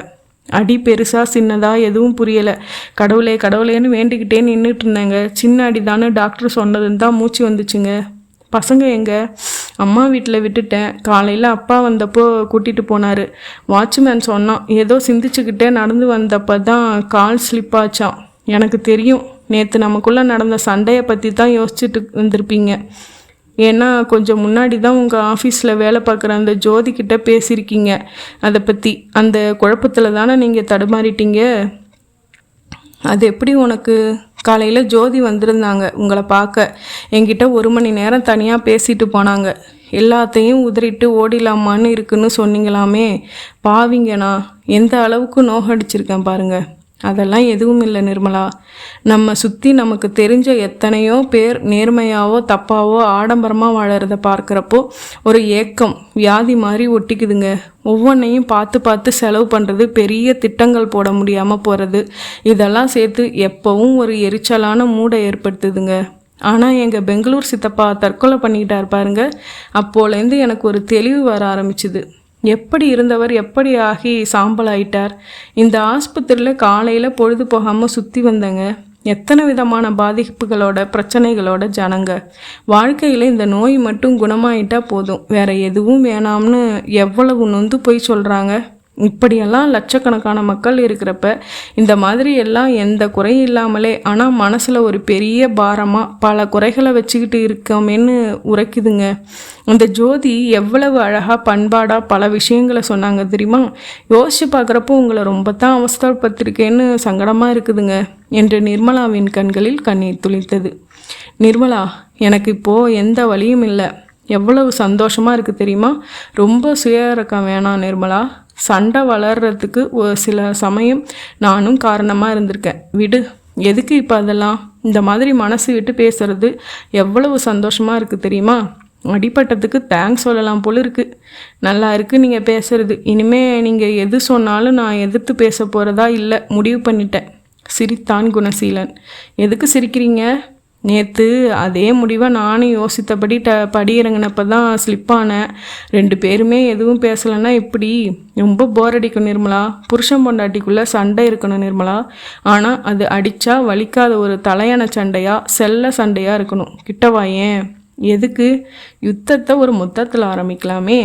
A: அடி பெருசா சின்னதா எதுவும் புரியலை. கடவுளே கடவுளேன்னு வேண்டிக்கிட்டே நின்றுட்டு இருந்தேங்க. சின்ன அடி தானே டாக்டர் சொன்னதுன்னு தான் மூச்சு வந்துச்சுங்க. பசங்க எங்க? அம்மா வீட்டில் விட்டுட்டேன். காலையில் அப்பா வந்தப்போ கூட்டிகிட்டு போனார். வாட்ச்மேன் சொன்னான், ஏதோ சிந்திச்சுக்கிட்டே நடந்து வந்தப்போ தான் கால் ஸ்லிப் ஆச்சான். எனக்கு தெரியும், நேற்று நமக்குள்ளே நடந்த சண்டையை பற்றி தான் யோசிச்சுட்டு வந்திருப்பீங்க. ஏன்னா கொஞ்சம் முன்னாடி தான் உங்கள் ஆஃபீஸில் வேலை பார்க்குற அந்த ஜோதிக்கிட்ட பேசியிருக்கீங்க. அதை பற்றி அந்த குழப்பத்தில் தானே நீங்கள் தடுமாறிட்டீங்க. அது எப்படி உனக்கு? காலையில் ஜோதி வந்திருந்தாங்க உங்களை பார்க்க. என்கிட்ட 1 மணி நேரம் தனியாக பேசிட்டு போனாங்க. எல்லாத்தையும் உதறிட்டு ஓடிலாமான்னு இருக்குன்னு சொன்னீங்களாமே. பாவிங்கண்ணா, எந்த அளவுக்கு நோகடிச்சிருக்கேன் பாருங்கள். அதெல்லாம் எதுவும் இல்லை நிர்மலா. நம்ம சுற்றி நமக்கு தெரிஞ்ச எத்தனையோ பேர் நேர்மையாவோ தப்பாவோ ஆடம்பரமாக வாழறத பார்க்குறப்போ ஒரு ஏக்கம் வியாதி மாதிரி ஒட்டிக்குதுங்க. ஒவ்வொன்றையும் பார்த்து பார்த்து செலவு பண்ணுறது, பெரிய திட்டங்கள் போட முடியாமல் போகிறது, இதெல்லாம் சேர்த்து எப்போவும் ஒரு எரிச்சலான மூடை ஏற்படுத்துதுங்க. ஆனால் எங்கள் பெங்களூர் சித்தப்பா தற்கொலை பண்ணிக்கிட்டார் பாருங்க. அப்போலேருந்து எனக்கு ஒரு தெளிவு வர ஆரம்பிச்சுது. எப்படி இருந்தவர் எப்படி ஆகி சாம்பல் ஆயிட்டார். இந்த ஆஸ்பத்திரியில் காலையில் பொழுது போகாமல் சுற்றி வந்தங்க. எத்தனை விதமான பாதிப்புகளோட பிரச்சனைகளோட ஜனங்க. வாழ்க்கையில் இந்த நோய் மட்டும் குணமாயிட்டா போதும், வேற எதுவும் வேணாம்னு எவ்வளவு நொந்து போய் சொல்கிறாங்க. இப்படியெல்லாம் லட்சக்கணக்கான மக்கள் இருக்கிறப்ப இந்த மாதிரி எல்லாம் எந்த குறையும் இல்லாமலே ஆனால் மனசில் ஒரு பெரிய பாரமாக பல குறைகளை வச்சுக்கிட்டு இருக்கோமேன்னு உரைக்குதுங்க. அந்த ஜோதி எவ்வளவு அழகாக பண்பாடாக பல விஷயங்களை சொன்னாங்க தெரியுமா? யோசிச்சு பார்க்குறப்போ உங்களை ரொம்ப தான் அவஸ்தைப்பட்டிருக்கேன்னு சங்கடமாக இருக்குதுங்க என்று நிர்மலாவின் கண்களில் கண்ணீர் துளித்தது. நிர்மலா, எனக்கு இப்போது எந்த வழியும் இல்லை. எவ்வளவு சந்தோஷமாக இருக்குது தெரியுமா? ரொம்ப சுயரக்கம் வேணாம் நிர்மலா. சண்டை வளர்கிறதுக்கு ஒரு சில சமயம் நானும் காரணமாக இருந்திருக்கேன். விடு, எதுக்கு இப்போ அதெல்லாம்? இந்த மாதிரி மனசு விட்டு பேசுறது எவ்வளவு சந்தோஷமாக இருக்குது தெரியுமா? அடிப்பட்டதுக்கு தேங்க்ஸ் சொல்லலாம் போல இருக்குது. நல்லா இருக்குது நீங்கள் பேசுறது. இனிமேல் நீங்கள் எது சொன்னாலும் நான் எதிர்த்து பேச போகிறதா இல்லை, முடிவு பண்ணிட்டேன் சிரித்தான் குணசீலன். எதுக்கு சிரிக்கிறீங்க? நேற்று அதே முடிவை நானும் யோசித்தபடி படி இறங்கினப்போ தான் ஸ்லிப்பானேன். 2 பேருமே எதுவும் பேசலைன்னா இப்படி ரொம்ப போர் அடிக்கும் நிர்மலா. புருஷன் பொண்டாட்டிக்குள்ளே சண்டை இருக்கணும் நிர்மலா. ஆனால் அது அடித்தா வலிக்காத ஒரு தலையான சண்டையாக செல்ல சண்டையாக இருக்கணும். கிட்டவாயேன். எதுக்கு? யுத்தத்தை ஒரு மொத்தத்தில் ஆரம்பிக்கலாமே.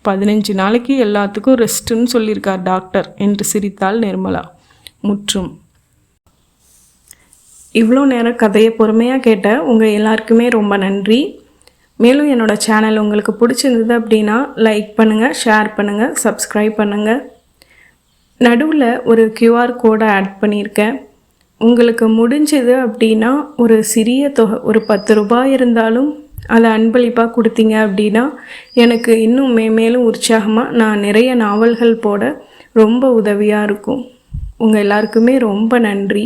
A: 15 நாளைக்கு எல்லாத்துக்கும் ரெஸ்ட்டுன்னு சொல்லியிருக்கார் டாக்டர் என்று சிரித்தாள் நிர்மலா. முற்றும். இவ்வளோ நேரம் கதையை பொறுமையாக கேட்ட உங்கள் எல்லாருக்குமே ரொம்ப நன்றி. மேலும் என்னோடய சேனல் உங்களுக்கு பிடிச்சிருந்தது அப்படின்னா லைக் பண்ணுங்கள், ஷேர் பண்ணுங்கள், சப்ஸ்கிரைப் பண்ணுங்கள். நடுவில் ஒரு QR கோடை ஆட் பண்ணியிருக்கேன். உங்களுக்கு முடிஞ்சது அப்படின்னா ஒரு சிறிய தொகை, ஒரு 10 ரூபாய் இருந்தாலும் அதை அன்பளிப்பாக கொடுத்தீங்க அப்படின்னா எனக்கு இன்னும் மேலும் உற்சாகமாக நான் நிறைய நாவல்கள் போட ரொம்ப உதவியாக இருக்கும். உங்கள் எல்லாருக்குமே ரொம்ப நன்றி.